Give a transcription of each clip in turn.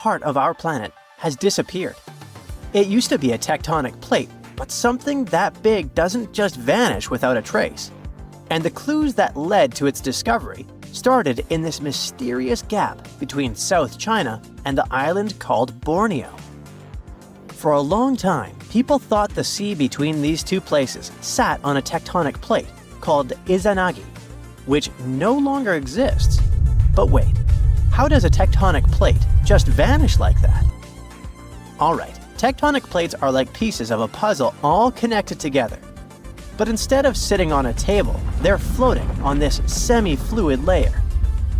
part of our planet has disappeared. It used to be a tectonic plate, but something that big doesn't just vanish without a trace. And the clues that led to its discovery started in this mysterious gap between South China and the island called Borneo. For a long time, people thought the sea between these two places sat on a tectonic plate called Izanagi, which no longer exists. But wait, how does a tectonic plate just vanish like that? Alright, tectonic plates are like pieces of a puzzle all connected together. But instead of sitting on a table, they're floating on this semi-fluid layer.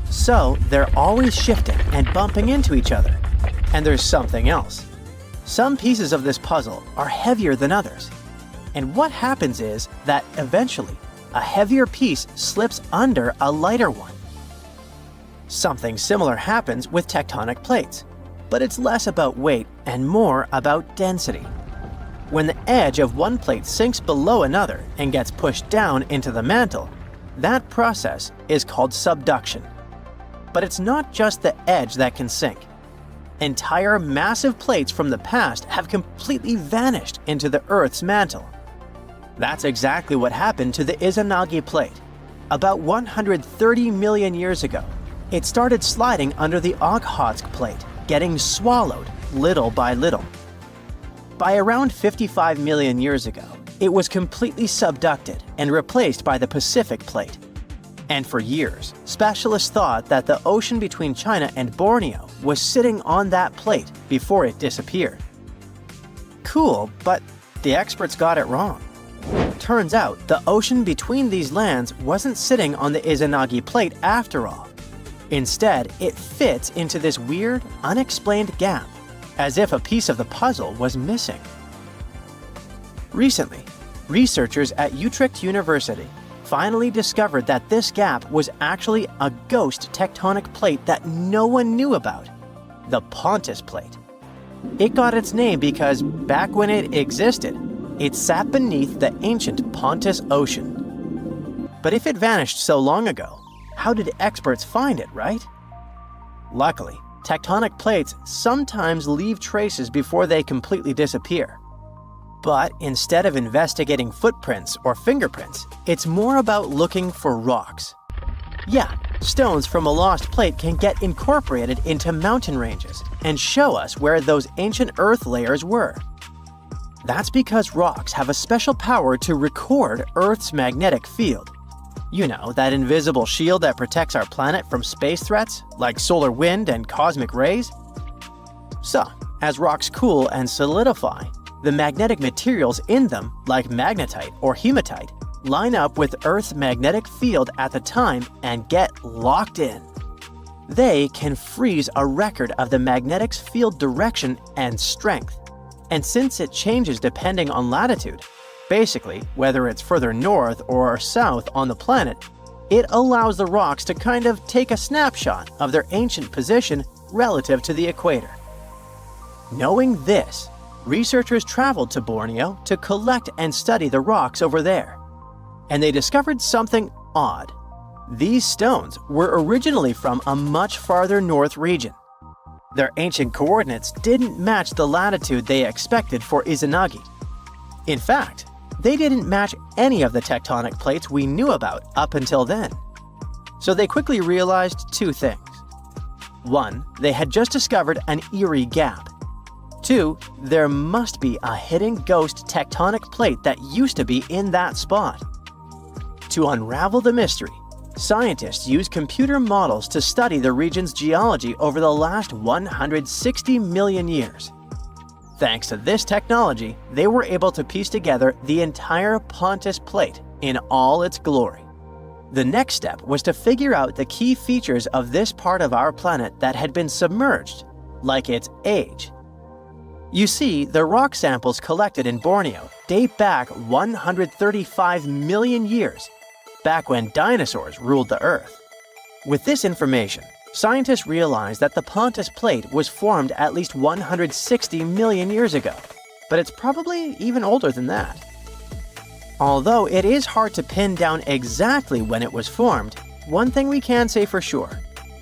So they're always shifting and bumping into each other. And there's something else. Some pieces of this puzzle are heavier than others. And what happens is that eventually, a heavier piece slips under a lighter one. Something similar happens with tectonic plates, but it's less about weight and more about density. When the edge of one plate sinks below another and gets pushed down into the mantle, that process is called subduction. But it's not just the edge that can sink. Entire massive plates from the past have completely vanished into the Earth's mantle. That's exactly what happened to the Izanagi plate. About 130 million years ago, it started sliding under the Okhotsk plate, getting swallowed little by little. By around 55 million years ago, it was completely subducted and replaced by the Pacific plate. And for years, specialists thought that the ocean between China and Borneo was sitting on that plate before it disappeared. Cool, but the experts got it wrong. Turns out the ocean between these lands wasn't sitting on the Izanagi plate after all. Instead, it fits into this weird, unexplained gap, as if a piece of the puzzle was missing. Recently, researchers at Utrecht University finally discovered that this gap was actually a ghost tectonic plate that no one knew about, the Pontus plate. It got its name because back when it existed, it sat beneath the ancient Pontus Ocean. But if it vanished so long ago, how did experts find it, right? Luckily, tectonic plates sometimes leave traces before they completely disappear. But instead of investigating footprints or fingerprints, it's more about looking for rocks. Yeah, stones from a lost plate can get incorporated into mountain ranges and show us where those ancient Earth layers were. That's because rocks have a special power to record Earth's magnetic field. You know, that invisible shield that protects our planet from space threats, like solar wind and cosmic rays? So, as rocks cool and solidify, the magnetic materials in them, like magnetite or hematite, line up with Earth's magnetic field at the time and get locked in. They can freeze a record of the magnetic field direction and strength. And since it changes depending on latitude, basically whether it's further north or south on the planet, it allows the rocks to kind of take a snapshot of their ancient position relative to the equator. Knowing this, researchers traveled to Borneo to collect and study the rocks over there. And they discovered something odd. These stones were originally from a much farther north region. Their ancient coordinates didn't match the latitude they expected for Izanagi. In fact, they didn't match any of the tectonic plates we knew about up until then. So they quickly realized two things. One, they had just discovered an eerie gap. Two, there must be a hidden ghost tectonic plate that used to be in that spot. To unravel the mystery, scientists used computer models to study the region's geology over the last 160 million years. Thanks to this technology, they were able to piece together the entire Pontus plate in all its glory. The next step was to figure out the key features of this part of our planet that had been submerged, like its age. You see, the rock samples collected in Borneo date back 135 million years, back when dinosaurs ruled the Earth. With this information, scientists realized that the Pontus plate was formed at least 160 million years ago, but it's probably even older than that. Although it is hard to pin down exactly when it was formed, one thing we can say for sure: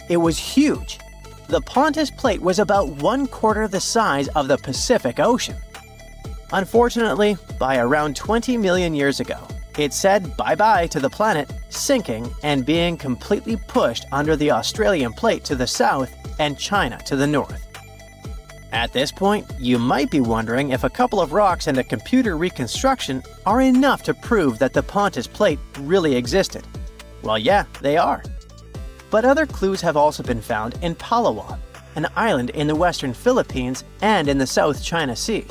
it was huge. The Pontus Plate was about 1/4 the size of the Pacific Ocean. Unfortunately, by around 20 million years ago, it said bye-bye to the planet, sinking and being completely pushed under the Australian Plate to the south and China to the north. At this point, you might be wondering if a couple of rocks and a computer reconstruction are enough to prove that the Pontus Plate really existed. Well, yeah, they are. But other clues have also been found in Palawan, an island in the western Philippines and in the South China Sea.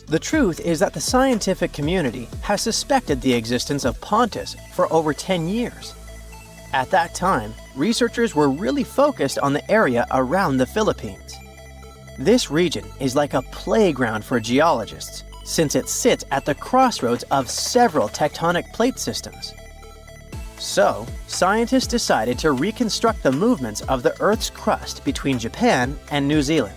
The truth is that the scientific community has suspected the existence of Pontus for over 10 years. At that time, researchers were really focused on the area around the Philippines. This region is like a playground for geologists, since it sits at the crossroads of several tectonic plate systems. So, scientists decided to reconstruct the movements of the Earth's crust between Japan and New Zealand.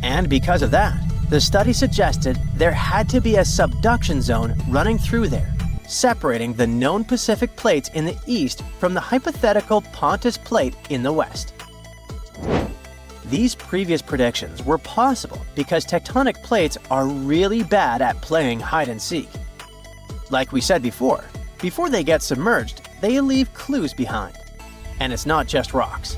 And because of that, the study suggested there had to be a subduction zone running through there, separating the known Pacific plates in the east from the hypothetical Pontus Plate in the west. These previous predictions were possible because tectonic plates are really bad at playing hide and seek. Like we said before they get submerged, they leave clues behind. And it's not just rocks.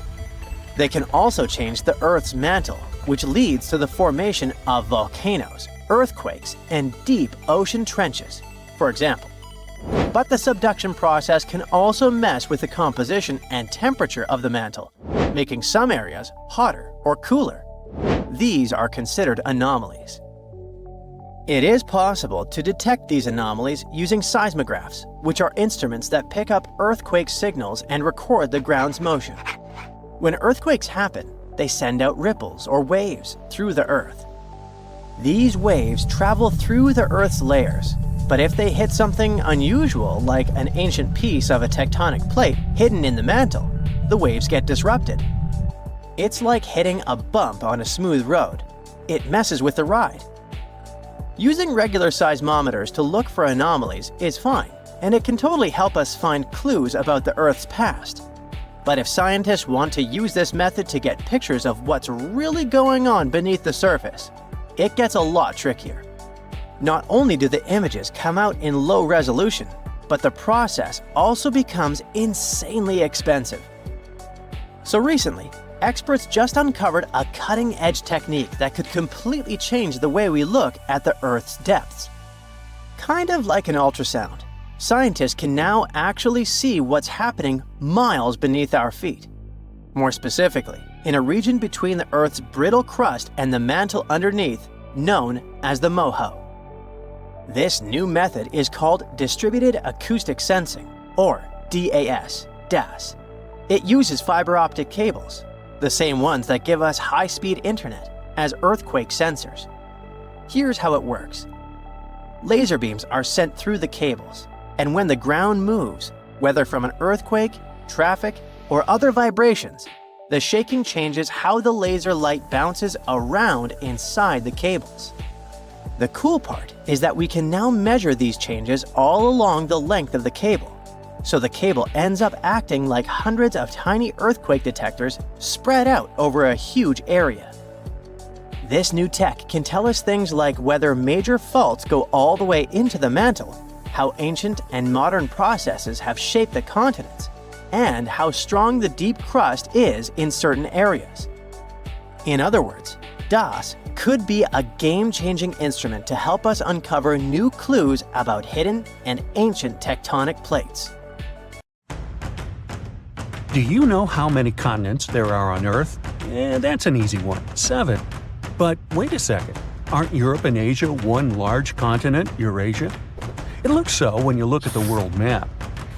They can also change the Earth's mantle, which leads to the formation of volcanoes, earthquakes, and deep ocean trenches, for example. But the subduction process can also mess with the composition and temperature of the mantle, making some areas hotter or cooler. These are considered anomalies. It is possible to detect these anomalies using seismographs, which are instruments that pick up earthquake signals and record the ground's motion. When earthquakes happen, they send out ripples or waves through the Earth. These waves travel through the Earth's layers, but if they hit something unusual like an ancient piece of a tectonic plate hidden in the mantle, the waves get disrupted. It's like hitting a bump on a smooth road. It messes with the ride. Using regular seismometers to look for anomalies is fine, and it can totally help us find clues about the Earth's past. But if scientists want to use this method to get pictures of what's really going on beneath the surface, it gets a lot trickier. Not only do the images come out in low resolution, but the process also becomes insanely expensive. So recently, experts just uncovered a cutting-edge technique that could completely change the way we look at the Earth's depths. Kind of like an ultrasound, scientists can now actually see what's happening miles beneath our feet. More specifically, in a region between the Earth's brittle crust and the mantle underneath, known as the MOHO. This new method is called Distributed Acoustic Sensing, or DAS. It uses fiber optic cables, the same ones that give us high-speed internet, as earthquake sensors. Here's how it works. Laser beams are sent through the cables, and when the ground moves, whether from an earthquake, traffic, or other vibrations, the shaking changes how the laser light bounces around inside the cables. The cool part is that we can now measure these changes all along the length of the cable, so the cable ends up acting like hundreds of tiny earthquake detectors spread out over a huge area. This new tech can tell us things like whether major faults go all the way into the mantle, how ancient and modern processes have shaped the continents, and how strong the deep crust is in certain areas. In other words, DAS could be a game-changing instrument to help us uncover new clues about hidden and ancient tectonic plates. Do you know how many continents there are on Earth? That's an easy one, 7. But wait a second, aren't Europe and Asia one large continent, Eurasia? It looks so when you look at the world map.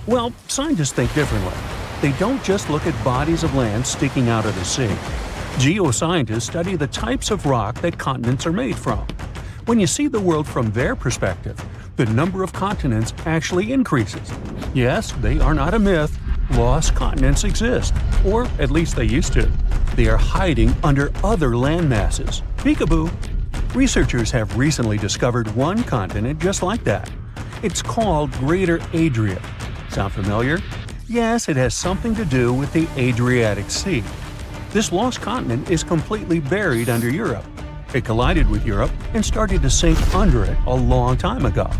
Well, scientists think differently. They don't just look at bodies of land sticking out of the sea. Geoscientists study the types of rock that continents are made from. When you see the world from their perspective, the number of continents actually increases. Yes, they are not a myth. Lost continents exist, or at least they used to. They are hiding under other landmasses. Peekaboo! Researchers have recently discovered one continent just like that. It's called Greater Adria. Sound familiar? Yes, it has something to do with the Adriatic Sea. This lost continent is completely buried under Europe. It collided with Europe and started to sink under it a long time ago.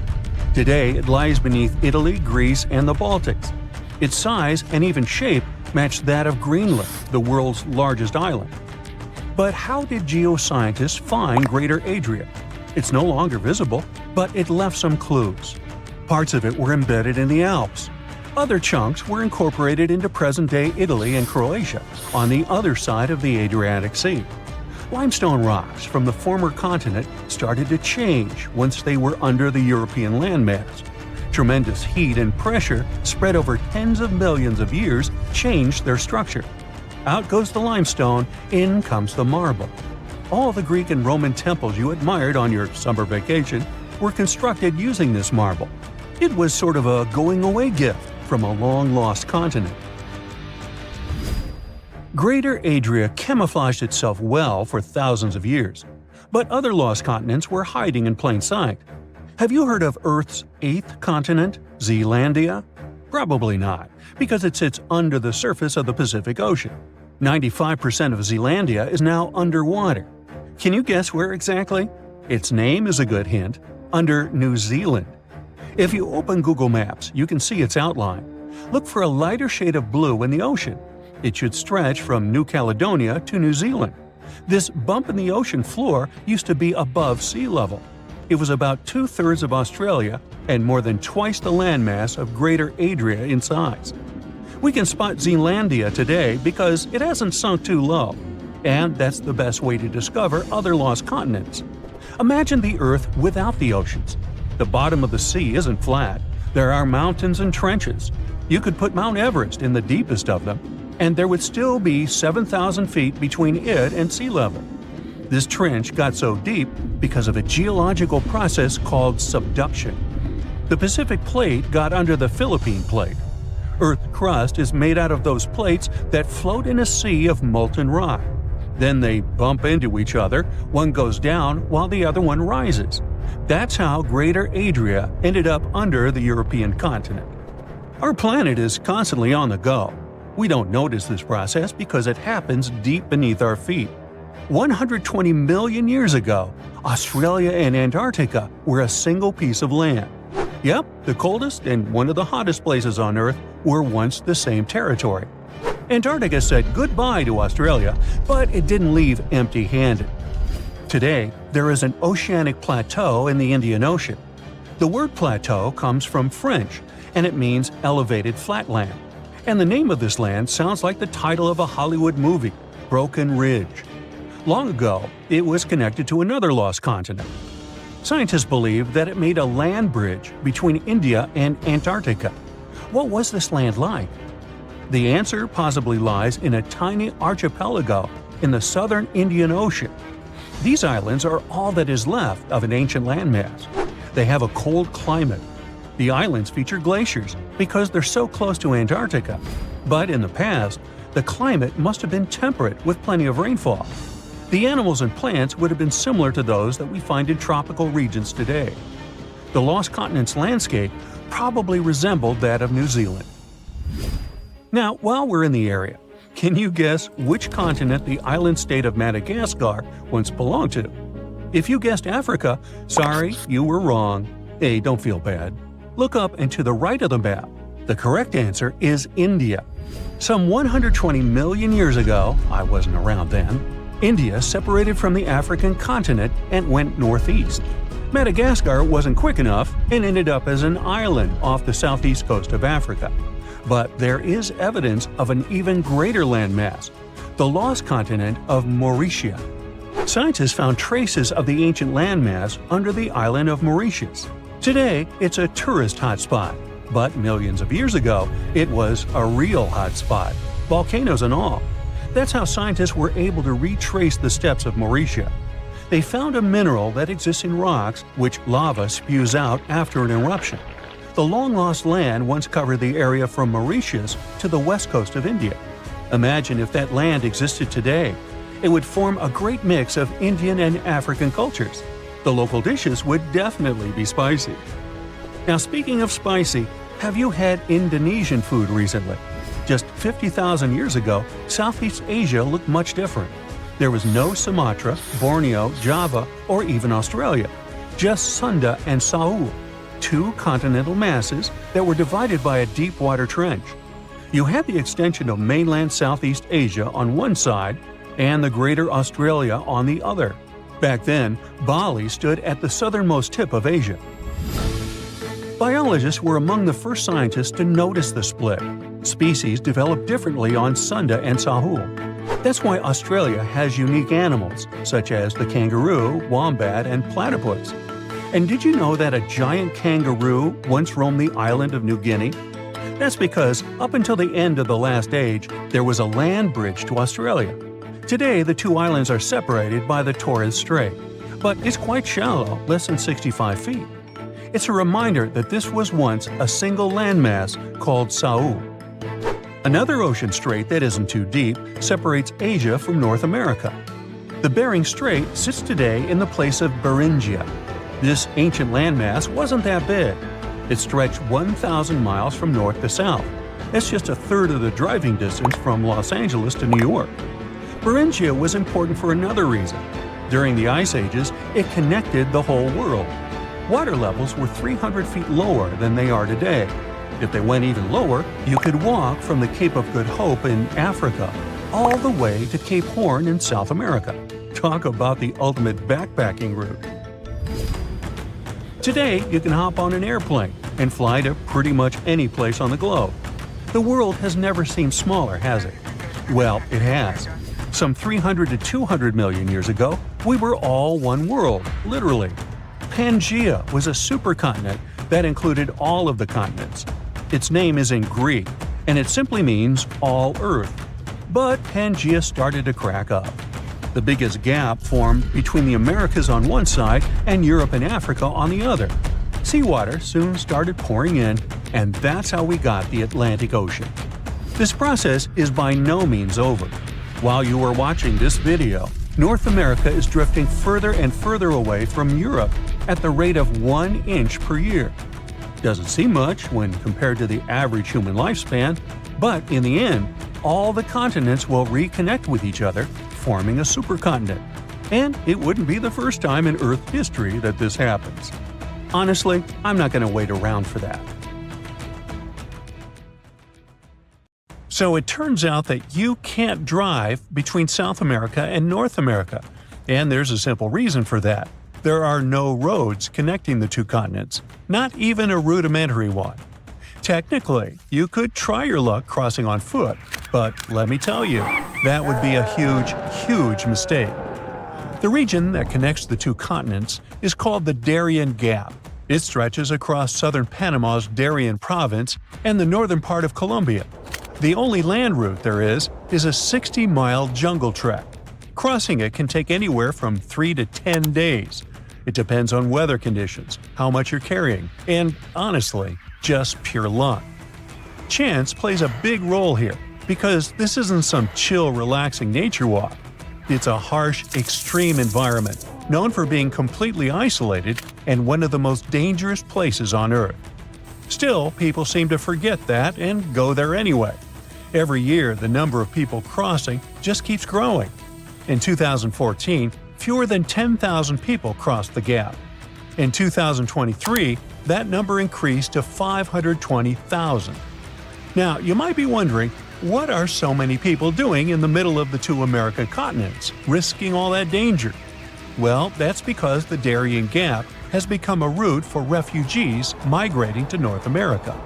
Today, it lies beneath Italy, Greece, and the Baltics. Its size and even shape match that of Greenland, the world's largest island. But how did geoscientists find Greater Adria? It's no longer visible, but it left some clues. Parts of it were embedded in the Alps. Other chunks were incorporated into present-day Italy and Croatia, on the other side of the Adriatic Sea. Limestone rocks from the former continent started to change once they were under the European landmass. Tremendous heat and pressure spread over tens of millions of years changed their structure. Out goes the limestone, in comes the marble. All the Greek and Roman temples you admired on your summer vacation were constructed using this marble. It was sort of a going-away gift from a long-lost continent. Greater Adria camouflaged itself well for thousands of years, but other lost continents were hiding in plain sight. Have you heard of Earth's eighth continent, Zealandia? Probably not, because it sits under the surface of the Pacific Ocean. 95% of Zealandia is now underwater. Can you guess where exactly? Its name is a good hint – under New Zealand. If you open Google Maps, you can see its outline. Look for a lighter shade of blue in the ocean. It should stretch from New Caledonia to New Zealand. This bump in the ocean floor used to be above sea level. It was about 2/3 of Australia and more than twice the landmass of Greater Adria in size. We can spot Zealandia today because it hasn't sunk too low, and that's the best way to discover other lost continents. Imagine the Earth without the oceans. The bottom of the sea isn't flat. There are mountains and trenches. You could put Mount Everest in the deepest of them, and there would still be 7,000 feet between it and sea level. This trench got so deep because of a geological process called subduction. The Pacific Plate got under the Philippine Plate. Earth's crust is made out of those plates that float in a sea of molten rock. Then they bump into each other, one goes down while the other one rises. That's how Greater Adria ended up under the European continent. Our planet is constantly on the go. We don't notice this process because it happens deep beneath our feet. 120 million years ago, Australia and Antarctica were a single piece of land. Yep, the coldest and one of the hottest places on Earth were once the same territory. Antarctica said goodbye to Australia, but it didn't leave empty-handed. Today, there is an oceanic plateau in the Indian Ocean. The word plateau comes from French, and it means elevated flatland. And the name of this land sounds like the title of a Hollywood movie, Broken Ridge. Long ago, it was connected to another lost continent. Scientists believe that it made a land bridge between India and Antarctica. What was this land like? The answer possibly lies in a tiny archipelago in the southern Indian Ocean. These islands are all that is left of an ancient landmass. They have a cold climate. The islands feature glaciers because they're so close to Antarctica. But in the past, the climate must have been temperate with plenty of rainfall. The animals and plants would have been similar to those that we find in tropical regions today. The lost continent's landscape probably resembled that of New Zealand. Now, while we're in the area, can you guess which continent the island state of Madagascar once belonged to? If you guessed Africa, sorry, you were wrong. Hey, don't feel bad. Look up and to the right of the map. The correct answer is India. Some 120 million years ago, I wasn't around then, India separated from the African continent and went northeast. Madagascar wasn't quick enough and ended up as an island off the southeast coast of Africa. But there is evidence of an even greater landmass, the lost continent of Mauritius. Scientists found traces of the ancient landmass under the island of Mauritius. Today, it's a tourist hotspot, but millions of years ago, it was a real hotspot, volcanoes and all. That's how scientists were able to retrace the steps of Mauritius. They found a mineral that exists in rocks which lava spews out after an eruption. The long-lost land once covered the area from Mauritius to the west coast of India. Imagine if that land existed today. It would form a great mix of Indian and African cultures. The local dishes would definitely be spicy. Now, speaking of spicy, have you had Indonesian food recently? Just 50,000 years ago, Southeast Asia looked much different. There was no Sumatra, Borneo, Java, or even Australia. Just Sunda and Saul, two continental masses that were divided by a deep water trench. You had the extension of mainland Southeast Asia on one side and the Greater Australia on the other. Back then, Bali stood at the southernmost tip of Asia. Biologists were among the first scientists to notice the split. Species developed differently on Sunda and Sahul. That's why Australia has unique animals, such as the kangaroo, wombat, and platypus. And did you know that a giant kangaroo once roamed the island of New Guinea? That's because, up until the end of the last age, there was a land bridge to Australia. Today, the two islands are separated by the Torres Strait, but it's quite shallow, less than 65 feet. It's a reminder that this was once a single landmass called Saul. Another ocean strait that isn't too deep separates Asia from North America. The Bering Strait sits today in the place of Beringia. This ancient landmass wasn't that big. It stretched 1,000 miles from north to south. That's just a third of the driving distance from Los Angeles to New York. Beringia was important for another reason. During the Ice Ages, it connected the whole world. Water levels were 300 feet lower than they are today. If they went even lower, you could walk from the Cape of Good Hope in Africa all the way to Cape Horn in South America. Talk about the ultimate backpacking route. Today, you can hop on an airplane and fly to pretty much any place on the globe. The world has never seemed smaller, has it? Well, it has. Some 300 to 200 million years ago, we were all one world, literally. Pangaea was a supercontinent that included all of the continents. Its name is in Greek, and it simply means all Earth. But Pangaea started to crack up. The biggest gap formed between the Americas on one side and Europe and Africa on the other. Seawater soon started pouring in, and that's how we got the Atlantic Ocean. This process is by no means over. While you are watching this video, North America is drifting further and further away from Europe at the rate of 1 inch per year. Doesn't seem much when compared to the average human lifespan, but in the end, all the continents will reconnect with each other, forming a supercontinent. And it wouldn't be the first time in Earth history that this happens. Honestly, I'm not going to wait around for that. So it turns out that you can't drive between South America and North America, and there's a simple reason for that. There are no roads connecting the two continents, not even a rudimentary one. Technically, you could try your luck crossing on foot, but let me tell you, that would be a huge mistake. The region that connects the two continents is called the Darien Gap. It stretches across southern Panama's Darien province and the northern part of Colombia. The only land route there is a 60-mile jungle trek. Crossing it can take anywhere from 3 to 10 days. It depends on weather conditions, how much you're carrying, and honestly, just pure luck. Chance plays a big role here, because this isn't some chill, relaxing nature walk. It's a harsh, extreme environment, known for being completely isolated and one of the most dangerous places on Earth. Still, people seem to forget that and go there anyway. Every year, the number of people crossing just keeps growing. In 2014, fewer than 10,000 people crossed the gap. In 2023, that number increased to 520,000. Now, you might be wondering, what are so many people doing in the middle of the two American continents, risking all that danger? Well, that's because the Darien Gap has become a route for refugees migrating to North America.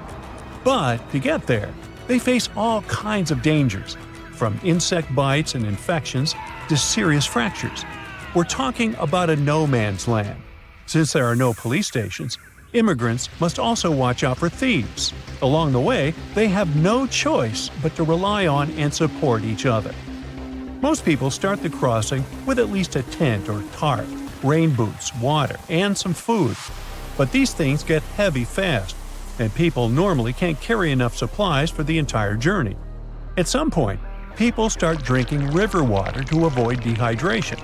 But to get there, they face all kinds of dangers, from insect bites and infections to serious fractures. We're talking about a no-man's land. Since there are no police stations, immigrants must also watch out for thieves. Along the way, they have no choice but to rely on and support each other. Most people start the crossing with at least a tent or tarp, rain boots, water, and some food. But these things get heavy fast, and people normally can't carry enough supplies for the entire journey. At some point, people start drinking river water to avoid dehydration.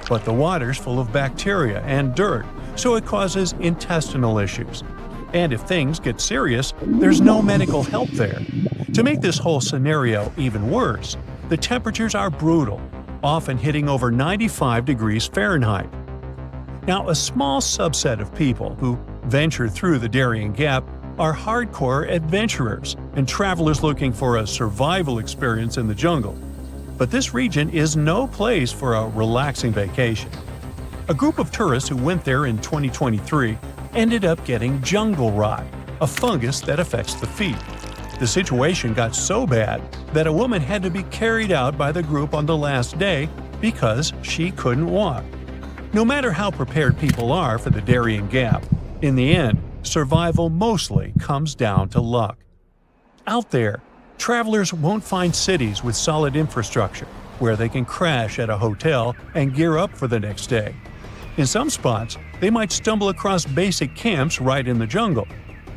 But the water's full of bacteria and dirt, so it causes intestinal issues. And if things get serious, there's no medical help there. To make this whole scenario even worse, the temperatures are brutal, often hitting over 95 degrees Fahrenheit. Now, a small subset of people who venture through the Darien Gap are hardcore adventurers and travelers looking for a survival experience in the jungle. But this region is no place for a relaxing vacation. A group of tourists who went there in 2023 ended up getting jungle rot, a fungus that affects the feet. The situation got so bad that a woman had to be carried out by the group on the last day because she couldn't walk. No matter how prepared people are for the Darien Gap, in the end, survival mostly comes down to luck. Out there, travelers won't find cities with solid infrastructure where they can crash at a hotel and gear up for the next day. In some spots, they might stumble across basic camps right in the jungle.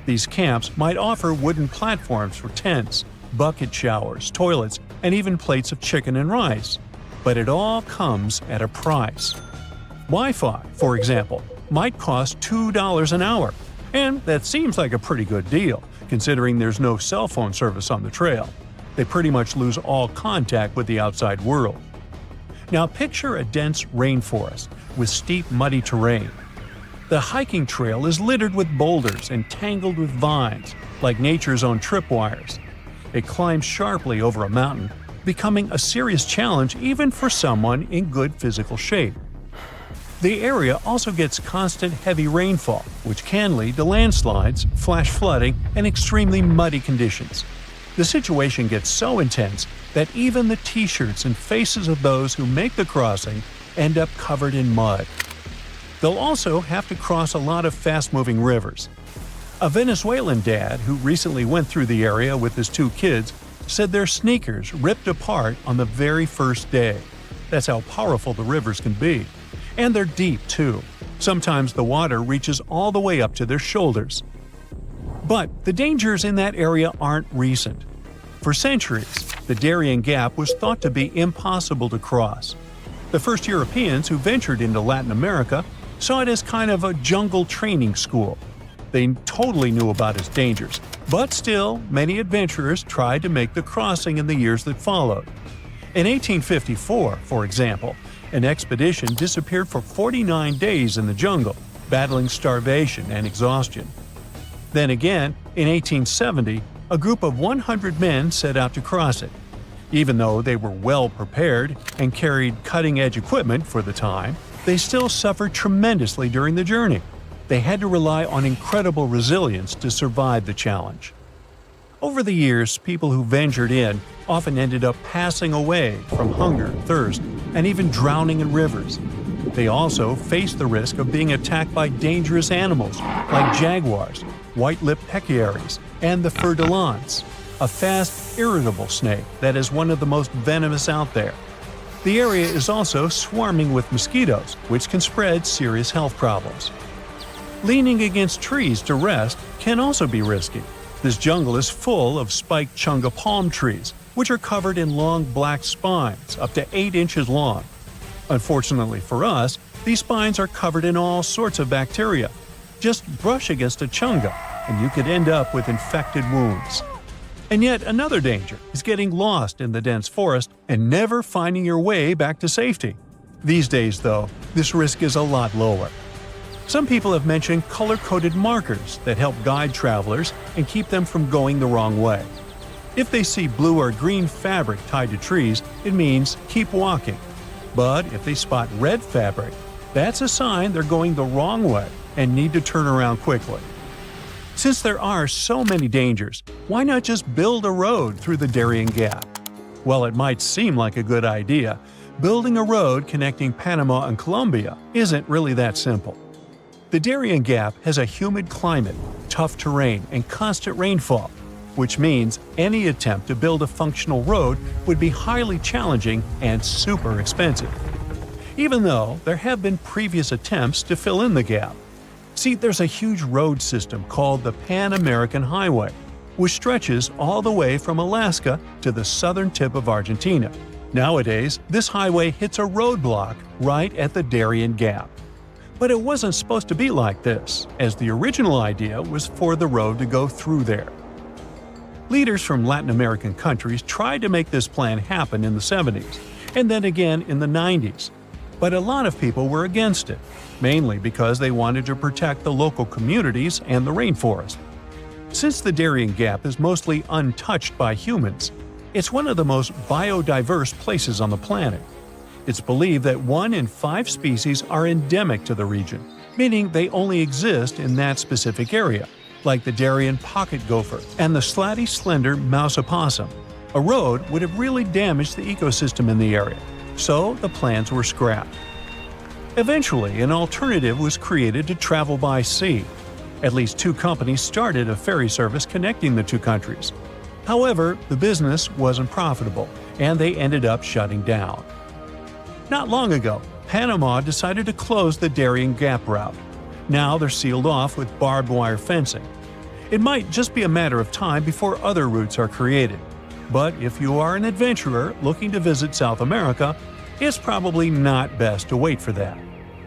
These camps might offer wooden platforms for tents, bucket showers, toilets, and even plates of chicken and rice. But it all comes at a price. Wi-Fi, for example, might cost $2 an hour, and that seems like a pretty good deal, considering there's no cell phone service on the trail. They pretty much lose all contact with the outside world. Now picture a dense rainforest with steep, muddy terrain. The hiking trail is littered with boulders and tangled with vines, like nature's own tripwires. It climbs sharply over a mountain, becoming a serious challenge even for someone in good physical shape. The area also gets constant heavy rainfall, which can lead to landslides, flash flooding, and extremely muddy conditions. The situation gets so intense that even the t-shirts and faces of those who make the crossing end up covered in mud. They'll also have to cross a lot of fast-moving rivers. A Venezuelan dad who recently went through the area with his 2 kids said their sneakers ripped apart on the very first day. That's how powerful the rivers can be. And they're deep, too. Sometimes the water reaches all the way up to their shoulders. But the dangers in that area aren't recent. For centuries, the Darien Gap was thought to be impossible to cross. The first Europeans who ventured into Latin America saw it as kind of a jungle training school. They totally knew about its dangers, but still, many adventurers tried to make the crossing in the years that followed. In 1854, for example, an expedition disappeared for 49 days in the jungle, battling starvation and exhaustion. Then again, in 1870, a group of 100 men set out to cross it. Even though they were well prepared and carried cutting-edge equipment for the time, they still suffered tremendously during the journey. They had to rely on incredible resilience to survive the challenge. Over the years, people who ventured in often ended up passing away from hunger, thirst, and even drowning in rivers. They also faced the risk of being attacked by dangerous animals like jaguars, white-lipped pecaries, and the fer-de-lance, a fast, irritable snake that is one of the most venomous out there. The area is also swarming with mosquitoes, which can spread serious health problems. Leaning against trees to rest can also be risky. This jungle is full of spiked chunga palm trees, which are covered in long black spines up to 8 inches long. Unfortunately for us, these spines are covered in all sorts of bacteria. Just brush against a chunga, and you could end up with infected wounds. And yet another danger is getting lost in the dense forest and never finding your way back to safety. These days, though, this risk is a lot lower. Some people have mentioned color-coded markers that help guide travelers and keep them from going the wrong way. If they see blue or green fabric tied to trees, it means keep walking. But if they spot red fabric, that's a sign they're going the wrong way and need to turn around quickly. Since there are so many dangers, why not just build a road through the Darien Gap? While it might seem like a good idea, building a road connecting Panama and Colombia isn't really that simple. The Darien Gap has a humid climate, tough terrain, and constant rainfall, which means any attempt to build a functional road would be highly challenging and super expensive. Even though there have been previous attempts to fill in the gap. See, there's a huge road system called the Pan-American Highway, which stretches all the way from Alaska to the southern tip of Argentina. Nowadays, this highway hits a roadblock right at the Darien Gap. But it wasn't supposed to be like this, as the original idea was for the road to go through there. Leaders from Latin American countries tried to make this plan happen in the 70s, and then again in the 90s. But a lot of people were against it, mainly because they wanted to protect the local communities and the rainforest. Since the Darien Gap is mostly untouched by humans, it's one of the most biodiverse places on the planet. It's believed that 1 in 5 species are endemic to the region, meaning they only exist in that specific area, like the Darien pocket gopher and the slatty slender mouse opossum. A road would have really damaged the ecosystem in the area, so the plans were scrapped. Eventually, an alternative was created to travel by sea. At least 2 companies started a ferry service connecting the 2 countries. However, the business wasn't profitable, and they ended up shutting down. Not long ago, Panama decided to close the Darien Gap route. Now they're sealed off with barbed wire fencing. It might just be a matter of time before other routes are created. But if you are an adventurer looking to visit South America, it's probably not best to wait for that.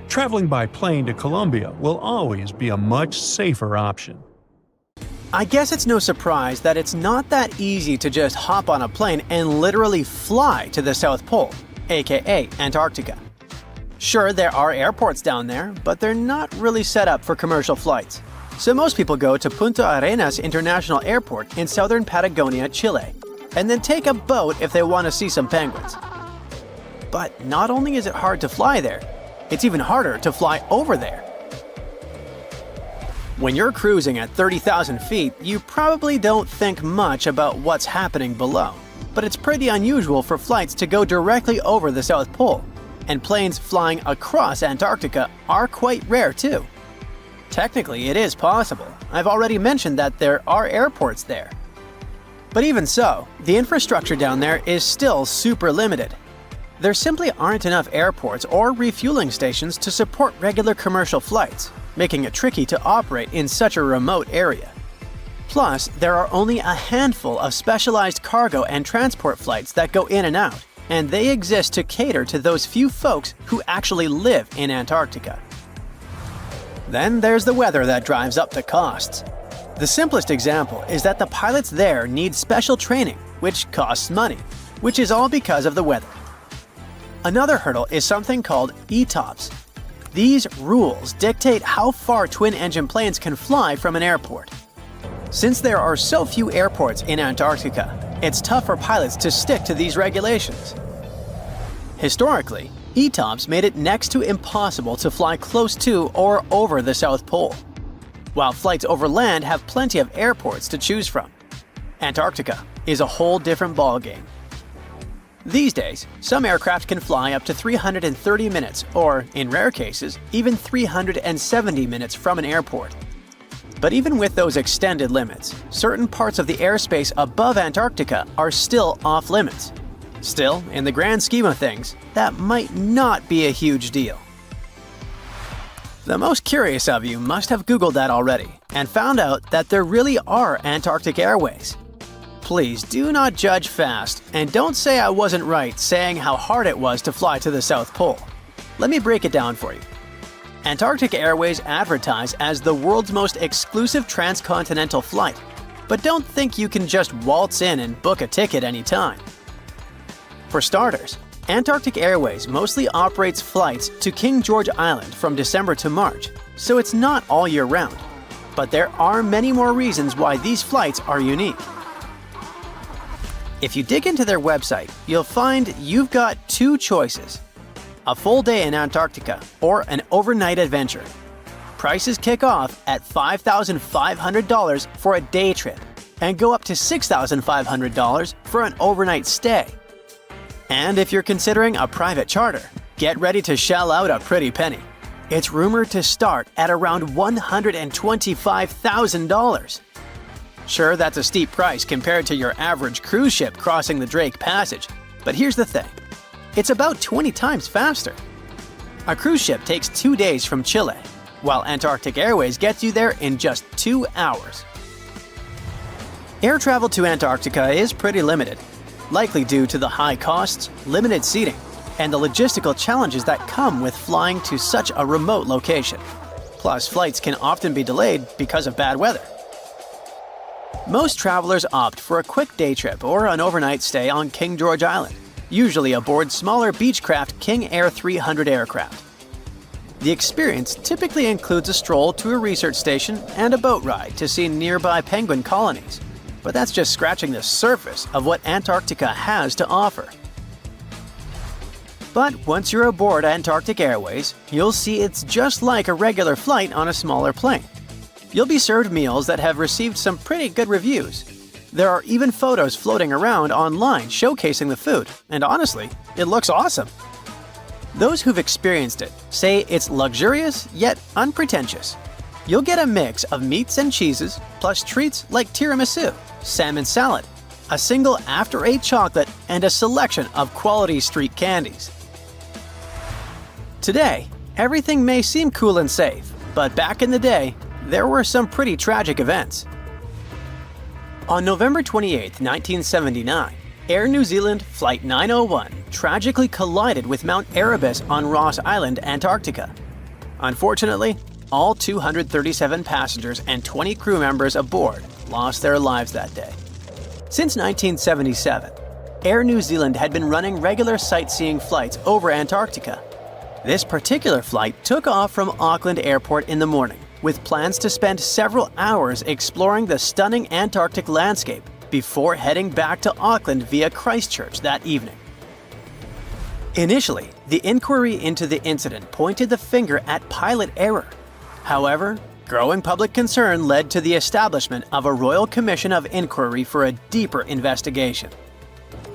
Traveling by plane to Colombia will always be a much safer option. I guess it's no surprise that it's not that easy to just hop on a plane and literally fly to the South Pole, aka Antarctica. Sure, there are airports down there, but they're not really set up for commercial flights. So most people go to Punta Arenas International Airport in southern Patagonia, Chile, and then take a boat if they want to see some penguins. But not only is it hard to fly there, it's even harder to fly over there. When you're cruising at 30,000 feet, you probably don't think much about what's happening below. But it's pretty unusual for flights to go directly over the South Pole, and planes flying across Antarctica are quite rare too. Technically, it is possible. I've already mentioned that there are airports there. But even so, the infrastructure down there is still super limited. There simply aren't enough airports or refueling stations to support regular commercial flights, making it tricky to operate in such a remote area. Plus, there are only a handful of specialized cargo and transport flights that go in and out, and they exist to cater to those few folks who actually live in Antarctica. Then there's the weather that drives up the costs. The simplest example is that the pilots there need special training, which costs money, which is all because of the weather. Another hurdle is something called ETOPS. These rules dictate how far twin-engine planes can fly from an airport. Since there are so few airports in Antarctica, it's tough for pilots to stick to these regulations. Historically, ETOPS made it next to impossible to fly close to or over the South Pole, while flights over land have plenty of airports to choose from. Antarctica is a whole different ballgame. These days, some aircraft can fly up to 330 minutes or, in rare cases, even 370 minutes from an airport. But even with those extended limits, certain parts of the airspace above Antarctica are still off-limits. Still, in the grand scheme of things, that might not be a huge deal. The most curious of you must have Googled that already and found out that there really are Antarctic airways. Please do not judge fast, and don't say I wasn't right saying how hard it was to fly to the South Pole. Let me break it down for you. Antarctic Airways advertise as the world's most exclusive transcontinental flight, but don't think you can just waltz in and book a ticket anytime. For starters, Antarctic Airways mostly operates flights to King George Island from December to March, so it's not all year round. But there are many more reasons why these flights are unique. If you dig into their website, you'll find you've got 2 choices: a full day in Antarctica or an overnight adventure. Prices kick off at $5,500 for a day trip and go up to $6,500 for an overnight stay. And if you're considering a private charter, get ready to shell out a pretty penny. It's rumored to start at around $125,000. Sure, that's a steep price compared to your average cruise ship crossing the Drake Passage, but here's the thing. It's about 20 times faster. A cruise ship takes 2 days from Chile, while Antarctic Airways gets you there in just 2 hours. Air travel to Antarctica is pretty limited, likely due to the high costs, limited seating, and the logistical challenges that come with flying to such a remote location. Plus, flights can often be delayed because of bad weather. Most travelers opt for a quick day trip or an overnight stay on King George Island, usually aboard smaller Beechcraft King Air 300 aircraft. The experience typically includes a stroll to a research station and a boat ride to see nearby penguin colonies, but that's just scratching the surface of what Antarctica has to offer. But once you're aboard Antarctic Airways, you'll see it's just like a regular flight on a smaller plane. You'll be served meals that have received some pretty good reviews. There are even photos floating around online showcasing the food, and honestly, it looks awesome. Those who've experienced it say it's luxurious yet unpretentious. You'll get a mix of meats and cheeses, plus treats like tiramisu, salmon salad, a single after-eight chocolate, and a selection of quality street candies. Today, everything may seem cool and safe, but back in the day, there were some pretty tragic events. On November 28, 1979, Air New Zealand Flight 901 tragically collided with Mount Erebus on Ross Island, Antarctica. Unfortunately, all 237 passengers and 20 crew members aboard lost their lives that day. Since 1977, Air New Zealand had been running regular sightseeing flights over Antarctica. This particular flight took off from Auckland Airport in the morning, with plans to spend several hours exploring the stunning Antarctic landscape before heading back to Auckland via Christchurch that evening. Initially, the inquiry into the incident pointed the finger at pilot error. However, growing public concern led to the establishment of a Royal Commission of Inquiry for a deeper investigation.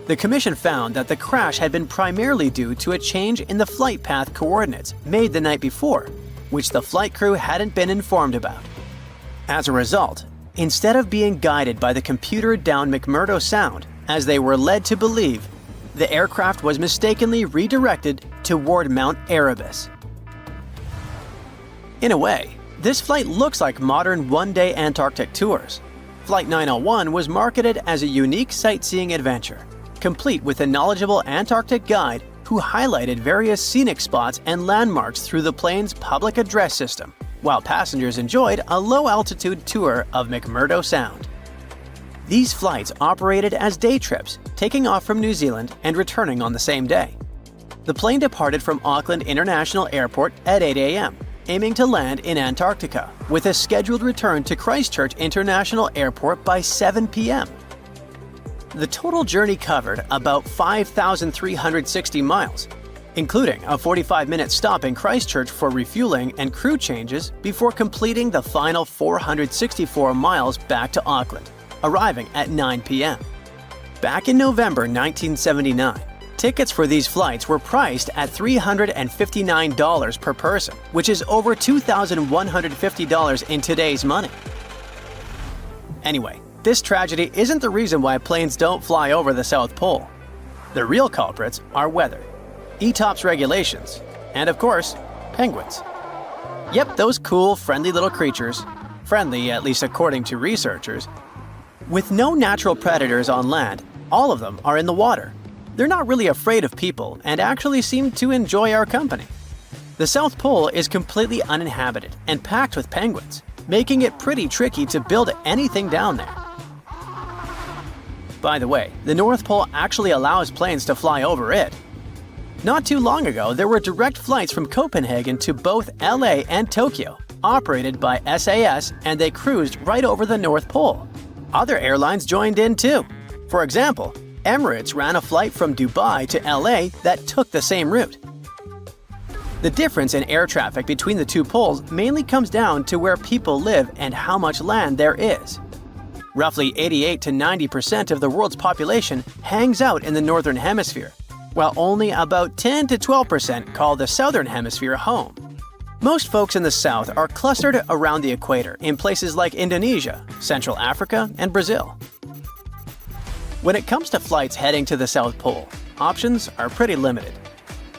The commission found that the crash had been primarily due to a change in the flight path coordinates made the night before, which the flight crew hadn't been informed about. As a result, instead of being guided by the computer down McMurdo Sound, as they were led to believe, the aircraft was mistakenly redirected toward Mount Erebus. In a way, this flight looks like modern one-day Antarctic tours. Flight 901 was marketed as a unique sightseeing adventure, complete with a knowledgeable Antarctic guide who highlighted various scenic spots and landmarks through the plane's public address system, while passengers enjoyed a low-altitude tour of McMurdo Sound. These flights operated as day trips, taking off from New Zealand and returning on the same day. The plane departed from Auckland International Airport at 8 a.m., aiming to land in Antarctica, with a scheduled return to Christchurch International Airport by 7 p.m. The total journey covered about 5,360 miles, including a 45-minute stop in Christchurch for refueling and crew changes before completing the final 464 miles back to Auckland, arriving at 9 p.m. Back in November 1979, tickets for these flights were priced at $359 per person, which is over $2,150 in today's money. Anyway, this tragedy isn't the reason why planes don't fly over the South Pole. The real culprits are weather, ETOPS regulations, and of course, penguins. Yep, those cool, friendly little creatures. Friendly, at least according to researchers. With no natural predators on land, all of them are in the water. They're not really afraid of people and actually seem to enjoy our company. The South Pole is completely uninhabited and packed with penguins, making it pretty tricky to build anything down there. By the way, the North Pole actually allows planes to fly over it. Not too long ago, there were direct flights from Copenhagen to both LA and Tokyo, operated by SAS, and they cruised right over the North Pole. Other airlines joined in too. For example, Emirates ran a flight from Dubai to LA that took the same route. The difference in air traffic between the two poles mainly comes down to where people live and how much land there is. Roughly 88 to 90% of the world's population hangs out in the Northern Hemisphere, while only about 10 to 12% call the Southern Hemisphere home. Most folks in the South are clustered around the equator in places like Indonesia, Central Africa, and Brazil. When it comes to flights heading to the South Pole, options are pretty limited.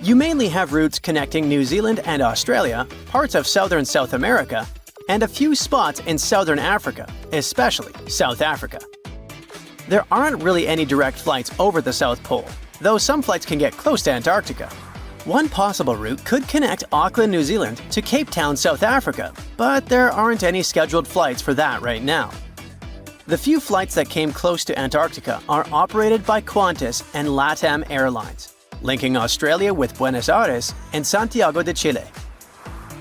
You mainly have routes connecting New Zealand and Australia, parts of southern South America, and a few spots in southern Africa, especially South Africa. There aren't really any direct flights over the South Pole, though some flights can get close to Antarctica. One possible route could connect Auckland, New Zealand to Cape Town, South Africa, but there aren't any scheduled flights for that right now. The few flights that came close to Antarctica are operated by Qantas and LATAM Airlines, linking Australia with Buenos Aires and Santiago de Chile.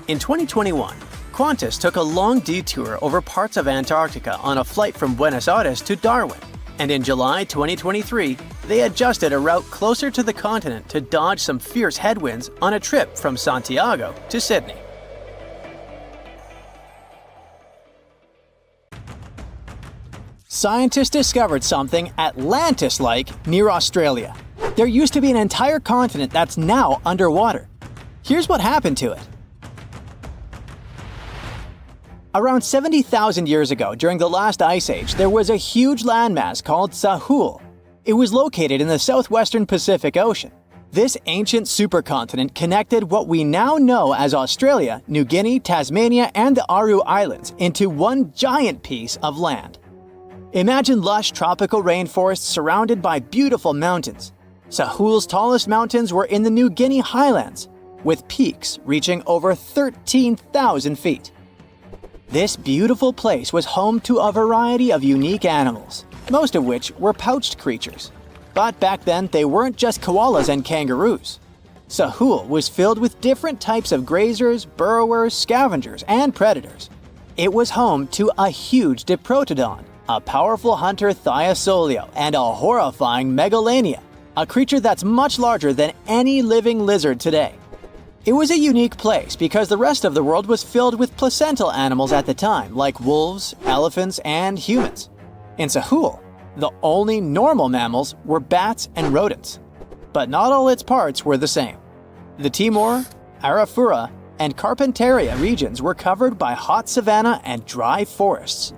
In 2021, Qantas took a long detour over parts of Antarctica on a flight from Buenos Aires to Darwin, and in July 2023, they adjusted a route closer to the continent to dodge some fierce headwinds on a trip from Santiago to Sydney. Scientists discovered something Atlantis-like near Australia. There used to be an entire continent that's now underwater. Here's what happened to it. Around 70,000 years ago, during the last ice age, there was a huge landmass called Sahul. It was located in the southwestern Pacific Ocean. This ancient supercontinent connected what we now know as Australia, New Guinea, Tasmania, and the Aru Islands into one giant piece of land. Imagine lush tropical rainforests surrounded by beautiful mountains. Sahul's tallest mountains were in the New Guinea highlands, with peaks reaching over 13,000 feet. This beautiful place was home to a variety of unique animals, most of which were pouched creatures. But back then, they weren't just koalas and kangaroos. Sahul was filled with different types of grazers, burrowers, scavengers, and predators. It was home to a huge diprotodon, a powerful hunter Thiosolio, and a horrifying Megalania, a creature that's much larger than any living lizard today. It was a unique place because the rest of the world was filled with placental animals at the time, like wolves, elephants, and humans. In Sahul, the only normal mammals were bats and rodents. But not all its parts were the same. The Timor, Arafura, and Carpentaria regions were covered by hot savanna and dry forests.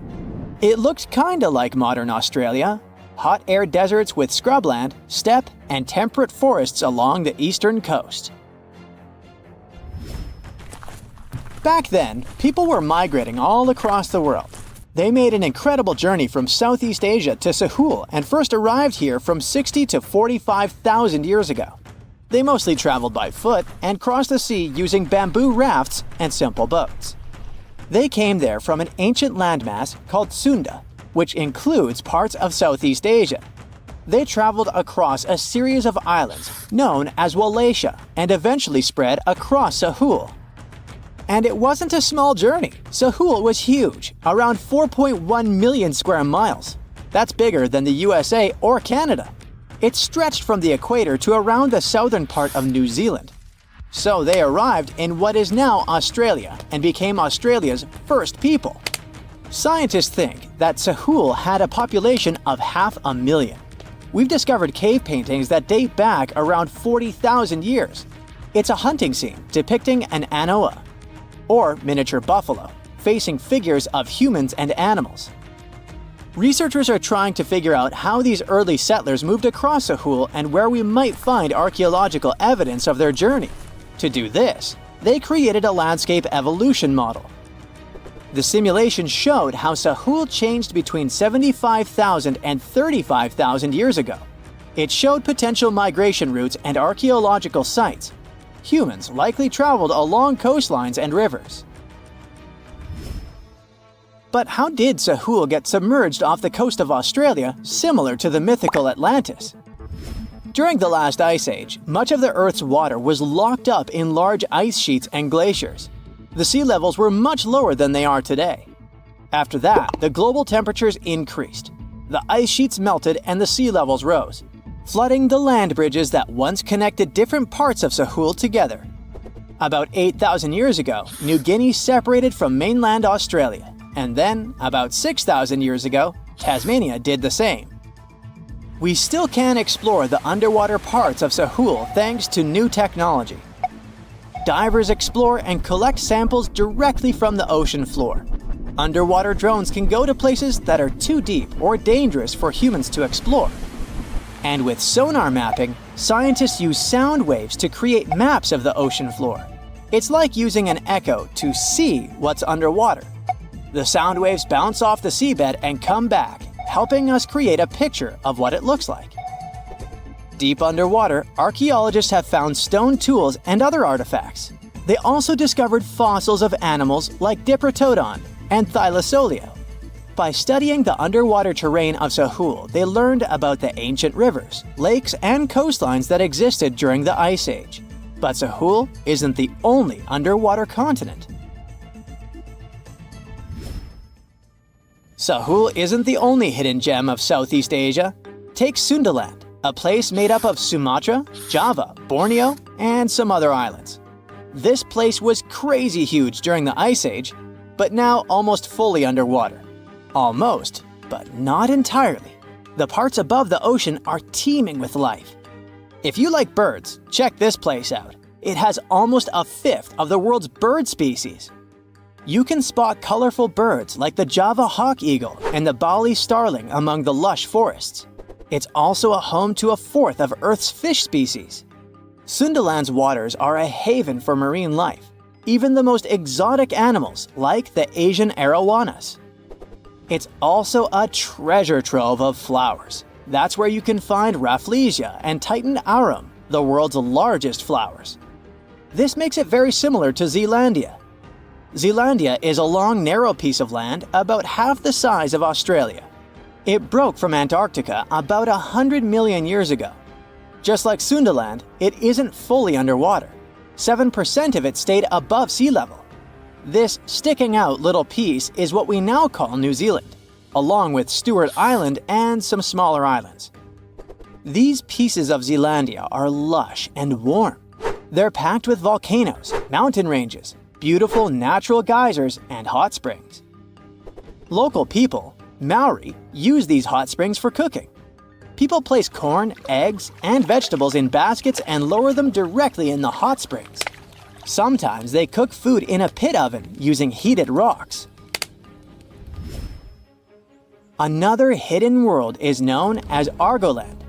It looked kinda like modern Australia, hot air deserts with scrubland, steppe, and temperate forests along the eastern coast. Back then, people were migrating all across the world. They made an incredible journey from Southeast Asia to Sahul and first arrived here from 60 to 45,000 years ago. They mostly traveled by foot and crossed the sea using bamboo rafts and simple boats. They came there from an ancient landmass called Sunda, which includes parts of Southeast Asia. They traveled across a series of islands known as Wallachia and eventually spread across Sahul. And it wasn't a small journey. Sahul was huge, around 4.1 million square miles. That's bigger than the USA or Canada. It stretched from the equator to around the southern part of New Zealand. So they arrived in what is now Australia and became Australia's first people. Scientists think that Sahul had a population of 500,000. We've discovered cave paintings that date back around 40,000 years. It's a hunting scene depicting an anoa, or miniature buffalo, facing figures of humans and animals. Researchers are trying to figure out how these early settlers moved across Sahul and where we might find archaeological evidence of their journey. To do this, they created a landscape evolution model. The simulation showed how Sahul changed between 75,000 and 35,000 years ago. It showed potential migration routes and archaeological sites. Humans likely traveled along coastlines and rivers. But how did Sahul get submerged off the coast of Australia, similar to the mythical Atlantis? During the last ice age, much of the Earth's water was locked up in large ice sheets and glaciers. The sea levels were much lower than they are today. After that, the global temperatures increased. The ice sheets melted and the sea levels rose, flooding the land bridges that once connected different parts of Sahul together. About 8,000 years ago, New Guinea separated from mainland Australia, and then, about 6,000 years ago, Tasmania did the same. We still can explore the underwater parts of Sahul thanks to new technology. Divers explore and collect samples directly from the ocean floor. Underwater drones can go to places that are too deep or dangerous for humans to explore. And with sonar mapping, scientists use sound waves to create maps of the ocean floor. It's like using an echo to see what's underwater. The sound waves bounce off the seabed and come back, helping us create a picture of what it looks like. Deep underwater, archaeologists have found stone tools and other artifacts. They also discovered fossils of animals like Diprotodon and Thylacoleo. By studying the underwater terrain of Sahul, they learned about the ancient rivers, lakes, and coastlines that existed during the Ice Age. But Sahul isn't the only underwater continent. Sahul isn't the only hidden gem of Southeast Asia. Take Sundaland, a place made up of Sumatra, Java, Borneo, and some other islands. This place was crazy huge during the Ice Age, but now almost fully underwater. Almost, but not entirely. The parts above the ocean are teeming with life. If you like birds, check this place out. It has almost a fifth of the world's bird species. You can spot colorful birds like the Java hawk eagle and the Bali starling among the lush forests. It's also a home to a fourth of Earth's fish species. Sundaland's waters are a haven for marine life, even the most exotic animals like the Asian arowanas. It's also a treasure trove of flowers. That's where you can find Rafflesia and Titan aurum, the world's largest flowers. This makes it very similar to Zealandia. Zealandia is a long, narrow piece of land about half the size of Australia. It broke from Antarctica about 100 million years ago. Just like Sundaland, it isn't fully underwater. 7% of it stayed above sea level. This sticking out little piece is what we now call New Zealand, along with Stewart Island and some smaller islands. These pieces of Zealandia are lush and warm. They're packed with volcanoes, mountain ranges, beautiful natural geysers, and hot springs. Local people, Maori, use these hot springs for cooking. People place corn, eggs, and vegetables in baskets and lower them directly in the hot springs. Sometimes they cook food in a pit oven using heated rocks. Another hidden world is known as Argoland.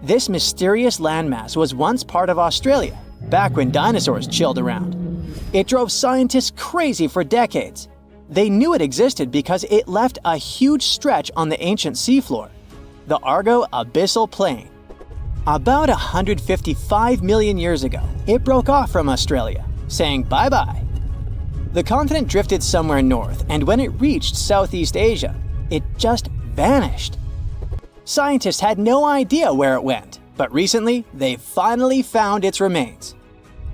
This mysterious landmass was once part of Australia, back when dinosaurs chilled around. It drove scientists crazy for decades. They knew it existed because it left a huge stretch on the ancient seafloor, the Argo Abyssal Plain. About 155 million years ago, it broke off from Australia, saying bye-bye. The continent drifted somewhere north, and when it reached Southeast Asia, it just vanished. Scientists had no idea where it went, but recently they finally found its remains.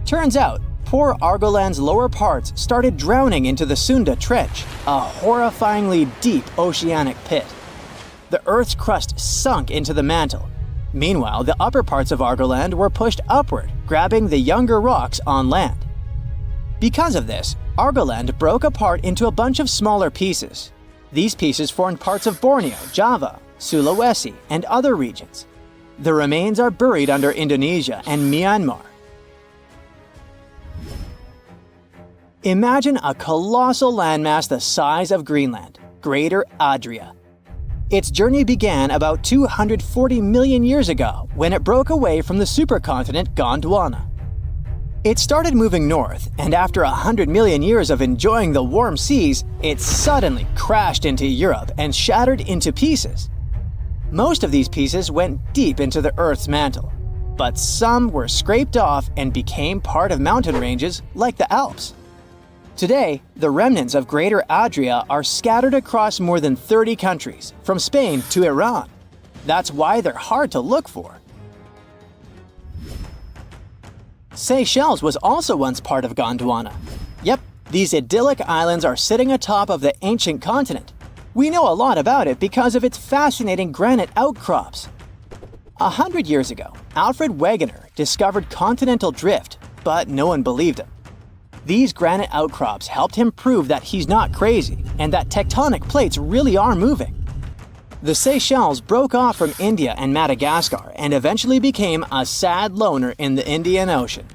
Turns out, poor Argoland's lower parts started drowning into the Sunda Trench, a horrifyingly deep oceanic pit. The Earth's crust sunk into the mantle. Meanwhile, the upper parts of Argoland were pushed upward, grabbing the younger rocks on land. Because of this, Argoland broke apart into a bunch of smaller pieces. These pieces formed parts of Borneo, Java, Sulawesi, and other regions. The remains are buried under Indonesia and Myanmar. Imagine a colossal landmass the size of Greenland, Greater Adria. Its journey began about 240 million years ago when it broke away from the supercontinent Gondwana. It started moving north, and after 100 million years of enjoying the warm seas, it suddenly crashed into Europe and shattered into pieces. Most of these pieces went deep into the Earth's mantle, but some were scraped off and became part of mountain ranges like the Alps. Today, the remnants of Greater Adria are scattered across more than 30 countries, from Spain to Iran. That's why they're hard to look for. Seychelles was also once part of Gondwana. Yep, these idyllic islands are sitting atop of the ancient continent. We know a lot about it because of its fascinating granite outcrops. 100 years ago, Alfred Wegener discovered continental drift, but no one believed him. These granite outcrops helped him prove that he's not crazy and that tectonic plates really are moving. The Seychelles broke off from India and Madagascar and eventually became a sad loner in the Indian Ocean.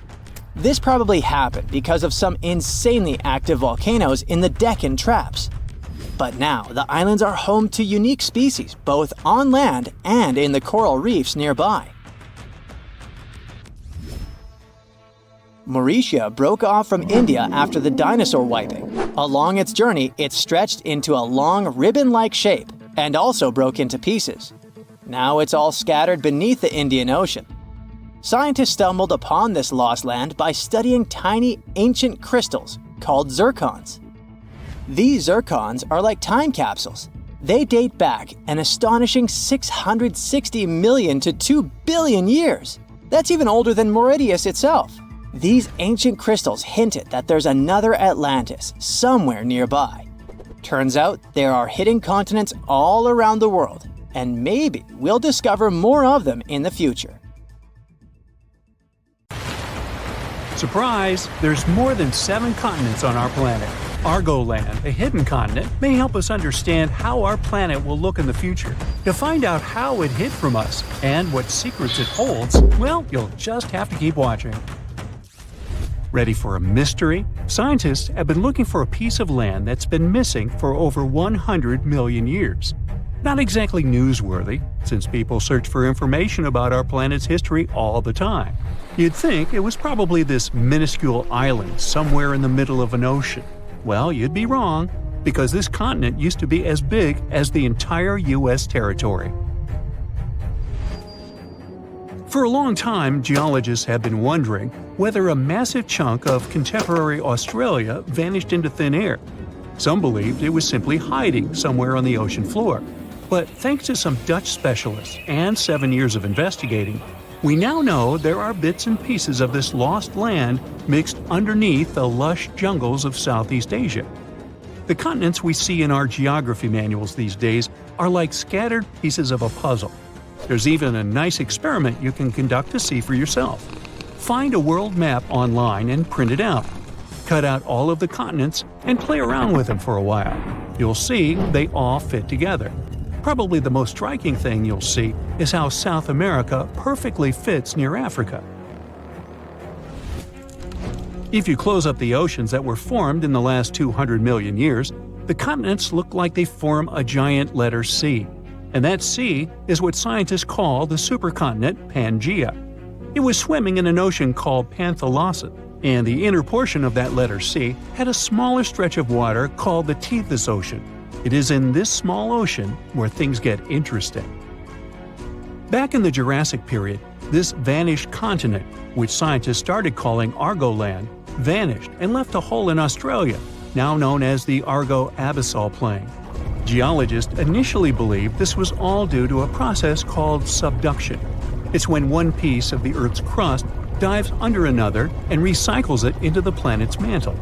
This probably happened because of some insanely active volcanoes in the Deccan Traps. But now the islands are home to unique species both on land and in the coral reefs nearby. Mauritius broke off from India after the dinosaur wiping. Along its journey, it stretched into a long ribbon-like shape and also broke into pieces. Now it's all scattered beneath the Indian Ocean. Scientists stumbled upon this lost land by studying tiny ancient crystals called zircons. These zircons are like time capsules. They date back an astonishing 660 million to 2 billion years. That's even older than Mauritius itself. These ancient crystals hinted that there's another Atlantis somewhere nearby. Turns out there are hidden continents all around the world, and maybe we'll discover more of them in the future. Surprise! There's more than 7 continents on our planet. Argoland, a hidden continent, may help us understand how our planet will look in the future. To find out how it hid from us and what secrets it holds, well, you'll just have to keep watching. Ready for a mystery? Scientists have been looking for a piece of land that's been missing for over 100 million years. Not exactly newsworthy, since people search for information about our planet's history all the time. You'd think it was probably this minuscule island somewhere in the middle of an ocean. Well, you'd be wrong, because this continent used to be as big as the entire U.S. territory. For a long time, geologists have been wondering whether a massive chunk of contemporary Australia vanished into thin air. Some believed it was simply hiding somewhere on the ocean floor. But thanks to some Dutch specialists and 7 years of investigating, we now know there are bits and pieces of this lost land mixed underneath the lush jungles of Southeast Asia. The continents we see in our geography manuals these days are like scattered pieces of a puzzle. There's even a nice experiment you can conduct to see for yourself. Find a world map online and print it out. Cut out all of the continents and play around with them for a while. You'll see they all fit together. Probably the most striking thing you'll see is how South America perfectly fits near Africa. If you close up the oceans that were formed in the last 200 million years, the continents look like they form a giant letter C. And that C is what scientists call the supercontinent Pangaea. It was swimming in an ocean called Panthalassa, and the inner portion of that letter C had a smaller stretch of water called the Tethys Ocean. It is in this small ocean where things get interesting. Back in the Jurassic period, this vanished continent, which scientists started calling Argoland, vanished and left a hole in Australia, now known as the Argo-Abyssal Plain. Geologists initially believed this was all due to a process called subduction. It's when one piece of the Earth's crust dives under another and recycles it into the planet's mantle.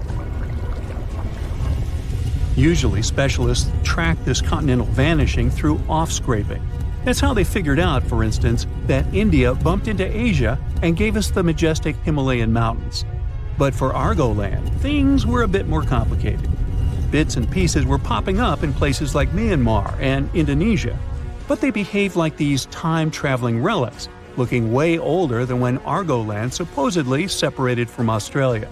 Usually, specialists track this continental vanishing through off-scraping. That's how they figured out, for instance, that India bumped into Asia and gave us the majestic Himalayan mountains. But for Argoland, things were a bit more complicated. Bits and pieces were popping up in places like Myanmar and Indonesia, but they behaved like these time-traveling relics, looking way older than when Argoland supposedly separated from Australia.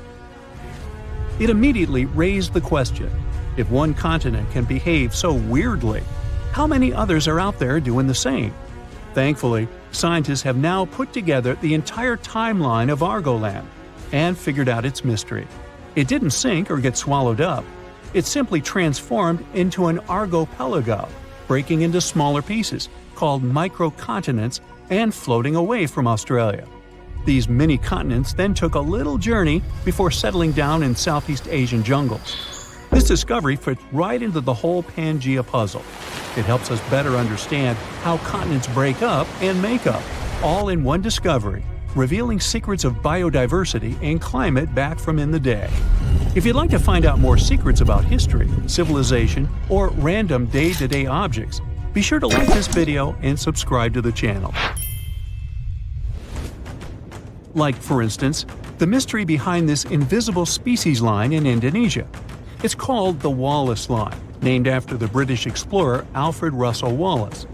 It immediately raised the question: if one continent can behave so weirdly, how many others are out there doing the same? Thankfully, scientists have now put together the entire timeline of Argoland and figured out its mystery. It didn't sink or get swallowed up. It simply transformed into an archipelago, breaking into smaller pieces, called microcontinents, and floating away from Australia. These mini-continents then took a little journey before settling down in Southeast Asian jungles. This discovery fits right into the whole Pangaea puzzle. It helps us better understand how continents break up and make up, all in one discovery, revealing secrets of biodiversity and climate back from in the day. If you'd like to find out more secrets about history, civilization, or random day-to-day objects, be sure to like this video and subscribe to the channel. Like, for instance, the mystery behind this invisible species line in Indonesia. It's called the Wallace Line, named after the British explorer Alfred Russel Wallace.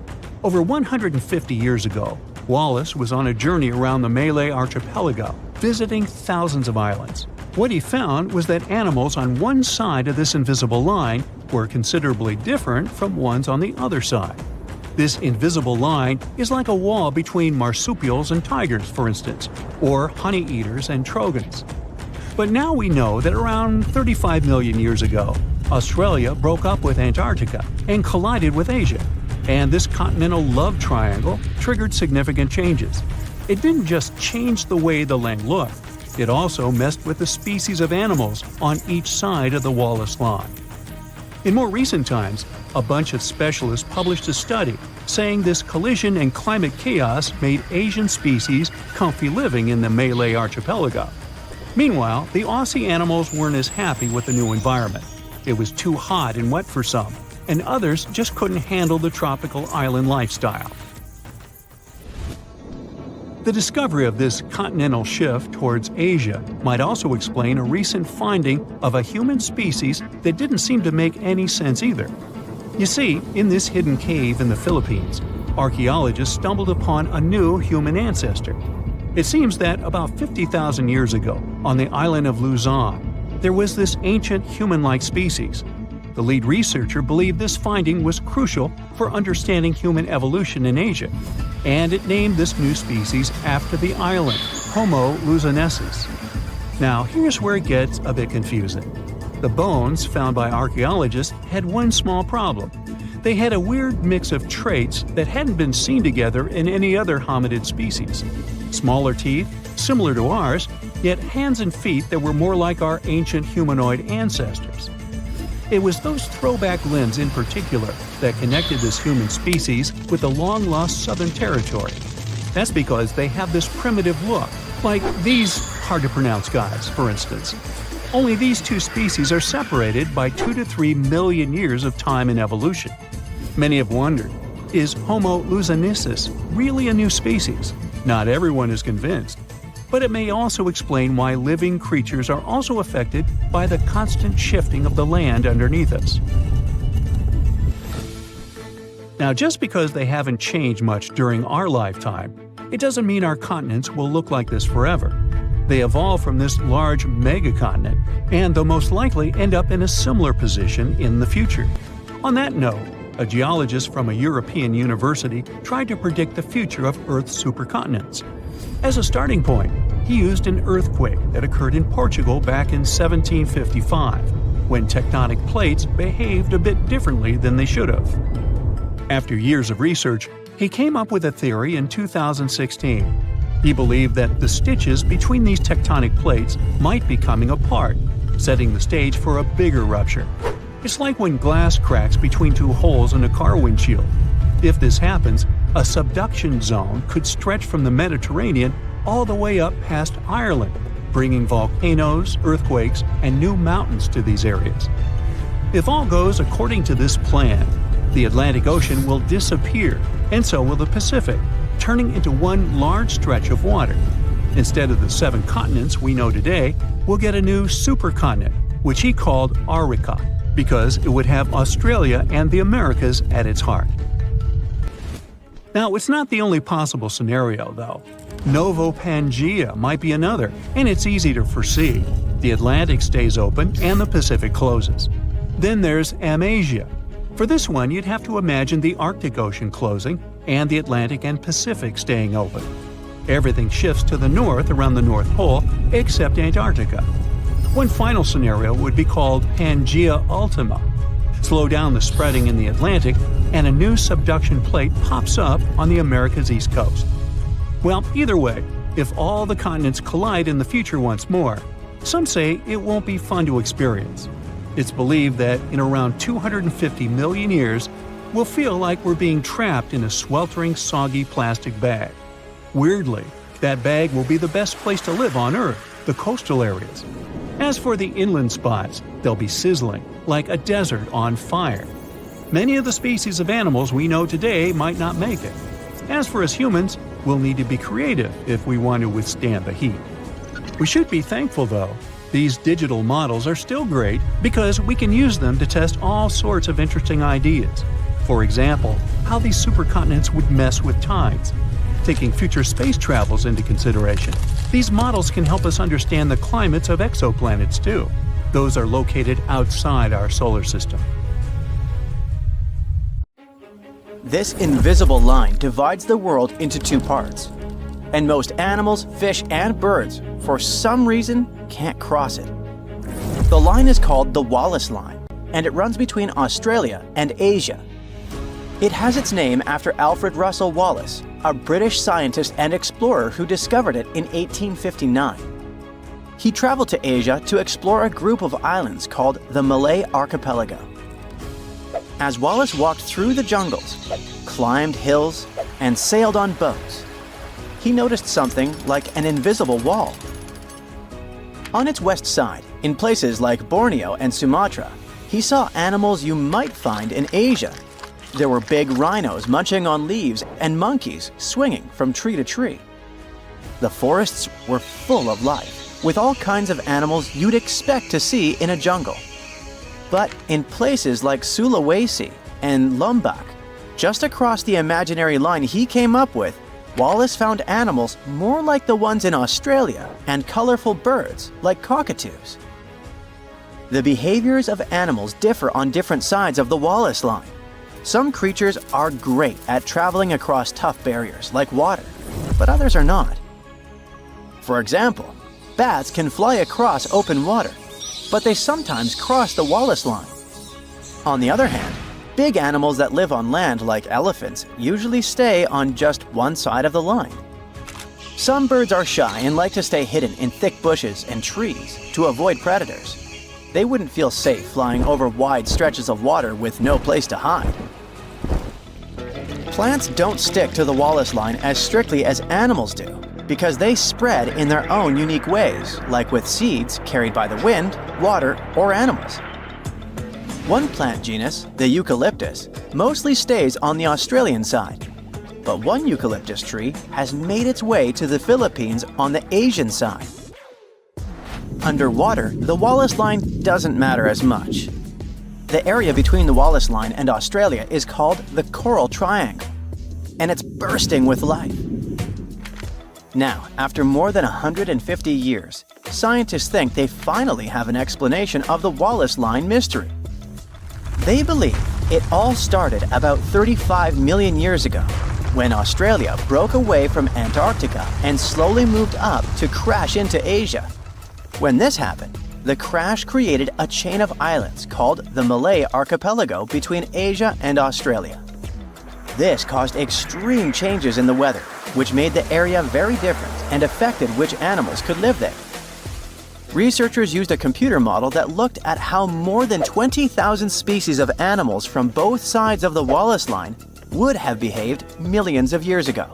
Over 150 years ago, Wallace was on a journey around the Malay archipelago, visiting thousands of islands. What he found was that animals on one side of this invisible line were considerably different from ones on the other side. This invisible line is like a wall between marsupials and tigers, for instance, or honey-eaters and trogons. But now we know that around 35 million years ago, Australia broke up with Antarctica and collided with Asia, and this continental love triangle triggered significant changes. It didn't just change the way the land looked, it also messed with the species of animals on each side of the Wallace Line. In more recent times, a bunch of specialists published a study saying this collision and climate chaos made Asian species comfy living in the Malay archipelago. Meanwhile, the Aussie animals weren't as happy with the new environment. It was too hot and wet for some, and others just couldn't handle the tropical island lifestyle. The discovery of this continental shift towards Asia might also explain a recent finding of a human species that didn't seem to make any sense either. You see, in this hidden cave in the Philippines, archaeologists stumbled upon a new human ancestor. It seems that about 50,000 years ago, on the island of Luzon, there was this ancient human-like species. The lead researcher believed this finding was crucial for understanding human evolution in Asia, and it named this new species after the island, Homo luzonensis. Now, here's where it gets a bit confusing. The bones found by archaeologists had one small problem. They had a weird mix of traits that hadn't been seen together in any other hominid species. Smaller teeth, similar to ours, yet hands and feet that were more like our ancient humanoid ancestors. It was those throwback limbs in particular that connected this human species with the long-lost Southern Territory. That's because they have this primitive look, like these hard-to-pronounce guys, for instance. Only these two species are separated by 2 to 3 million years of time in evolution. Many have wondered, is Homo luzonensis really a new species? Not everyone is convinced. But it may also explain why living creatures are also affected by the constant shifting of the land underneath us. Now, just because they haven't changed much during our lifetime, it doesn't mean our continents will look like this forever. They evolved from this large megacontinent, and they'll most likely end up in a similar position in the future. On that note, a geologist from a European university tried to predict the future of Earth's supercontinents. As a starting point, he used an earthquake that occurred in Portugal back in 1755, when tectonic plates behaved a bit differently than they should have. After years of research, he came up with a theory in 2016. He believed that the stitches between these tectonic plates might be coming apart, setting the stage for a bigger rupture. It's like when glass cracks between two holes in a car windshield. If this happens, a subduction zone could stretch from the Mediterranean all the way up past Ireland, bringing volcanoes, earthquakes, and new mountains to these areas. If all goes according to this plan, the Atlantic Ocean will disappear, and so will the Pacific, turning into one large stretch of water. Instead of the 7 continents we know today, we'll get a new supercontinent, which he called Arica, because it would have Australia and the Americas at its heart. Now, it's not the only possible scenario, though. Novo Pangea might be another, and it's easy to foresee. The Atlantic stays open and the Pacific closes. Then there's Amasia. For this one, you'd have to imagine the Arctic Ocean closing and the Atlantic and Pacific staying open. Everything shifts to the north around the North Pole, except Antarctica. One final scenario would be called Pangea Ultima. Slow down the spreading in the Atlantic, and a new subduction plate pops up on the America's east coast. Well, either way, if all the continents collide in the future once more, some say it won't be fun to experience. It's believed that in around 250 million years, we'll feel like we're being trapped in a sweltering, soggy plastic bag. Weirdly, that bag will be the best place to live on Earth, the coastal areas. As for the inland spots, they'll be sizzling, like a desert on fire. Many of the species of animals we know today might not make it. As for us humans, we'll need to be creative if we want to withstand the heat. We should be thankful, though. These digital models are still great because we can use them to test all sorts of interesting ideas. For example, how these supercontinents would mess with tides. Taking future space travels into consideration, these models can help us understand the climates of exoplanets too. Those are located outside our solar system. This invisible line divides the world into 2 parts. And most animals, fish, and birds, for some reason, can't cross it. The line is called the Wallace Line, and it runs between Australia and Asia. It has its name after Alfred Russel Wallace, a British scientist and explorer who discovered it in 1859. He traveled to Asia to explore a group of islands called the Malay Archipelago. As Wallace walked through the jungles, climbed hills, and sailed on boats, he noticed something like an invisible wall. On its west side, in places like Borneo and Sumatra, he saw animals you might find in Asia. There were big rhinos munching on leaves and monkeys swinging from tree to tree. The forests were full of life, with all kinds of animals you'd expect to see in a jungle. But in places like Sulawesi and Lombok, just across the imaginary line he came up with, Wallace found animals more like the ones in Australia and colorful birds like cockatoos. The behaviors of animals differ on different sides of the Wallace line. Some creatures are great at traveling across tough barriers like water, but others are not. For example, bats can fly across open water, but they sometimes cross the Wallace line. On the other hand, big animals that live on land like elephants usually stay on just one side of the line. Some birds are shy and like to stay hidden in thick bushes and trees to avoid predators. They wouldn't feel safe flying over wide stretches of water with no place to hide. Plants don't stick to the Wallace line as strictly as animals do, because they spread in their own unique ways, like with seeds carried by the wind, water, or animals. One plant genus, the eucalyptus, mostly stays on the Australian side. But one eucalyptus tree has made its way to the Philippines on the Asian side. Underwater, the Wallace line doesn't matter as much. The area between the Wallace line and Australia is called the Coral Triangle, and it's bursting with life. Now, after more than 150 years, scientists think they finally have an explanation of the Wallace line mystery. They believe it all started about 35 million years ago, when Australia broke away from Antarctica and slowly moved up to crash into Asia. When this happened, the crash created a chain of islands called the Malay Archipelago between Asia and Australia. This caused extreme changes in the weather, which made the area very different and affected which animals could live there. Researchers used a computer model that looked at how more than 20,000 species of animals from both sides of the Wallace line would have behaved millions of years ago.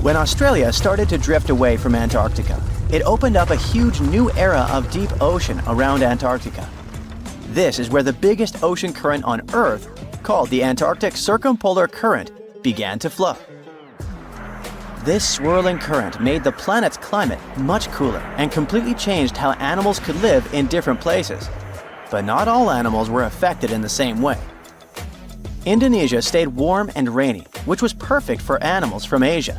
When Australia started to drift away from Antarctica, it opened up a huge new era of deep ocean around Antarctica. This is where the biggest ocean current on Earth, called the Antarctic Circumpolar Current, began to flow. This swirling current made the planet's climate much cooler and completely changed how animals could live in different places. But not all animals were affected in the same way. Indonesia stayed warm and rainy, which was perfect for animals from Asia.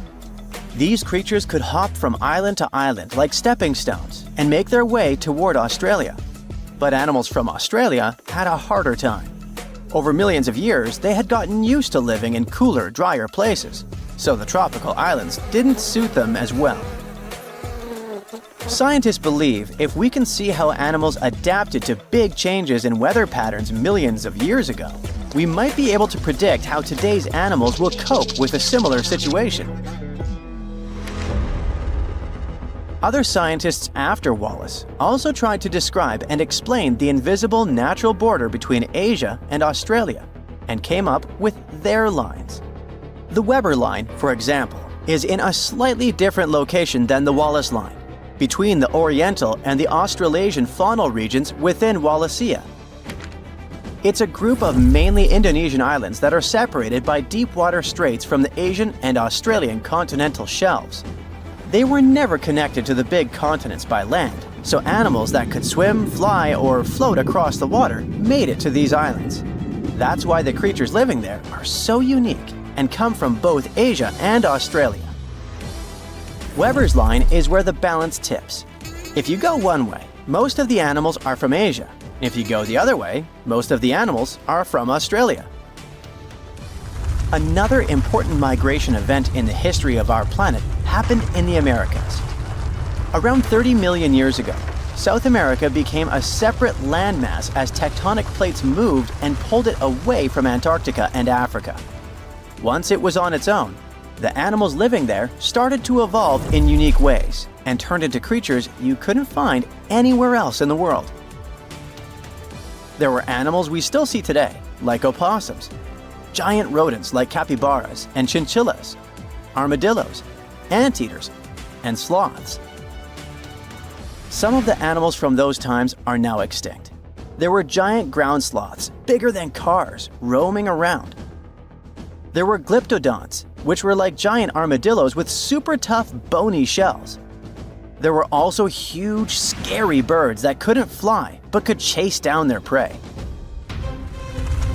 These creatures could hop from island to island like stepping stones and make their way toward Australia. But animals from Australia had a harder time. Over millions of years, they had gotten used to living in cooler, drier places, so the tropical islands didn't suit them as well. Scientists believe if we can see how animals adapted to big changes in weather patterns millions of years ago, we might be able to predict how today's animals will cope with a similar situation. Other scientists after Wallace also tried to describe and explain the invisible natural border between Asia and Australia, and came up with their lines. The Weber line, for example, is in a slightly different location than the Wallace line, between the Oriental and the Australasian faunal regions within Wallacea. It's a group of mainly Indonesian islands that are separated by deep water straits from the Asian and Australian continental shelves. They were never connected to the big continents by land, so animals that could swim, fly, or float across the water made it to these islands. That's why the creatures living there are so unique and come from both Asia and Australia. Weber's line is where the balance tips. If you go one way, most of the animals are from Asia. If you go the other way, most of the animals are from Australia. Another important migration event in the history of our planet happened in the Americas. Around 30 million years ago, South America became a separate landmass as tectonic plates moved and pulled it away from Antarctica and Africa. Once it was on its own, The animals living there started to evolve in unique ways and turned into creatures you couldn't find anywhere else in the world. There were animals we still see today, like opossums, giant rodents like capybaras and chinchillas, armadillos, anteaters, and sloths. Some of the animals from those times are now extinct. There were giant ground sloths, bigger than cars, roaming around. There were glyptodonts, which were like giant armadillos with super tough, bony shells. There were also huge, scary birds that couldn't fly but could chase down their prey.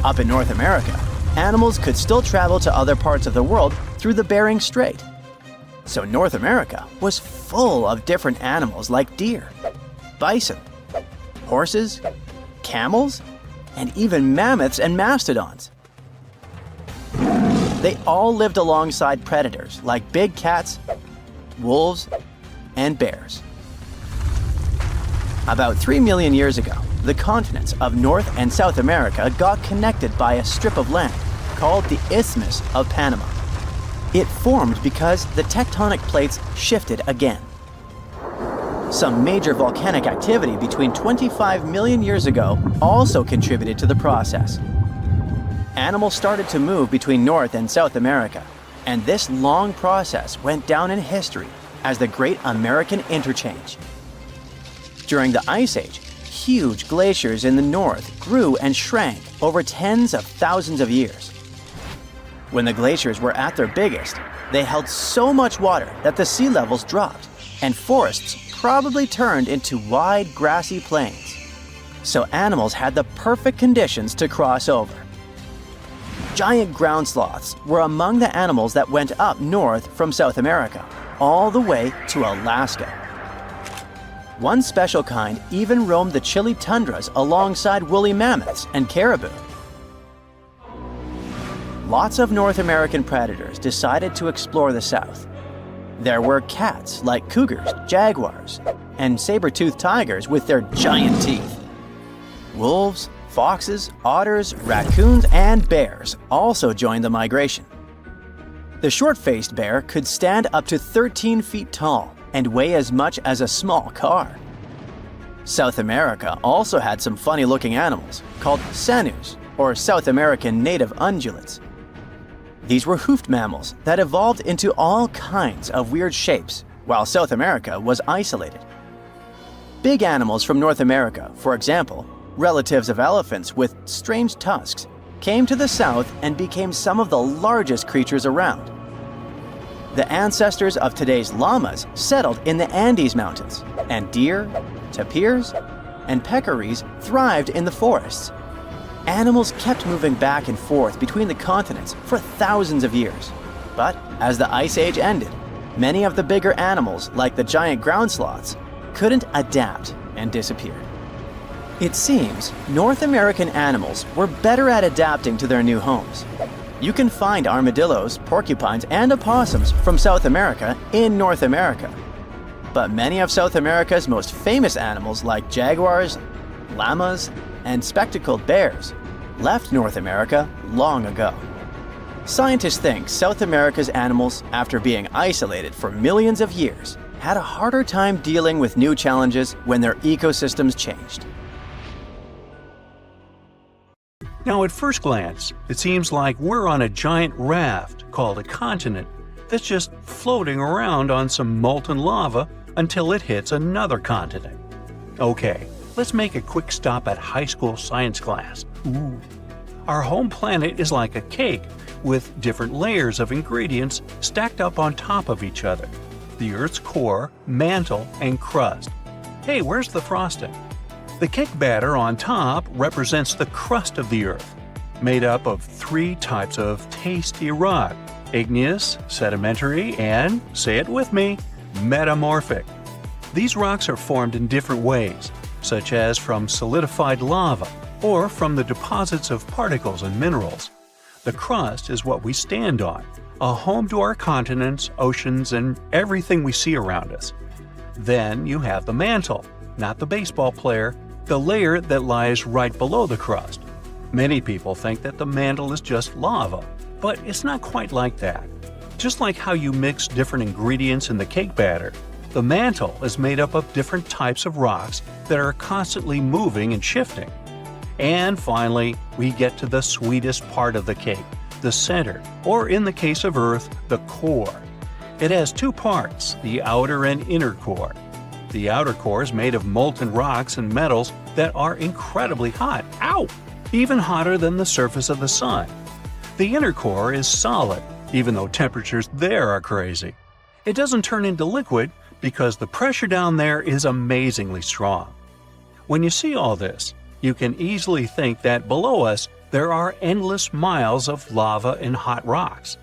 Up in North America, animals could still travel to other parts of the world through the Bering Strait. So North America was full of different animals like deer, bison, horses, camels, and even mammoths and mastodons. They all lived alongside predators like big cats, wolves, and bears. About 3 million years ago, the continents of North and South America got connected by a strip of land called the Isthmus of Panama. It formed because the tectonic plates shifted again. Some major volcanic activity between 25 million years ago also contributed to the process. Animals started to move between North and South America, and this long process went down in history as the Great American Interchange. During the Ice Age, huge glaciers in the north grew and shrank over tens of thousands of years. When the glaciers were at their biggest, they held so much water that the sea levels dropped, and forests probably turned into wide grassy plains. So animals had the perfect conditions to cross over. Giant ground sloths were among the animals that went up north from South America, all the way to Alaska. One special kind even roamed the chilly tundras alongside woolly mammoths and caribou. Lots of North American predators decided to explore the South. There were cats like cougars, jaguars, and saber-toothed tigers with their giant teeth. Wolves, foxes, otters, raccoons, and bears also joined the migration. The short-faced bear could stand up to 13 feet tall and weigh as much as a small car. South America also had some funny-looking animals called sanus, or South American native ungulates. These were hoofed mammals that evolved into all kinds of weird shapes, while South America was isolated. Big animals from North America, for example, relatives of elephants with strange tusks, came to the south and became some of the largest creatures around. The ancestors of today's llamas settled in the Andes Mountains, and deer, tapirs, and peccaries thrived in the forests. Animals kept moving back and forth between the continents for thousands of years. But as the Ice Age ended, many of the bigger animals, like the giant ground sloths, couldn't adapt and disappeared. It seems North American animals were better at adapting to their new homes. You can find armadillos, porcupines, and opossums from South America in North America. But many of South America's most famous animals like jaguars, llamas, and spectacled bears left North America long ago. Scientists think South America's animals, after being isolated for millions of years, had a harder time dealing with new challenges when their ecosystems changed. Now, at first glance, it seems like we're on a giant raft called a continent that's just floating around on some molten lava until it hits another continent. Okay, let's make a quick stop at high school science class. Our home planet is like a cake with different layers of ingredients stacked up on top of each other. The Earth's core, mantle, and crust. Hey, where's the frosting? The cake batter on top represents the crust of the Earth, made up of 3 types of tasty rock: igneous, sedimentary, and, say it with me, metamorphic. These rocks are formed in different ways, such as from solidified lava or from the deposits of particles and minerals. The crust is what we stand on, a home to our continents, oceans, and everything we see around us. Then you have the mantle, not the baseball player, the layer that lies right below the crust. Many people think that the mantle is just lava, but it's not quite like that. Just like how you mix different ingredients in the cake batter, the mantle is made up of different types of rocks that are constantly moving and shifting. And finally, we get to the sweetest part of the cake, the center, or in the case of Earth, the core. It has two parts, the outer and inner core. The outer core is made of molten rocks and metals that are incredibly hot, even hotter than the surface of the sun. The inner core is solid, even though temperatures there are crazy. It doesn't turn into liquid because the pressure down there is amazingly strong. When you see all this, you can easily think that below us there are endless miles of lava and hot rocks.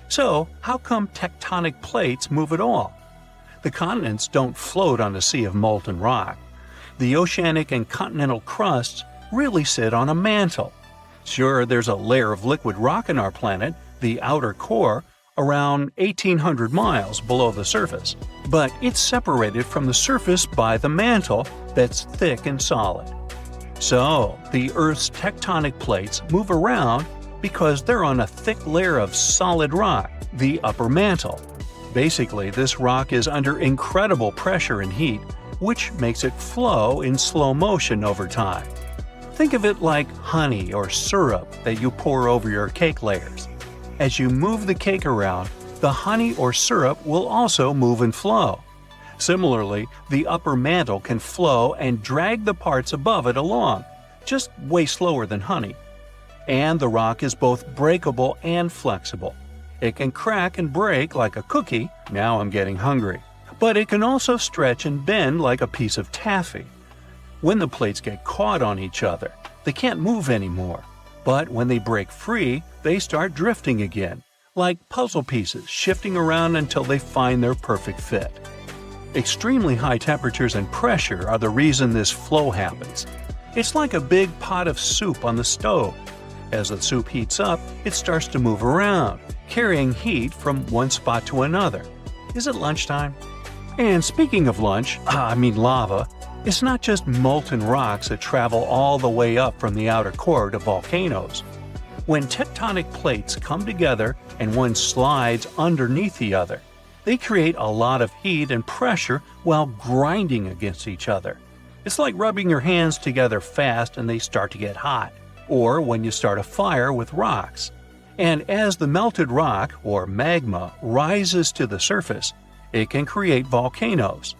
So, how come tectonic plates move at all? The continents don't float on a sea of molten rock. The oceanic and continental crusts really sit on a mantle. Sure, there's a layer of liquid rock in our planet, the outer core, around 1,800 miles below the surface, but it's separated from the surface by the mantle that's thick and solid. So, the Earth's tectonic plates move around because they're on a thick layer of solid rock, the upper mantle. Basically, this rock is under incredible pressure and heat, which makes it flow in slow motion over time. Think of it like honey or syrup that you pour over your cake layers. As you move the cake around, the honey or syrup will also move and flow. Similarly, the upper mantle can flow and drag the parts above it along, just way slower than honey. And the rock is both breakable and flexible. It can crack and break like a cookie, now I'm getting hungry, but it can also stretch and bend like a piece of taffy. When the plates get caught on each other, they can't move anymore. But when they break free, they start drifting again, like puzzle pieces shifting around until they find their perfect fit. Extremely high temperatures and pressure are the reason this flow happens. It's like a big pot of soup on the stove. As the soup heats up, it starts to move around, carrying heat from one spot to another. Is it lunchtime? And speaking of lava, it's not just molten rocks that travel all the way up from the outer core to volcanoes. When tectonic plates come together and one slides underneath the other, they create a lot of heat and pressure while grinding against each other. It's like rubbing your hands together fast and they start to get hot, or when you start a fire with rocks. And as the melted rock, or magma, rises to the surface, it can create volcanoes.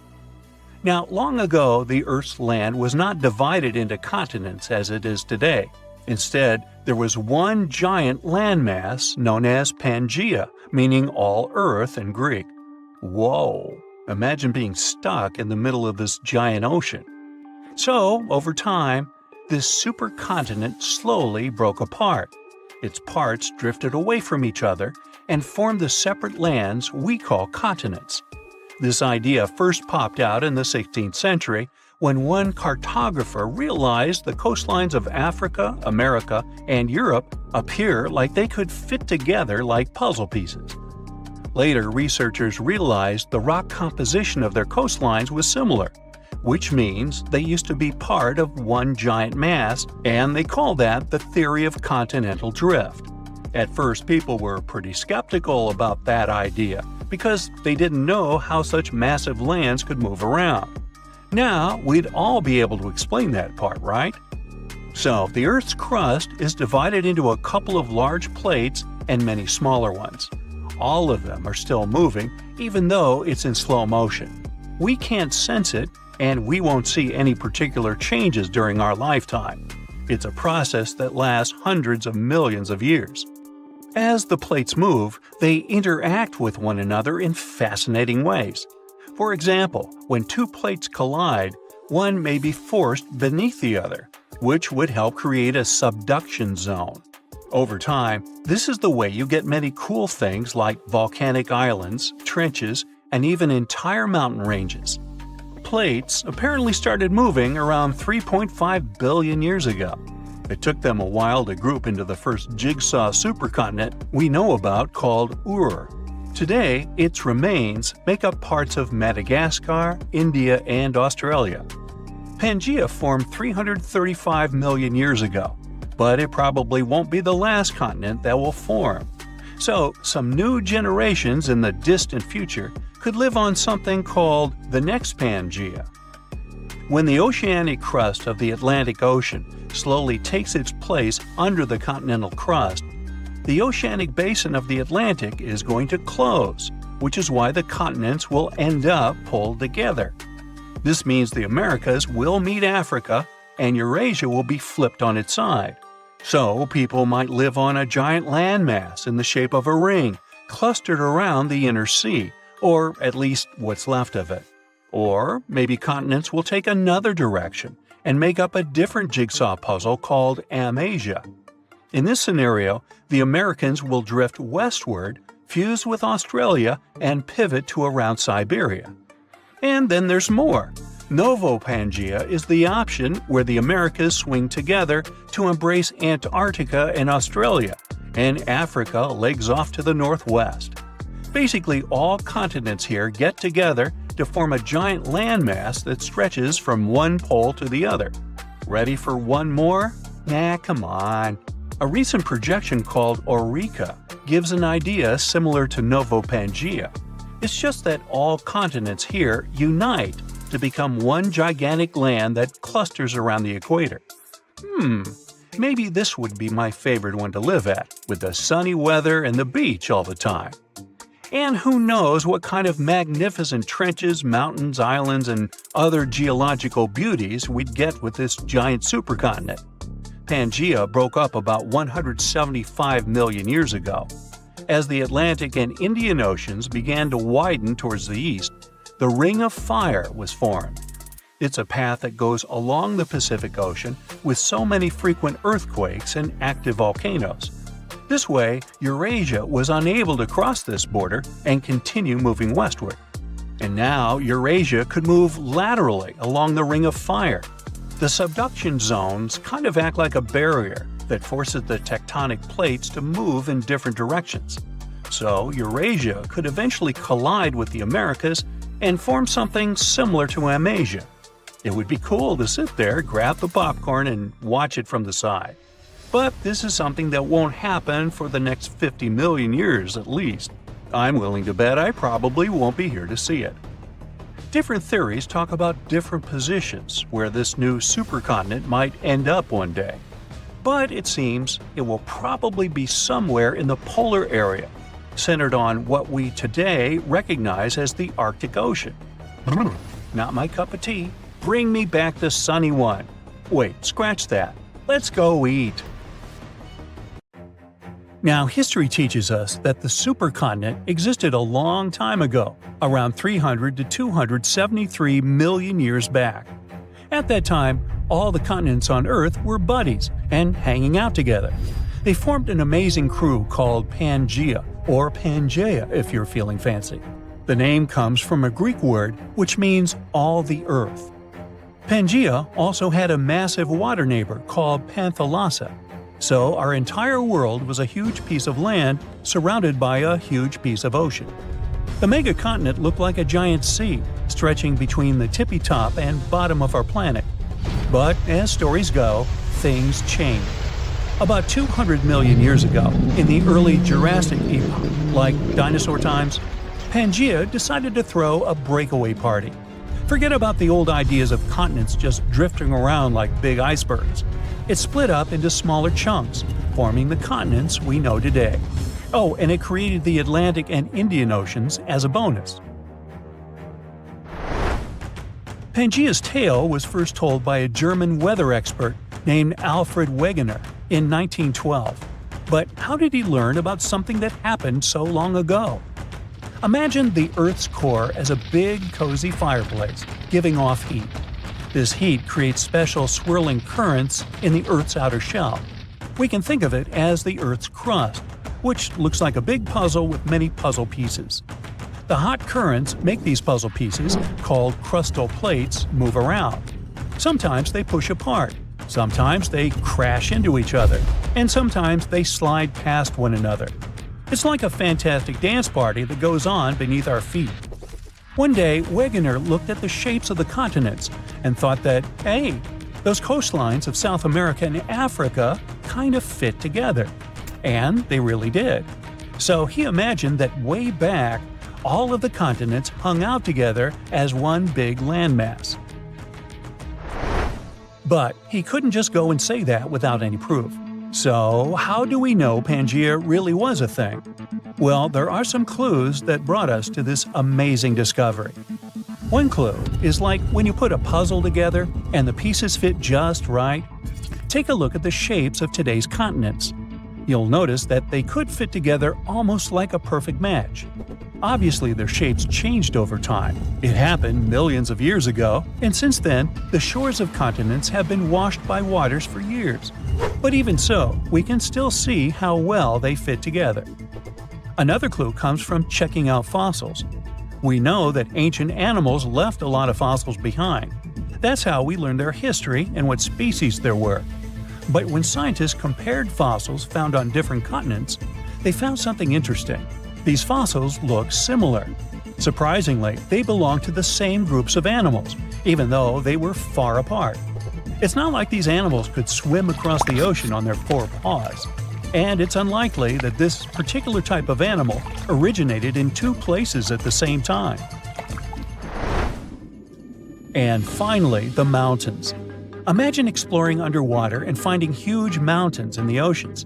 Now, long ago, the Earth's land was not divided into continents as it is today. Instead, there was one giant landmass known as Pangaea, meaning all Earth in Greek. Whoa! Imagine being stuck in the middle of this giant ocean. So, over time, this supercontinent slowly broke apart. Its parts drifted away from each other and formed the separate lands we call continents. This idea first popped out in the 16th century when one cartographer realized the coastlines of Africa, America, and Europe appear like they could fit together like puzzle pieces. Later, researchers realized the rock composition of their coastlines was similar, which means they used to be part of one giant mass, and they call that the theory of continental drift. At first, people were pretty skeptical about that idea because they didn't know how such massive lands could move around. Now, we'd all be able to explain that part, right? So, the Earth's crust is divided into a couple of large plates and many smaller ones. All of them are still moving, even though it's in slow motion. We can't sense it, and we won't see any particular changes during our lifetime. It's a process that lasts hundreds of millions of years. As the plates move, they interact with one another in fascinating ways. For example, when two plates collide, one may be forced beneath the other, which would help create a subduction zone. Over time, this is the way you get many cool things like volcanic islands, trenches, and even entire mountain ranges. Plates apparently started moving around 3.5 billion years ago. It took them a while to group into the first jigsaw supercontinent we know about called Ur. Today, its remains make up parts of Madagascar, India, and Australia. Pangaea formed 335 million years ago, but it probably won't be the last continent that will form. So, some new generations in the distant future could live on something called the next Pangea. When the oceanic crust of the Atlantic Ocean slowly takes its place under the continental crust, the oceanic basin of the Atlantic is going to close, which is why the continents will end up pulled together. This means the Americas will meet Africa, and Eurasia will be flipped on its side. So, people might live on a giant landmass in the shape of a ring, clustered around the inner sea, or at least what's left of it. Or maybe continents will take another direction and make up a different jigsaw puzzle called Amasia. In this scenario, the Americans will drift westward, fuse with Australia, and pivot to around Siberia. And then there's more. Novo-Pangea is the option where the Americas swing together to embrace Antarctica and Australia, and Africa legs off to the northwest. Basically, all continents here get together to form a giant landmass that stretches from one pole to the other. Ready for one more? Nah, come on. A recent projection called Eureka gives an idea similar to Novo-Pangea. It's just that all continents here unite to become one gigantic land that clusters around the equator. Maybe this would be my favorite one to live at, with the sunny weather and the beach all the time. And who knows what kind of magnificent trenches, mountains, islands, and other geological beauties we'd get with this giant supercontinent. Pangea broke up about 175 million years ago. As the Atlantic and Indian Oceans began to widen towards the east, the Ring of Fire was formed. It's a path that goes along the Pacific Ocean with so many frequent earthquakes and active volcanoes. This way, Eurasia was unable to cross this border and continue moving westward. And now Eurasia could move laterally along the Ring of Fire. The subduction zones kind of act like a barrier that forces the tectonic plates to move in different directions. So Eurasia could eventually collide with the Americas and form something similar to Amasia. It would be cool to sit there, grab the popcorn, and watch it from the side. But this is something that won't happen for the next 50 million years at least. I'm willing to bet I probably won't be here to see it. Different theories talk about different positions where this new supercontinent might end up one day. But it seems it will probably be somewhere in the polar area, centered on what we today recognize as the Arctic Ocean. Not my cup of tea. Bring me back the sunny one. Wait, scratch that. Let's go eat. Now, history teaches us that the supercontinent existed a long time ago, around 300 to 273 million years back. At that time, all the continents on Earth were buddies and hanging out together. They formed an amazing crew called Pangea, or Pangea if you're feeling fancy. The name comes from a Greek word which means all the Earth. Pangea also had a massive water neighbor called Panthalassa. So our entire world was a huge piece of land surrounded by a huge piece of ocean. The megacontinent looked like a giant sea, stretching between the tippy top and bottom of our planet. But as stories go, things changed. About 200 million years ago, in the early Jurassic epoch, like dinosaur times, Pangea decided to throw a breakaway party. Forget about the old ideas of continents just drifting around like big icebergs. It split up into smaller chunks, forming the continents we know today. Oh, and it created the Atlantic and Indian Oceans as a bonus. Pangea's tale was first told by a German weather expert named Alfred Wegener in 1912. But how did he learn about something that happened so long ago? Imagine the Earth's core as a big, cozy fireplace, giving off heat. This heat creates special swirling currents in the Earth's outer shell. We can think of it as the Earth's crust, which looks like a big puzzle with many puzzle pieces. The hot currents make these puzzle pieces, called crustal plates, move around. Sometimes they push apart, sometimes they crash into each other, and sometimes they slide past one another. It's like a fantastic dance party that goes on beneath our feet. One day, Wegener looked at the shapes of the continents and thought that, hey, those coastlines of South America and Africa kind of fit together. And they really did. So he imagined that way back, all of the continents hung out together as one big landmass. But he couldn't just go and say that without any proof. So, how do we know Pangaea really was a thing? Well, there are some clues that brought us to this amazing discovery. One clue is like when you put a puzzle together and the pieces fit just right. Take a look at the shapes of today's continents. You'll notice that they could fit together almost like a perfect match. Obviously, their shapes changed over time. It happened millions of years ago, and since then, the shores of continents have been washed by waters for years. But even so, we can still see how well they fit together. Another clue comes from checking out fossils. We know that ancient animals left a lot of fossils behind. That's how we learn their history and what species there were. But when scientists compared fossils found on different continents, they found something interesting. These fossils look similar. Surprisingly, they belong to the same groups of animals, even though they were far apart. It's not like these animals could swim across the ocean on their four paws. And it's unlikely that this particular type of animal originated in two places at the same time. And finally, the mountains. Imagine exploring underwater and finding huge mountains in the oceans.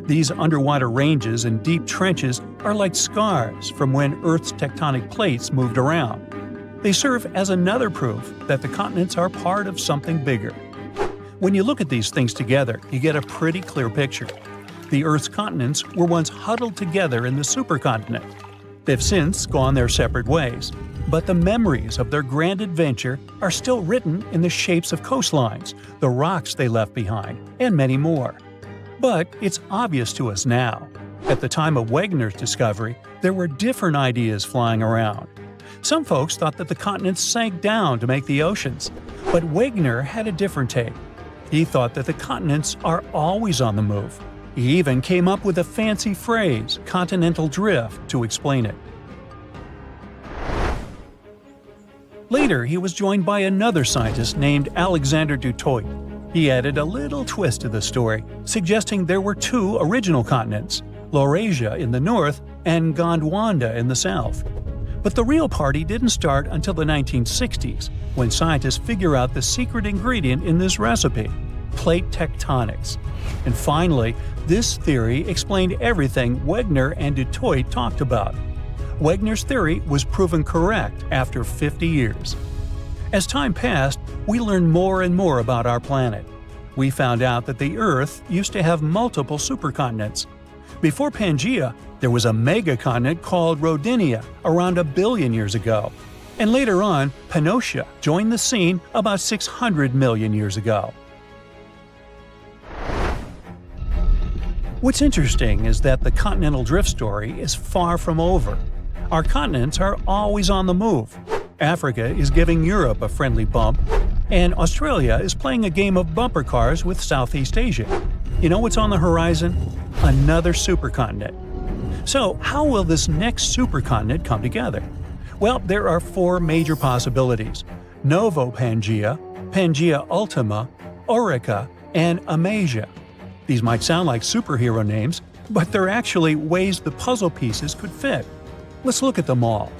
These underwater ranges and deep trenches are like scars from when Earth's tectonic plates moved around. They serve as another proof that the continents are part of something bigger. When you look at these things together, you get a pretty clear picture. The Earth's continents were once huddled together in the supercontinent. They've since gone their separate ways, but the memories of their grand adventure are still written in the shapes of coastlines, the rocks they left behind, and many more. But it's obvious to us now. At the time of Wegener's discovery, there were different ideas flying around. Some folks thought that the continents sank down to make the oceans, but Wegener had a different take. He thought that the continents are always on the move. He even came up with a fancy phrase, continental drift, to explain it. Later, he was joined by another scientist named Alexander du Toit. He added a little twist to the story, suggesting there were two original continents, Laurasia in the north and Gondwana in the south. But the real party didn't start until the 1960s, when scientists figure out the secret ingredient in this recipe, plate tectonics. And finally, this theory explained everything Wegener and du Toit talked about. Wegener's theory was proven correct after 50 years. As time passed, we learned more and more about our planet. We found out that the Earth used to have multiple supercontinents. Before Pangaea, there was a megacontinent called Rodinia around 1 billion years ago. And later on, Pannotia joined the scene about 600 million years ago. What's interesting is that the continental drift story is far from over. Our continents are always on the move. Africa is giving Europe a friendly bump, and Australia is playing a game of bumper cars with Southeast Asia. You know what's on the horizon? Another supercontinent. So, how will this next supercontinent come together? Well, there are 4 major possibilities: Novo Pangaea, Pangaea Ultima, Orica, and Amasia. These might sound like superhero names, but they're actually ways the puzzle pieces could fit. Let's look at them all.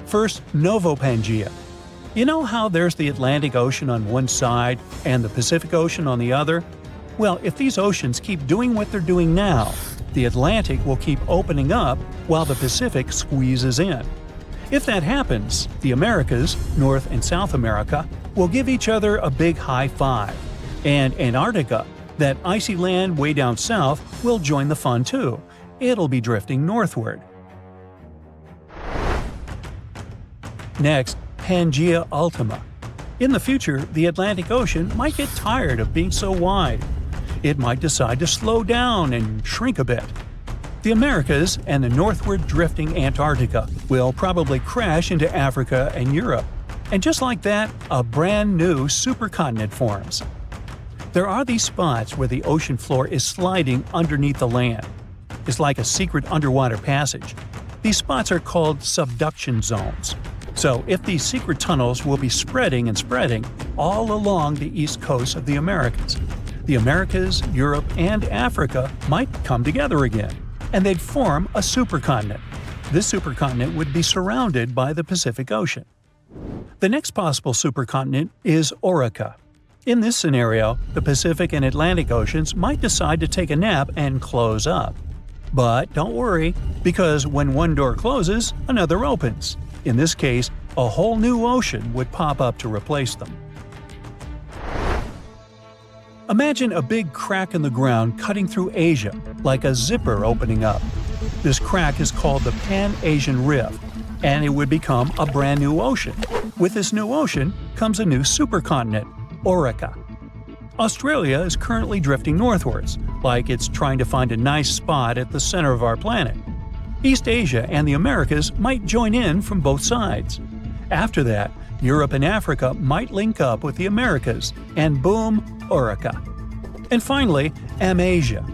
First, Novo Pangaea. You know how there's the Atlantic Ocean on one side and the Pacific Ocean on the other? Well, if these oceans keep doing what they're doing now, the Atlantic will keep opening up while the Pacific squeezes in. If that happens, the Americas, North and South America, will give each other a big high five. And Antarctica, that icy land way down south, will join the fun too. It'll be drifting northward. Next, Pangaea Ultima. In the future, the Atlantic Ocean might get tired of being so wide. It might decide to slow down and shrink a bit. The Americas and the northward drifting Antarctica will probably crash into Africa and Europe. And just like that, a brand new supercontinent forms. There are these spots where the ocean floor is sliding underneath the land. It's like a secret underwater passage. These spots are called subduction zones. So if these secret tunnels will be spreading and spreading all along the east coast of the Americas, Europe, and Africa might come together again. and they'd form a supercontinent. This supercontinent would be surrounded by the Pacific Ocean. The next possible supercontinent is Orica. In this scenario, the Pacific and Atlantic Oceans might decide to take a nap and close up. But don't worry, because when one door closes, another opens. In this case, a whole new ocean would pop up to replace them. Imagine a big crack in the ground cutting through Asia, like a zipper opening up. This crack is called the Pan-Asian Rift, and it would become a brand new ocean. With this new ocean comes a new supercontinent, Orica. Australia is currently drifting northwards, like it's trying to find a nice spot at the center of our planet. East Asia and the Americas might join in from both sides. After that, Europe and Africa might link up with the Americas, and boom, Orica. And finally, Amasia.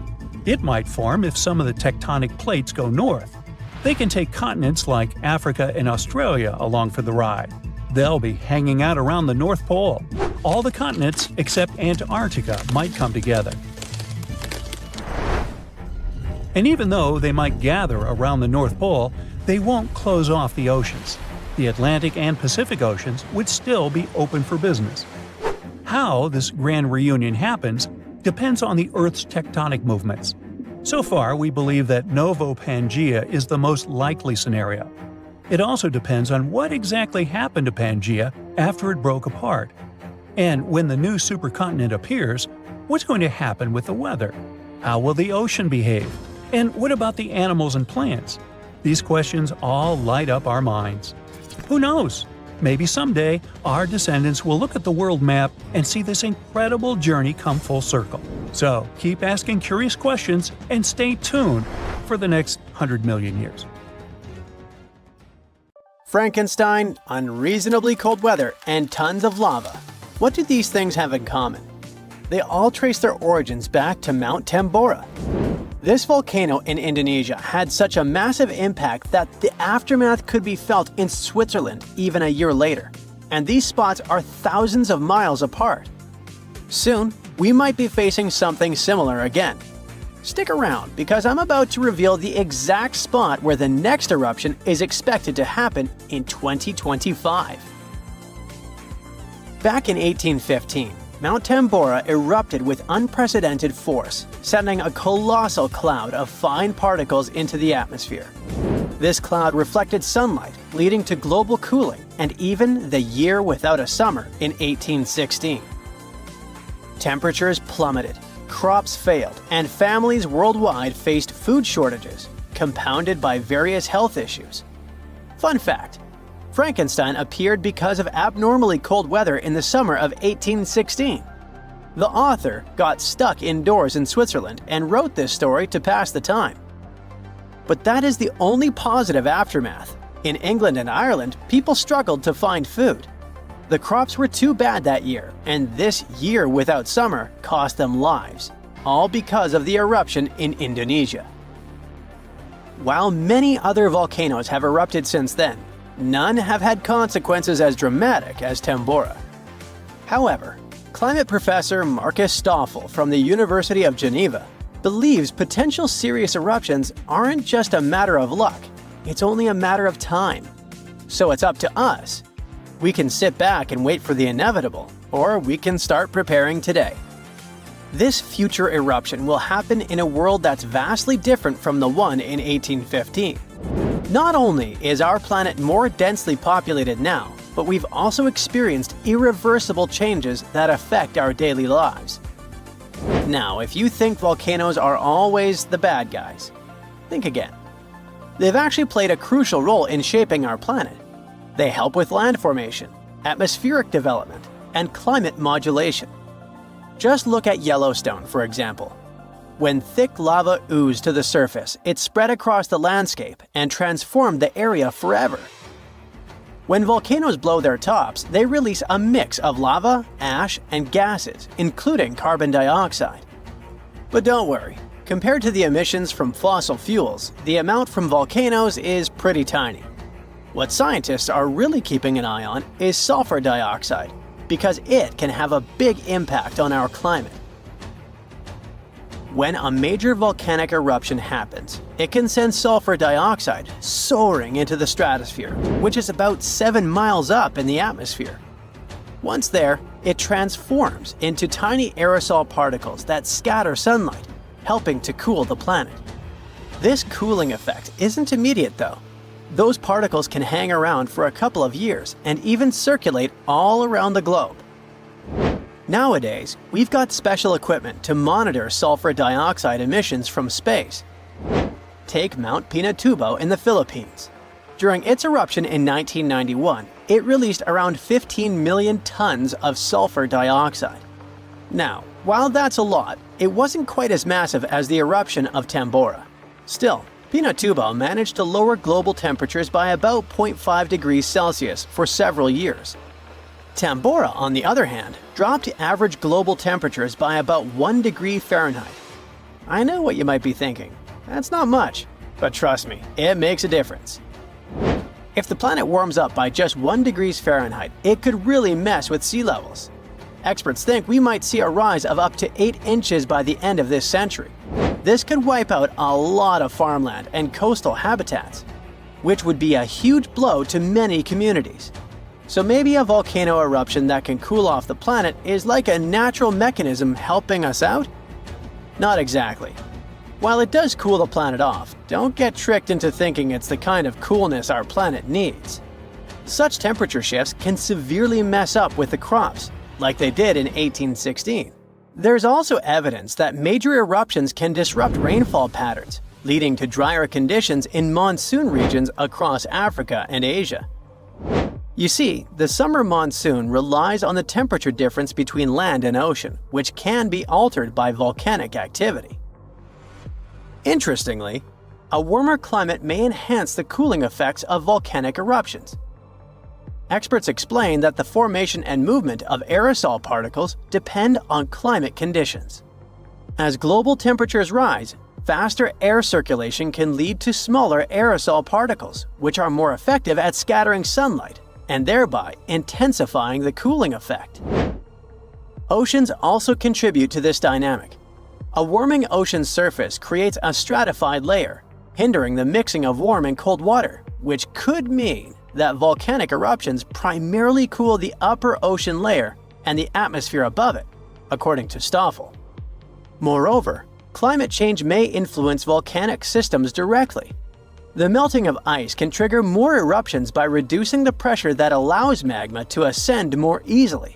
It might form if some of the tectonic plates go north. They can take continents like Africa and Australia along for the ride. They'll be hanging out around the North Pole. All the continents except Antarctica might come together. And even though they might gather around the North Pole, they won't close off the oceans. The Atlantic and Pacific Oceans would still be open for business. How this grand reunion happens depends on the Earth's tectonic movements. So far, we believe that Novo Pangea is the most likely scenario. It also depends on what exactly happened to Pangea after it broke apart. And when the new supercontinent appears, what's going to happen with the weather? How will the ocean behave? And what about the animals and plants? These questions all light up our minds. Who knows? Maybe someday our descendants will look at the world map and see this incredible journey come full circle. So keep asking curious questions and stay tuned for the next 100 million years. Frankenstein, unreasonably cold weather, and tons of lava. What do these things have in common? They all trace their origins back to Mount Tambora. This volcano in Indonesia had such a massive impact that the aftermath could be felt in Switzerland even a year later. And these spots are thousands of miles apart. Soon, we might be facing something similar again. Stick around, because I'm about to reveal the exact spot where the next eruption is expected to happen in 2025. Back in 1815, Mount Tambora erupted with unprecedented force, sending a colossal cloud of fine particles into the atmosphere. This cloud reflected sunlight, leading to global cooling and even the year without a summer in 1816. Temperatures plummeted, crops failed, and families worldwide faced food shortages, compounded by various health issues. Fun fact: Frankenstein appeared because of abnormally cold weather in the summer of 1816. The author got stuck indoors in Switzerland and wrote this story to pass the time. But that is the only positive aftermath. In England and Ireland, people struggled to find food. The crops were too bad that year, and this year without summer cost them lives, all because of the eruption in Indonesia. While many other volcanoes have erupted since then, none have had consequences as dramatic as Tambora. However, climate professor Marcus Stoffel from the University of Geneva believes potential serious eruptions aren't just a matter of luck, it's only a matter of time. So it's up to us. We can sit back and wait for the inevitable, or we can start preparing today. This future eruption will happen in a world that's vastly different from the one in 1815. Not only is our planet more densely populated now, but we've also experienced irreversible changes that affect our daily lives. Now, if you think volcanoes are always the bad guys, think again. They've actually played a crucial role in shaping our planet. They help with land formation, atmospheric development, and climate modulation. Just look at Yellowstone, for example. When thick lava oozed to the surface, it spread across the landscape and transformed the area forever. When volcanoes blow their tops, they release a mix of lava, ash, and gases, including carbon dioxide. But don't worry, compared to the emissions from fossil fuels, the amount from volcanoes is pretty tiny. What scientists are really keeping an eye on is sulfur dioxide, because it can have a big impact on our climate. When a major volcanic eruption happens, it can send sulfur dioxide soaring into the stratosphere, which is about 7 miles up in the atmosphere. Once there, it transforms into tiny aerosol particles that scatter sunlight, helping to cool the planet. This cooling effect isn't immediate though. Those particles can hang around for a couple of years and even circulate all around the globe. Nowadays, we've got special equipment to monitor sulfur dioxide emissions from space. Take Mount Pinatubo in the Philippines. During its eruption in 1991, it released around 15 million tons of sulfur dioxide. Now, while that's a lot, it wasn't quite as massive as the eruption of Tambora. Still, Pinatubo managed to lower global temperatures by about 0.5 degrees Celsius for several years. Tambora, on the other hand, dropped average global temperatures by about 1 degree Fahrenheit. I know what you might be thinking. That's not much, but trust me, it makes a difference. If the planet warms up by just 1 degree Fahrenheit, it could really mess with sea levels. Experts think we might see a rise of up to 8 inches by the end of this century. This could wipe out a lot of farmland and coastal habitats, which would be a huge blow to many communities. So maybe a volcano eruption that can cool off the planet is like a natural mechanism helping us out? Not exactly. While it does cool the planet off, don't get tricked into thinking it's the kind of coolness our planet needs. Such temperature shifts can severely mess up with the crops, like they did in 1816. There's also evidence that major eruptions can disrupt rainfall patterns, leading to drier conditions in monsoon regions across Africa and Asia. You see, the summer monsoon relies on the temperature difference between land and ocean, which can be altered by volcanic activity. Interestingly, a warmer climate may enhance the cooling effects of volcanic eruptions. Experts explain that the formation and movement of aerosol particles depend on climate conditions. As global temperatures rise, faster air circulation can lead to smaller aerosol particles, which are more effective at scattering sunlight and thereby intensifying the cooling effect. Oceans also contribute to this dynamic. A warming ocean surface creates a stratified layer, hindering the mixing of warm and cold water, which could mean that volcanic eruptions primarily cool the upper ocean layer and the atmosphere above it, according to Stoffel. Moreover, climate change may influence volcanic systems directly. The melting of ice can trigger more eruptions by reducing the pressure that allows magma to ascend more easily.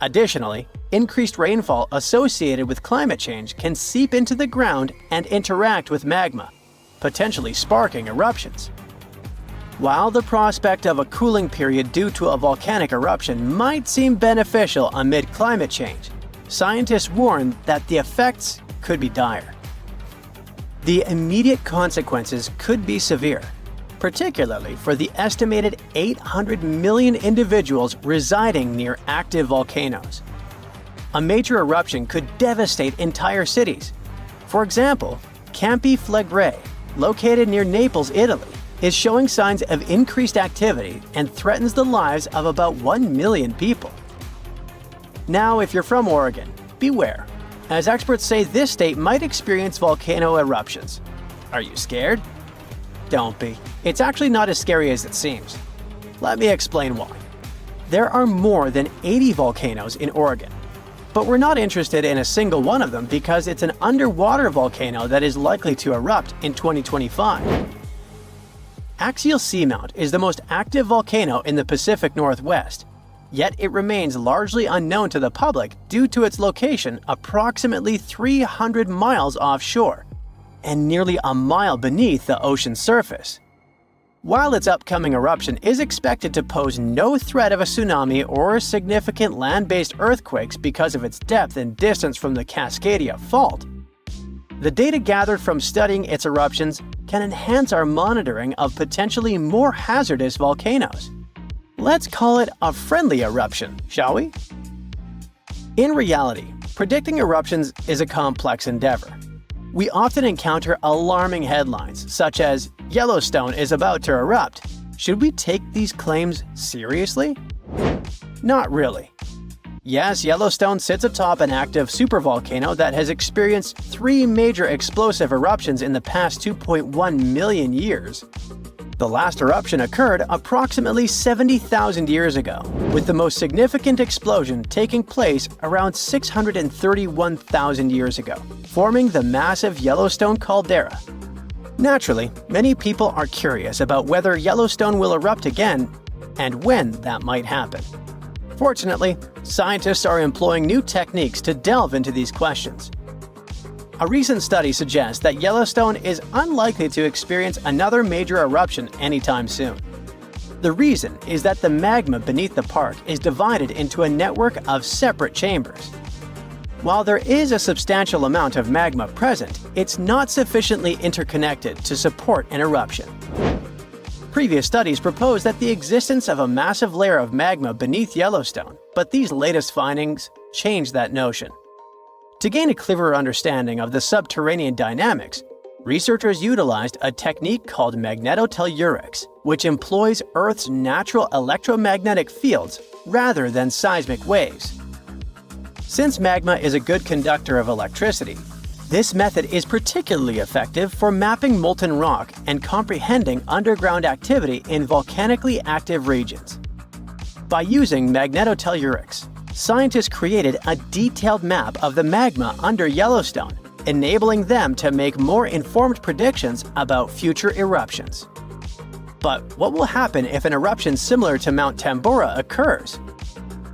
Additionally, increased rainfall associated with climate change can seep into the ground and interact with magma, potentially sparking eruptions. While the prospect of a cooling period due to a volcanic eruption might seem beneficial amid climate change, scientists warn that the effects could be dire. The immediate consequences could be severe, particularly for the estimated 800 million individuals residing near active volcanoes. A major eruption could devastate entire cities. For example, Campi Flegrei, located near Naples, Italy, is showing signs of increased activity and threatens the lives of about 1 million people. Now, if you're from Oregon, beware, as experts say this state might experience volcano eruptions. Are you scared? Don't be. It's actually not as scary as it seems. Let me explain why. There are more than 80 volcanoes in Oregon, but we're not interested in a single one of them because it's an underwater volcano that is likely to erupt in 2025. Axial Seamount is the most active volcano in the Pacific Northwest, yet it remains largely unknown to the public due to its location approximately 300 miles offshore and nearly a mile beneath the ocean's surface. While its upcoming eruption is expected to pose no threat of a tsunami or significant land-based earthquakes because of its depth and distance from the Cascadia Fault, the data gathered from studying its eruptions can enhance our monitoring of potentially more hazardous volcanoes. Let's call it a friendly eruption, shall we? In reality, predicting eruptions is a complex endeavor. We often encounter alarming headlines such as, "Yellowstone is about to erupt." Should we take these claims seriously? Not really. Yes, Yellowstone sits atop an active supervolcano that has experienced 3 major explosive eruptions in the past 2.1 million years. The last eruption occurred approximately 70,000 years ago, with the most significant explosion taking place around 631,000 years ago, forming the massive Yellowstone caldera. Naturally, many people are curious about whether Yellowstone will erupt again and when that might happen. Fortunately, scientists are employing new techniques to delve into these questions. A recent study suggests that Yellowstone is unlikely to experience another major eruption anytime soon. The reason is that the magma beneath the park is divided into a network of separate chambers. While there is a substantial amount of magma present, it's not sufficiently interconnected to support an eruption. Previous studies proposed that the existence of a massive layer of magma beneath Yellowstone, but these latest findings change that notion. To gain a clearer understanding of the subterranean dynamics, researchers utilized a technique called magnetotellurics, which employs Earth's natural electromagnetic fields rather than seismic waves. Since magma is a good conductor of electricity, this method is particularly effective for mapping molten rock and comprehending underground activity in volcanically active regions. By using magnetotellurics, scientists created a detailed map of the magma under Yellowstone, enabling them to make more informed predictions about future eruptions. But what will happen if an eruption similar to Mount Tambora occurs?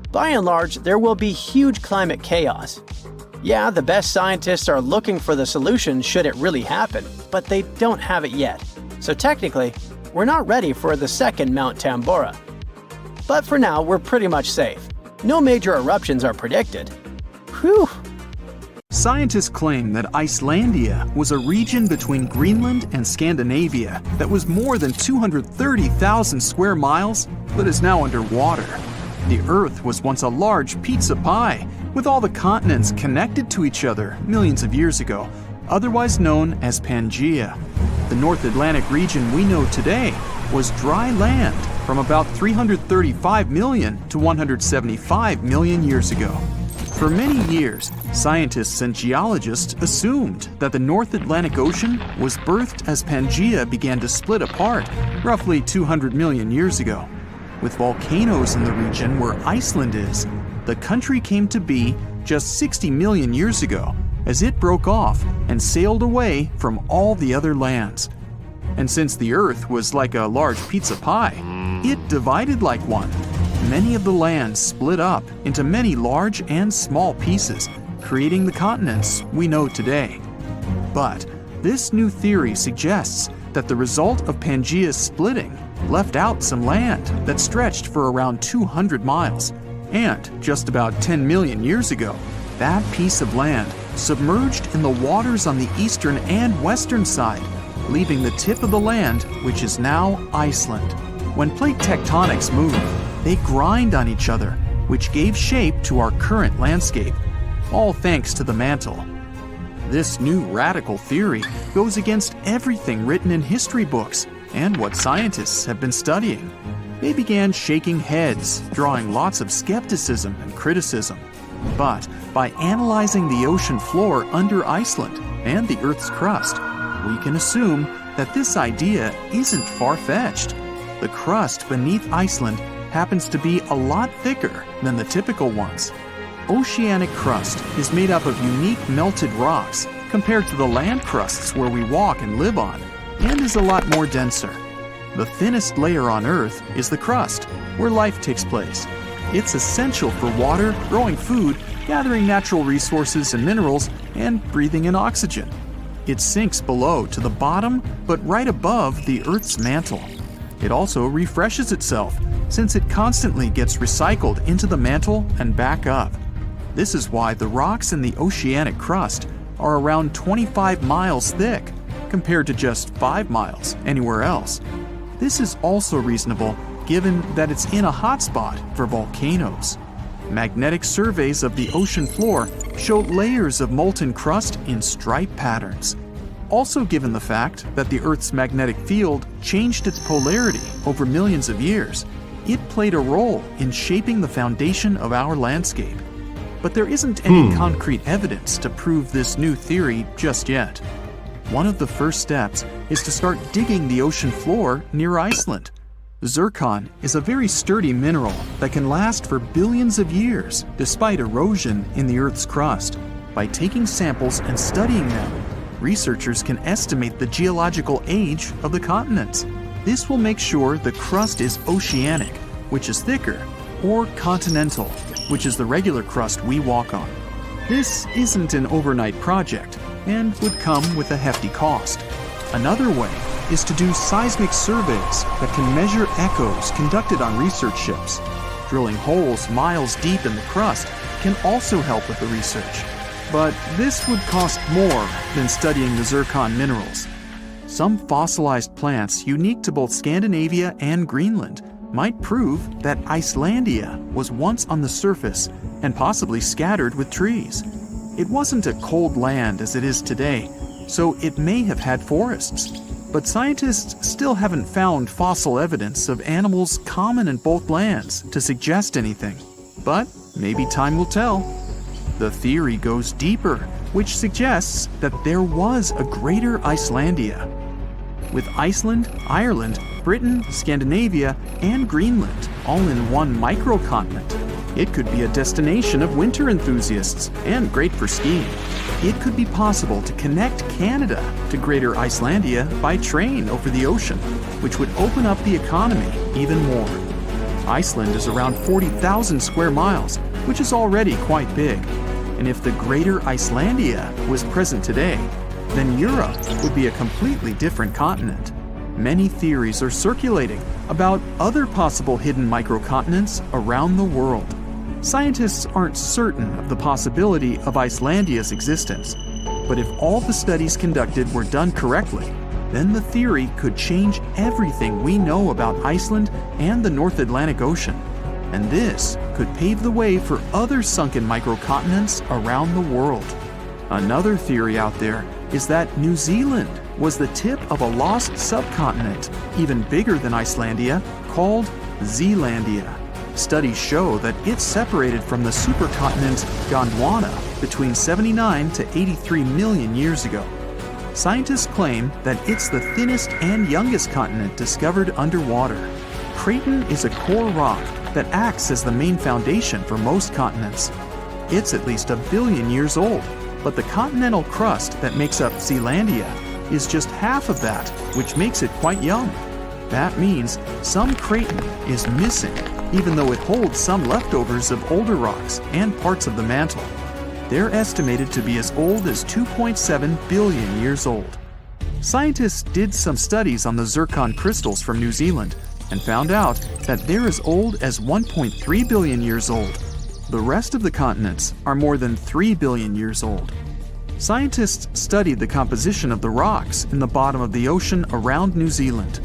By and large, there will be huge climate chaos. Yeah, the best scientists are looking for the solution should it really happen, but they don't have it yet. So technically, we're not ready for the second Mount Tambora. But for now, we're pretty much safe. No major eruptions are predicted. Whew! Scientists claim that Icelandia was a region between Greenland and Scandinavia that was more than 230,000 square miles, but is now underwater. The Earth was once a large pizza pie, with all the continents connected to each other millions of years ago, otherwise known as Pangaea. The North Atlantic region we know today was dry land from about 335 million to 175 million years ago. For many years, scientists and geologists assumed that the North Atlantic Ocean was birthed as Pangaea began to split apart roughly 200 million years ago. With volcanoes in the region where Iceland is, the country came to be just 60 million years ago as it broke off and sailed away from all the other lands. And since the Earth was like a large pizza pie, it divided like one. Many of the lands split up into many large and small pieces, creating the continents we know today. But this new theory suggests that the result of Pangaea's splitting left out some land that stretched for around 200 miles. And just about 10 million years ago, that piece of land submerged in the waters on the eastern and western side, leaving the tip of the land, which is now Iceland. When plate tectonics move, they grind on each other, which gave shape to our current landscape, all thanks to the mantle. This new radical theory goes against everything written in history books and what scientists have been studying. They began shaking heads, drawing lots of skepticism and criticism. But by analyzing the ocean floor under Iceland and the Earth's crust, we can assume that this idea isn't far-fetched. The crust beneath Iceland happens to be a lot thicker than the typical ones. Oceanic crust is made up of unique melted rocks compared to the land crusts where we walk and live on, and is a lot more denser. The thinnest layer on Earth is the crust, where life takes place. It's essential for water, growing food, gathering natural resources and minerals, and breathing in oxygen. It sinks below to the bottom, but right above the Earth's mantle. It also refreshes itself, since it constantly gets recycled into the mantle and back up. This is why the rocks in the oceanic crust are around 25 miles thick, compared to just 5 miles anywhere else. This is also reasonable given that it's in a hotspot for volcanoes. Magnetic surveys of the ocean floor show layers of molten crust in stripe patterns. Also, given the fact that the Earth's magnetic field changed its polarity over millions of years, it played a role in shaping the foundation of our landscape. But there isn't any concrete evidence to prove this new theory just yet. One of the first steps is to start digging the ocean floor near Iceland. Zircon is a very sturdy mineral that can last for billions of years despite erosion in the Earth's crust. By taking samples and studying them, researchers can estimate the geological age of the continents. This will make sure the crust is oceanic, which is thicker, or continental, which is the regular crust we walk on. This isn't an overnight project and would come with a hefty cost. Another way is to do seismic surveys that can measure echoes conducted on research ships. Drilling holes miles deep in the crust can also help with the research. But this would cost more than studying the zircon minerals. Some fossilized plants unique to both Scandinavia and Greenland might prove that Icelandia was once on the surface and possibly scattered with trees. It wasn't a cold land as it is today, so it may have had forests. But scientists still haven't found fossil evidence of animals common in both lands to suggest anything. But maybe time will tell. The theory goes deeper, which suggests that there was a greater Icelandia. With Iceland, Ireland, Britain, Scandinavia, and Greenland all in one microcontinent, it could be a destination of winter enthusiasts and great for skiing. It could be possible to connect Canada to Greater Icelandia by train over the ocean, which would open up the economy even more. Iceland is around 40,000 square miles, which is already quite big. And if the Greater Icelandia was present today, then Europe would be a completely different continent. Many theories are circulating about other possible hidden microcontinents around the world. Scientists aren't certain of the possibility of Icelandia's existence, but if all the studies conducted were done correctly, then the theory could change everything we know about Iceland and the North Atlantic Ocean. And this could pave the way for other sunken microcontinents around the world. Another theory out there is that New Zealand was the tip of a lost subcontinent, even bigger than Icelandia, called Zealandia. Studies show that it's separated from the supercontinent Gondwana between 79 to 83 million years ago. Scientists claim that it's the thinnest and youngest continent discovered underwater. Craton is a core rock that acts as the main foundation for most continents. It's at least 1 billion years old, but the continental crust that makes up Zealandia is just half of that, which makes it quite young. That means some craton is missing, even though it holds some leftovers of older rocks and parts of the mantle. They're estimated to be as old as 2.7 billion years old. Scientists did some studies on the zircon crystals from New Zealand and found out that they're as old as 1.3 billion years old. The rest of the continents are more than 3 billion years old. Scientists studied the composition of the rocks in the bottom of the ocean around New Zealand.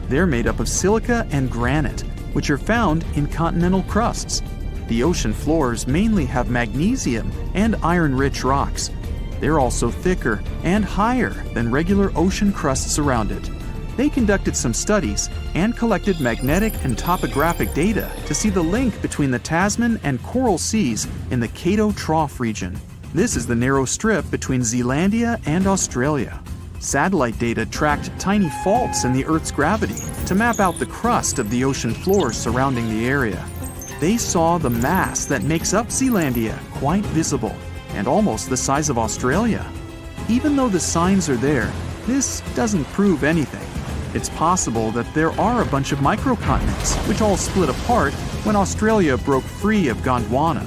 They're made up of silica and granite, which are found in continental crusts. The ocean floors mainly have magnesium and iron-rich rocks. They're also thicker and higher than regular ocean crusts around it. They conducted some studies and collected magnetic and topographic data to see the link between the Tasman and Coral Seas in the Cato Trough region. This is the narrow strip between Zealandia and Australia. Satellite data tracked tiny faults in the Earth's gravity to map out the crust of the ocean floor surrounding the area. They saw the mass that makes up Zealandia quite visible and almost the size of Australia. Even though the signs are there, this doesn't prove anything. It's possible that there are a bunch of microcontinents which all split apart when Australia broke free of Gondwana.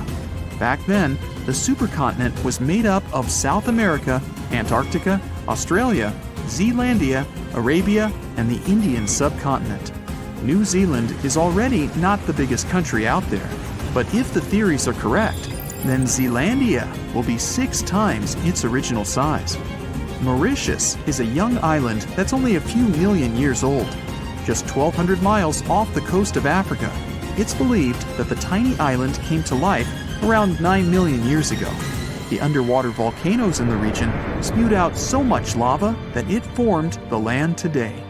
Back then, the supercontinent was made up of South America, Antarctica, Australia, Zealandia, Arabia, and the Indian subcontinent. New Zealand is already not the biggest country out there, but if the theories are correct, then Zealandia will be 6 times its original size. Mauritius is a young island that's only a few million years old. Just 1,200 miles off the coast of Africa, it's believed that the tiny island came to life around 9 million years ago. The underwater volcanoes in the region spewed out so much lava that it formed the land today.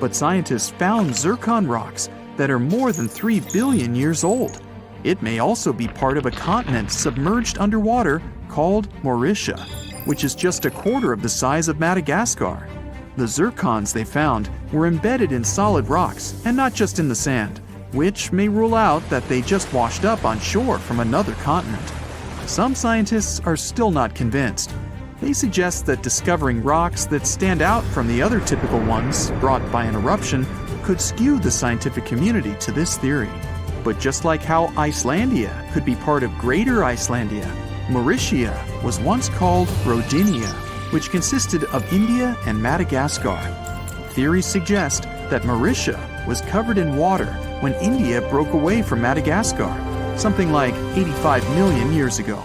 But scientists found zircon rocks that are more than 3 billion years old. It may also be part of a continent submerged underwater called Mauritia, which is just a quarter of the size of Madagascar. The zircons they found were embedded in solid rocks and not just in the sand, which may rule out that they just washed up on shore from another continent. Some scientists are still not convinced. They suggest that discovering rocks that stand out from the other typical ones brought by an eruption could skew the scientific community to this theory. But just like how Icelandia could be part of Greater Icelandia, Mauritia was once called Rodinia, which consisted of India and Madagascar. Theories suggest that Mauritia was covered in water when India broke away from Madagascar, something like 85 million years ago.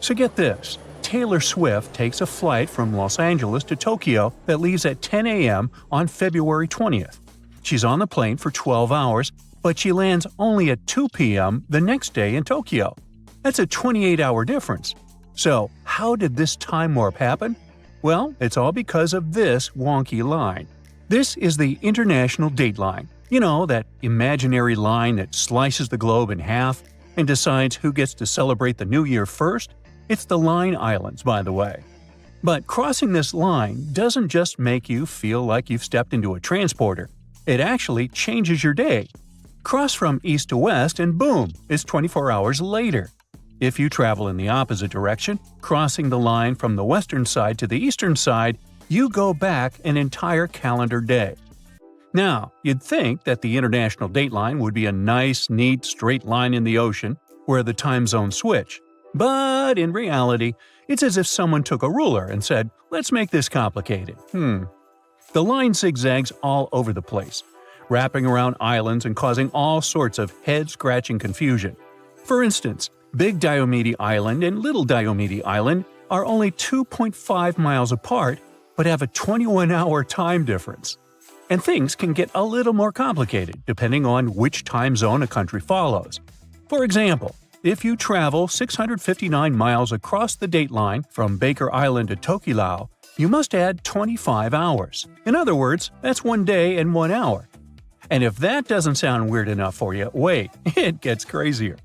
So get this. Taylor Swift takes a flight from Los Angeles to Tokyo that leaves at 10 a.m. on February 20th. She's on the plane for 12 hours, but she lands only at 2 p.m. the next day in Tokyo. That's a 28-hour difference. So, how did this time warp happen? Well, it's all because of this wonky line. This is the International Date Line. You know, that imaginary line that slices the globe in half and decides who gets to celebrate the new year first? It's the Line Islands, by the way. But crossing this line doesn't just make you feel like you've stepped into a transporter. It actually changes your day. Cross from east to west and boom, it's 24 hours later. If you travel in the opposite direction, crossing the line from the western side to the eastern side, you go back an entire calendar day. Now, you'd think that the International Date Line would be a nice, neat, straight line in the ocean where the time zones switch. But in reality, it's as if someone took a ruler and said, let's make this complicated. The line zigzags all over the place, wrapping around islands and causing all sorts of head-scratching confusion. For instance, Big Diomede Island and Little Diomede Island are only 2.5 miles apart, but have a 21-hour time difference. And things can get a little more complicated depending on which time zone a country follows. For example, if you travel 659 miles across the date line from Baker Island to Tokelau, you must add 25 hours. In other words, that's 1 day and 1 hour. And if that doesn't sound weird enough for you, wait, it gets crazier.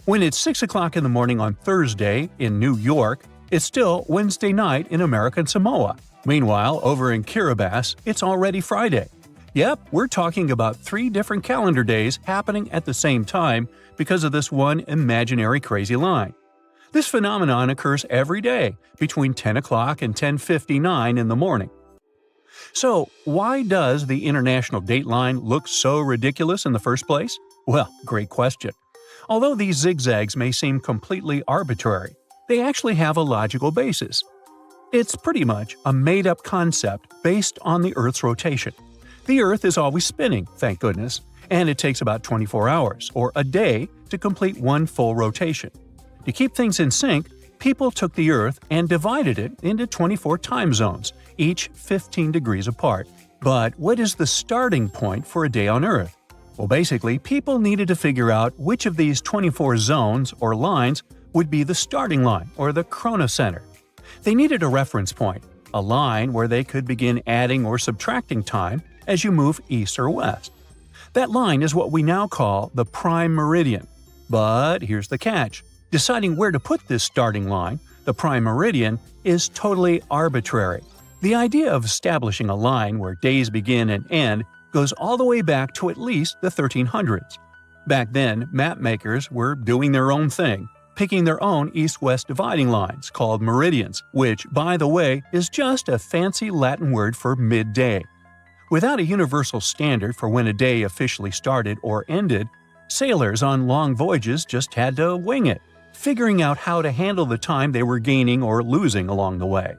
When it's 6 o'clock in the morning on Thursday in New York, it's still Wednesday night in American Samoa. Meanwhile, over in Kiribati, it's already Friday. Yep, we're talking about 3 different calendar days happening at the same time because of this one imaginary crazy line. This phenomenon occurs every day between 10 o'clock and 10:59 in the morning. So, why does the International Date Line look so ridiculous in the first place? Well, great question. Although these zigzags may seem completely arbitrary, they actually have a logical basis. It's pretty much a made-up concept based on the Earth's rotation. The Earth is always spinning, thank goodness, and it takes about 24 hours, or a day, to complete one full rotation. To keep things in sync, people took the Earth and divided it into 24 time zones, each 15 degrees apart. But what is the starting point for a day on Earth? Well, basically, people needed to figure out which of these 24 zones or lines would be the starting line, or the chronocenter. They needed a reference point, a line where they could begin adding or subtracting time as you move east or west. That line is what we now call the prime meridian. But here's the catch. Deciding where to put this starting line, the prime meridian, is totally arbitrary. The idea of establishing a line where days begin and end goes all the way back to at least the 1300s. Back then, map makers were doing their own thing, picking their own east-west dividing lines called meridians, which, by the way, is just a fancy Latin word for midday. Without a universal standard for when a day officially started or ended, sailors on long voyages just had to wing it, figuring out how to handle the time they were gaining or losing along the way.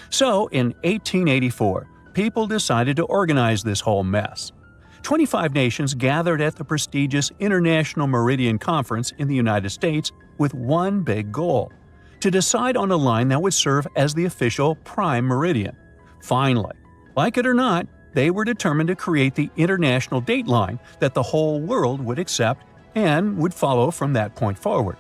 So, in 1884, people decided to organize this whole mess. 25 nations gathered at the prestigious International Meridian Conference in the United States with one big goal: to decide on a line that would serve as the official prime meridian. Finally, like it or not, they were determined to create the International Date Line that the whole world would accept and would follow from that point forward.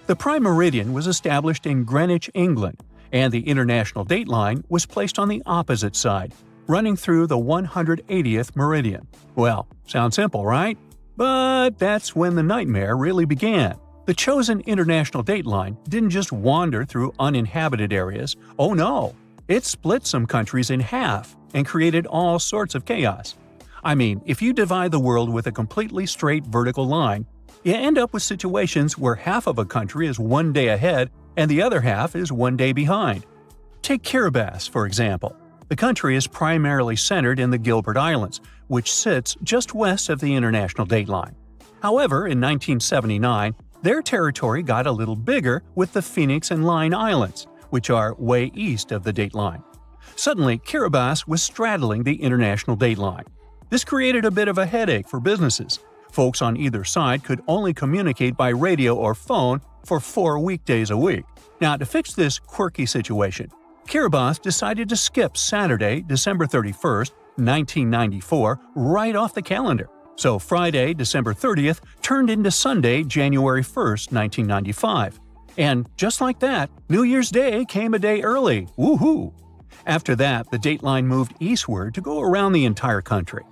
The prime meridian was established in Greenwich, England, and the International Date Line was placed on the opposite side, running through the 180th meridian. Well, sounds simple, right? But that's when the nightmare really began. The chosen international dateline didn't just wander through uninhabited areas. Oh no! It split some countries in half and created all sorts of chaos. I mean, if you divide the world with a completely straight vertical line, you end up with situations where half of a country is one day ahead and the other half is one day behind. Take Kiribati, for example. The country is primarily centered in the Gilbert Islands, which sits just west of the international dateline. However, in 1979, their territory got a little bigger with the Phoenix and Line Islands, which are way east of the dateline. Suddenly, Kiribati was straddling the international dateline. This created a bit of a headache for businesses. Folks on either side could only communicate by radio or phone for 4 weekdays a week. Now, to fix this quirky situation, Kiribati decided to skip Saturday, December 31st, 1994, right off the calendar. So Friday, December 30th, turned into Sunday, January 1st, 1995. And just like that, New Year's Day came a day early. Woohoo! After that, the dateline moved eastward to go around the entire country.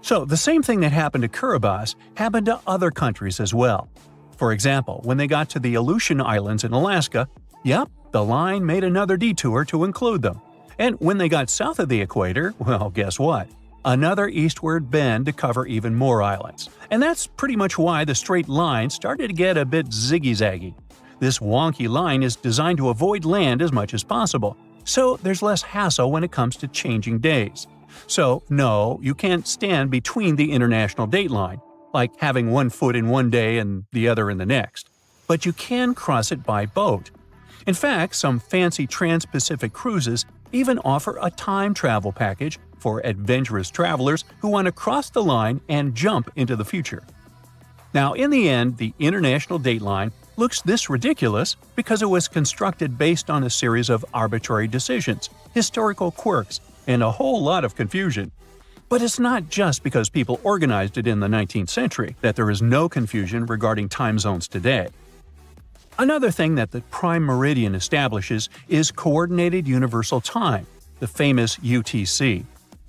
So the same thing that happened to Kiribati happened to other countries as well. For example, when they got to the Aleutian Islands in Alaska, the line made another detour to include them. And when they got south of the equator, well, guess what? Another eastward bend to cover even more islands. And that's pretty much why the straight line started to get a bit ziggy-zaggy. This wonky line is designed to avoid land as much as possible, so there's less hassle when it comes to changing days. So, no, you can't stand between the international dateline, like having one foot in one day and the other in the next. But you can cross it by boat. In fact, some fancy trans-Pacific cruises even offer a time travel package for adventurous travelers who want to cross the line and jump into the future. Now, in the end, the international dateline looks this ridiculous because it was constructed based on a series of arbitrary decisions, historical quirks, and a whole lot of confusion. But it's not just because people organized it in the 19th century that there is no confusion regarding time zones today. Another thing that the prime meridian establishes is Coordinated Universal Time, the famous UTC.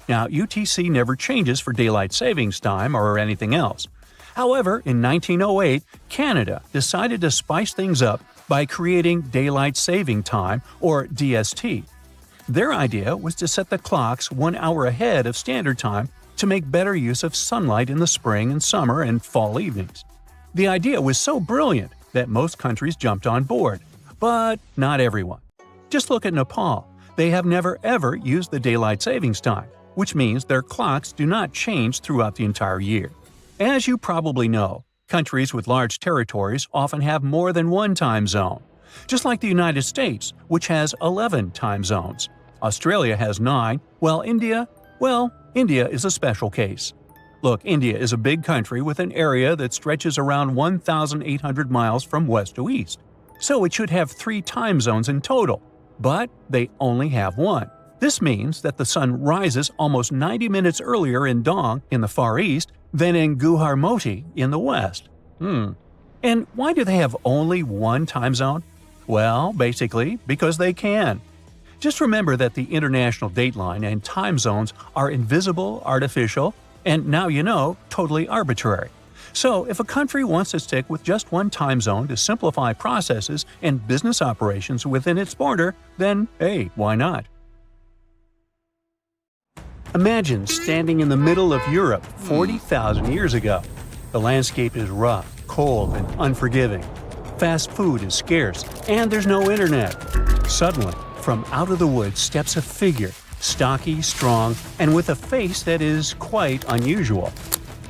Now, UTC never changes for daylight savings time or anything else. However, in 1908, Canada decided to spice things up by creating Daylight Saving Time, or DST. Their idea was to set the clocks 1 hour ahead of Standard Time to make better use of sunlight in the spring and summer and fall evenings. The idea was so brilliant that most countries jumped on board, but not everyone. Just look at Nepal. They have never ever used the Daylight Savings Time, which means their clocks do not change throughout the entire year. As you probably know, countries with large territories often have more than one time zone. Just like the United States, which has 11 time zones. Australia has 9, while India is a special case. Look, India is a big country with an area that stretches around 1,800 miles from west to east. So it should have 3 time zones in total, but they only have 1. This means that the sun rises almost 90 minutes earlier in Dong in the Far East than in Gujarmoti in the West. And why do they have only 1 time zone? Well, basically, because they can. Just remember that the international dateline and time zones are invisible, artificial, and now you know, totally arbitrary. So if a country wants to stick with just 1 time zone to simplify processes and business operations within its border, then hey, why not? Imagine standing in the middle of Europe 40,000 years ago. The landscape is rough, cold, and unforgiving. Fast food is scarce, and there's no internet. Suddenly, from out of the woods steps a figure, stocky, strong, and with a face that is quite unusual.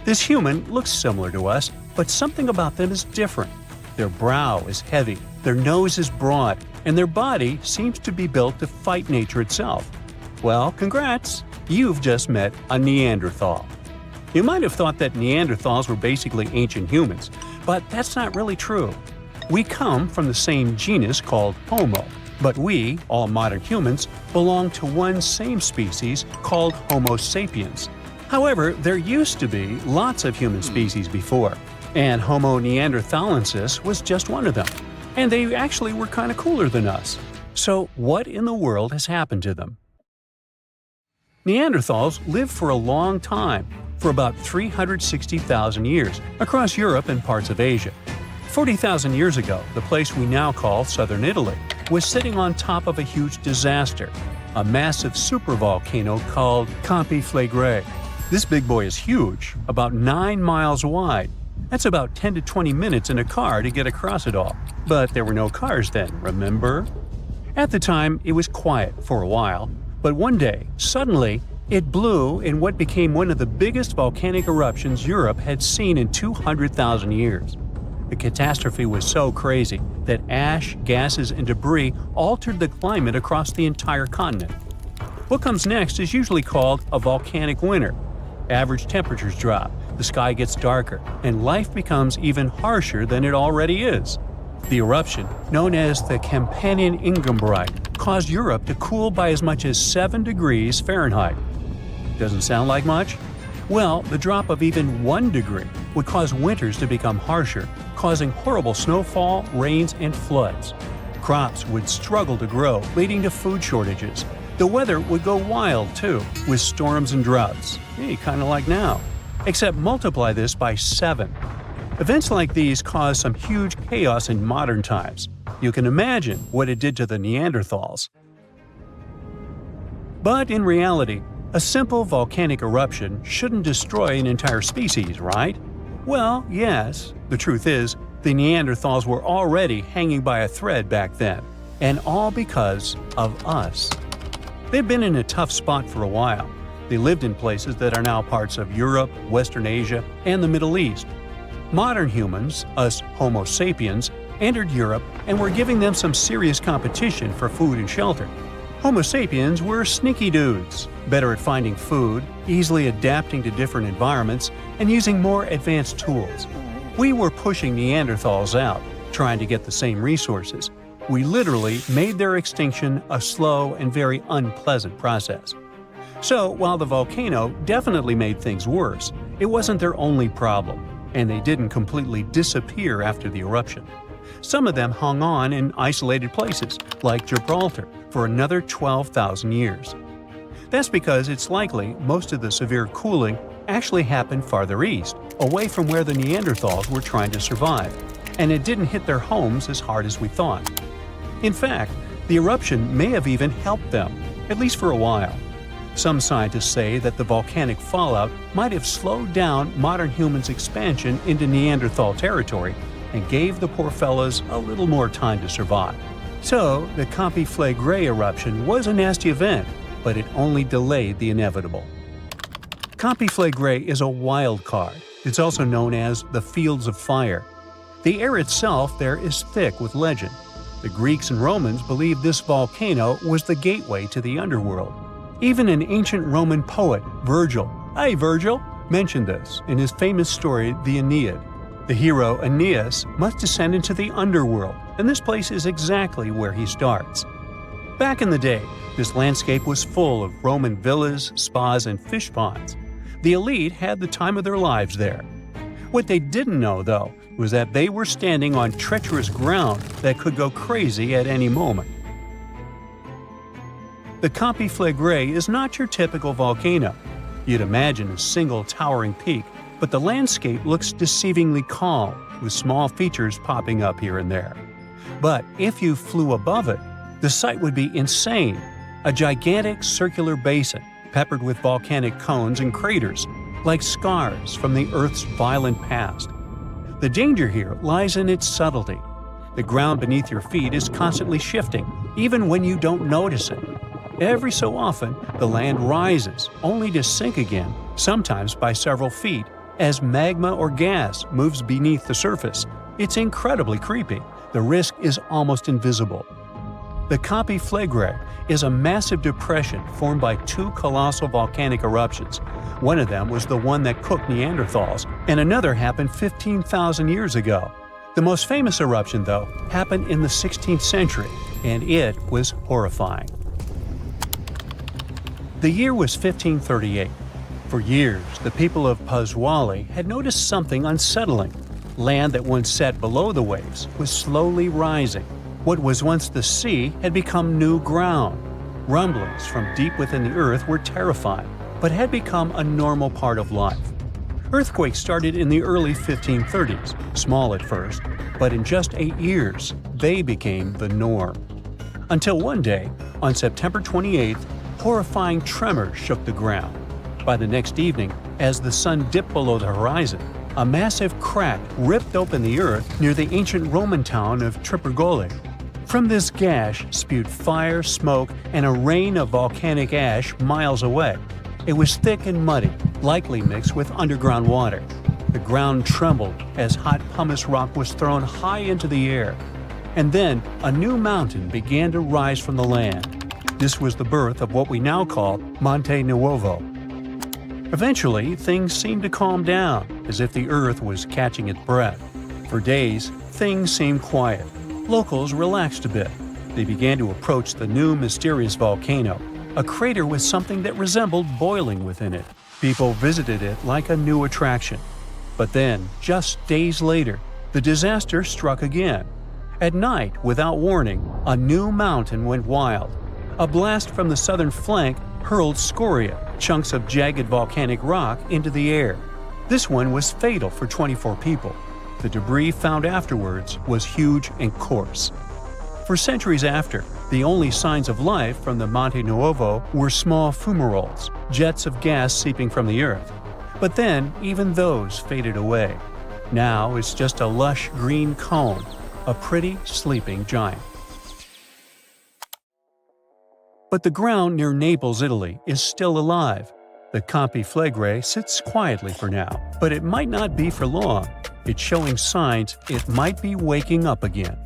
This human looks similar to us, but something about them is different. Their brow is heavy, their nose is broad, and their body seems to be built to fight nature itself. Well, congrats! You've just met a Neanderthal. You might have thought that Neanderthals were basically ancient humans, but that's not really true. We come from the same genus called Homo, but we, all modern humans, belong to one same species called Homo sapiens. However, there used to be lots of human species before, and Homo neanderthalensis was just one of them. And they actually were kind of cooler than us. So what in the world has happened to them? Neanderthals lived for a long time, for about 360,000 years, across Europe and parts of Asia. 40,000 years ago, the place we now call southern Italy was sitting on top of a huge disaster, a massive supervolcano called Campi Flegrei. This big boy is huge, about 9 miles wide. That's about 10 to 20 minutes in a car to get across it all. But there were no cars then, remember? At the time, it was quiet for a while, but one day, suddenly, it blew in what became one of the biggest volcanic eruptions Europe had seen in 200,000 years. The catastrophe was so crazy that ash, gases, and debris altered the climate across the entire continent. What comes next is usually called a volcanic winter. Average temperatures drop, the sky gets darker, and life becomes even harsher than it already is. The eruption, known as the Campanian Ingembrite, caused Europe to cool by as much as 7 degrees Fahrenheit. Doesn't sound like much? Well, the drop of even 1 degree would cause winters to become harsher, causing horrible snowfall, rains, and floods. Crops would struggle to grow, leading to food shortages. The weather would go wild, too, with storms and droughts. Hey, kind of like now. Except multiply this by 7. Events like these caused some huge chaos in modern times. You can imagine what it did to the Neanderthals. But in reality, a simple volcanic eruption shouldn't destroy an entire species, right? Well, yes. The truth is, the Neanderthals were already hanging by a thread back then, and all because of us. They've been in a tough spot for a while. They lived in places that are now parts of Europe, Western Asia, and the Middle East. Modern humans, us Homo sapiens, entered Europe and were giving them some serious competition for food and shelter. Homo sapiens were sneaky dudes, better at finding food, easily adapting to different environments, and using more advanced tools. We were pushing Neanderthals out, trying to get the same resources. We literally made their extinction a slow and very unpleasant process. So, while the volcano definitely made things worse, it wasn't their only problem, and they didn't completely disappear after the eruption. Some of them hung on in isolated places, like Gibraltar, for another 12,000 years. That's because it's likely most of the severe cooling actually happened farther east, away from where the Neanderthals were trying to survive, and it didn't hit their homes as hard as we thought. In fact, the eruption may have even helped them, at least for a while. Some scientists say that the volcanic fallout might have slowed down modern humans' expansion into Neanderthal territory and gave the poor fellas a little more time to survive. So, the Campi Flegrei eruption was a nasty event, but it only delayed the inevitable. Campi Flegrei is a wild card. It's also known as the Fields of Fire. The air itself there is thick with legend. The Greeks and Romans believed this volcano was the gateway to the underworld. Even an ancient Roman poet, Virgil, mentioned this in his famous story, the Aeneid. The hero Aeneas must descend into the underworld, and this place is exactly where he starts. Back in the day, this landscape was full of Roman villas, spas, and fish ponds. The elite had the time of their lives there. What they didn't know, though, was that they were standing on treacherous ground that could go crazy at any moment. The Campi Flegrei is not your typical volcano. You'd imagine a single towering peak, but the landscape looks deceivingly calm, with small features popping up here and there. But if you flew above it, the sight would be insane. A gigantic circular basin, peppered with volcanic cones and craters, like scars from the Earth's violent past. The danger here lies in its subtlety. The ground beneath your feet is constantly shifting, even when you don't notice it. Every so often, the land rises, only to sink again, sometimes by several feet, as magma or gas moves beneath the surface. It's incredibly creepy. The risk is almost invisible. The Campi Flegrei is a massive depression formed by 2 colossal volcanic eruptions. One of them was the one that cooked Neanderthals, and another happened 15,000 years ago. The most famous eruption, though, happened in the 16th century, and it was horrifying. The year was 1538. For years, the people of Paswali had noticed something unsettling. Land that once sat below the waves was slowly rising. What was once the sea had become new ground. Rumblings from deep within the Earth were terrifying, but had become a normal part of life. Earthquakes started in the early 1530s, small at first, but in just 8 years, they became the norm. Until one day, on September 28th, horrifying tremors shook the ground. By the next evening, as the sun dipped below the horizon, a massive crack ripped open the earth near the ancient Roman town of Tripurgoli. From this gash spewed fire, smoke, and a rain of volcanic ash miles away. It was thick and muddy, likely mixed with underground water. The ground trembled as hot pumice rock was thrown high into the air. And then a new mountain began to rise from the land. This was the birth of what we now call Monte Nuovo. Eventually, things seemed to calm down, as if the earth was catching its breath. For days, things seemed quiet. Locals relaxed a bit. They began to approach the new mysterious volcano, a crater with something that resembled boiling within it. People visited it like a new attraction. But then, just days later, the disaster struck again. At night, without warning, a new mountain went wild. A blast from the southern flank hurled scoria, chunks of jagged volcanic rock, into the air. This one was fatal for 24 people. The debris found afterwards was huge and coarse. For centuries after, the only signs of life from the Monte Nuovo were small fumaroles, jets of gas seeping from the earth. But then, even those faded away. Now it's just a lush green cone, a pretty sleeping giant. But the ground near Naples, Italy, is still alive. The Campi Flegrei sits quietly for now, but it might not be for long. It's showing signs it might be waking up again.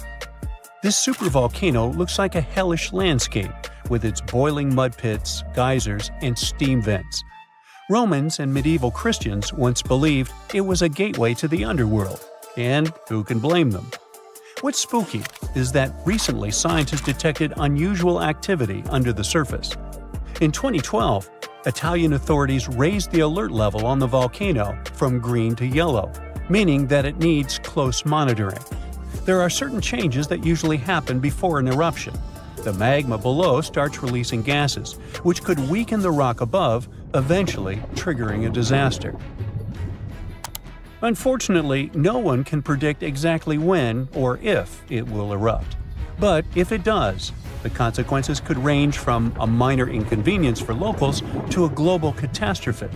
This supervolcano looks like a hellish landscape, with its boiling mud pits, geysers, and steam vents. Romans and medieval Christians once believed it was a gateway to the underworld, and who can blame them? What's spooky is that recently scientists detected unusual activity under the surface. In 2012, Italian authorities raised the alert level on the volcano from green to yellow, meaning that it needs close monitoring. There are certain changes that usually happen before an eruption. The magma below starts releasing gases, which could weaken the rock above, eventually triggering a disaster. Unfortunately, no one can predict exactly when or if it will erupt. But if it does, the consequences could range from a minor inconvenience for locals to a global catastrophe.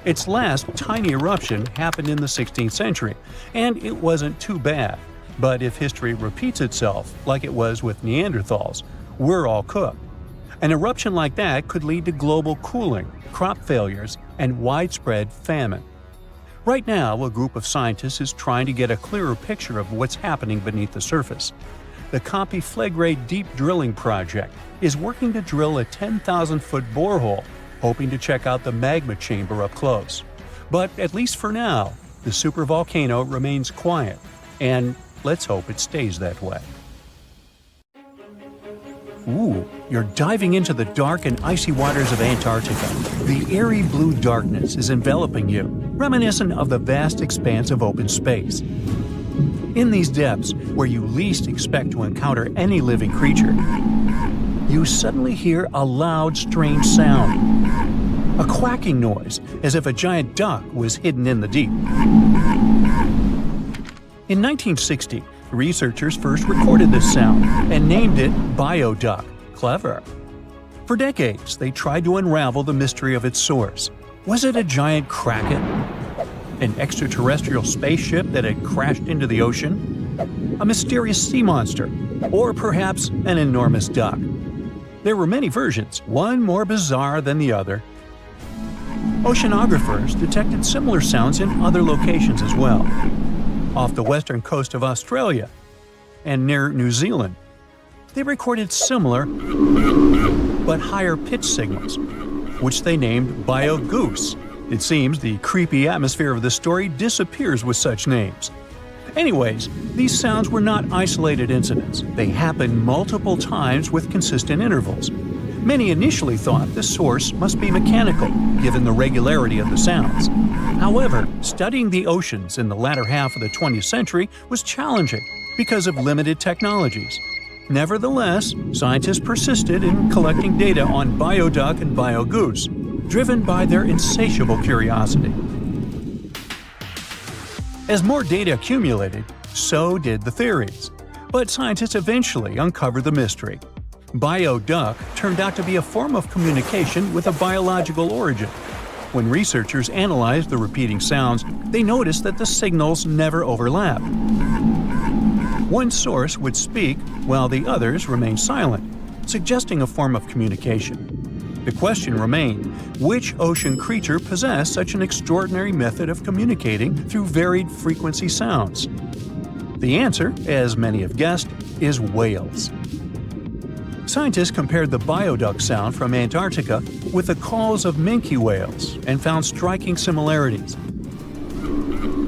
Its last tiny eruption happened in the 16th century, and it wasn't too bad. But if history repeats itself, like it was with Neanderthals, we're all cooked. An eruption like that could lead to global cooling, crop failures, and widespread famine. Right now, a group of scientists is trying to get a clearer picture of what's happening beneath the surface. The Campi Flegrei Deep Drilling Project is working to drill a 10,000-foot borehole, hoping to check out the magma chamber up close. But at least for now, the supervolcano remains quiet, and let's hope it stays that way. Ooh, you're diving into the dark and icy waters of Antarctica. The airy blue darkness is enveloping you, reminiscent of the vast expanse of open space. In these depths, where you least expect to encounter any living creature, you suddenly hear a loud, strange sound. A quacking noise, as if a giant duck was hidden in the deep. In 1960, researchers first recorded this sound and named it bioduck. Clever. For decades, they tried to unravel the mystery of its source. Was it a giant kraken? An extraterrestrial spaceship that had crashed into the ocean? A mysterious sea monster? Or perhaps an enormous duck? There were many versions, one more bizarre than the other. Oceanographers detected similar sounds in other locations as well. Off the western coast of Australia and near New Zealand, they recorded similar but higher pitch signals, which they named bio-goose. It seems the creepy atmosphere of the story disappears with such names. Anyways, these sounds were not isolated incidents. They happened multiple times with consistent intervals. Many initially thought the source must be mechanical, given the regularity of the sounds. However, studying the oceans in the latter half of the 20th century was challenging because of limited technologies. Nevertheless, scientists persisted in collecting data on bioduck and biogoose, driven by their insatiable curiosity. As more data accumulated, so did the theories. But scientists eventually uncovered the mystery. Bioduck turned out to be a form of communication with a biological origin. When researchers analyzed the repeating sounds, they noticed that the signals never overlapped. One source would speak while the others remained silent, suggesting a form of communication. The question remained, which ocean creature possessed such an extraordinary method of communicating through varied frequency sounds? The answer, as many have guessed, is whales. Scientists compared the bioduck sound from Antarctica with the calls of minke whales and found striking similarities.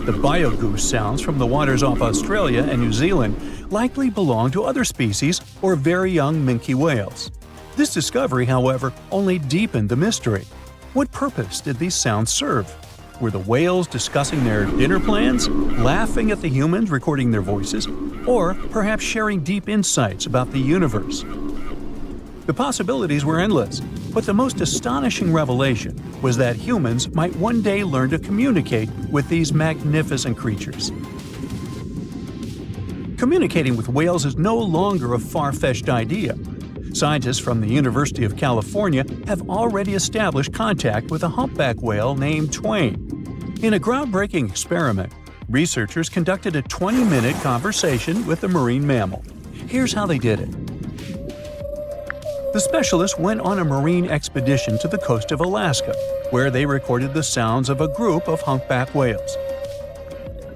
The biogoose sounds from the waters off Australia and New Zealand likely belong to other species or very young minke whales. This discovery, however, only deepened the mystery. What purpose did these sounds serve? Were the whales discussing their dinner plans, laughing at the humans recording their voices, or perhaps sharing deep insights about the universe? The possibilities were endless, but the most astonishing revelation was that humans might one day learn to communicate with these magnificent creatures. Communicating with whales is no longer a far-fetched idea. Scientists from the University of California have already established contact with a humpback whale named Twain. In a groundbreaking experiment, researchers conducted a 20-minute conversation with the marine mammal. Here's how they did it. The specialists went on a marine expedition to the coast of Alaska, where they recorded the sounds of a group of humpback whales.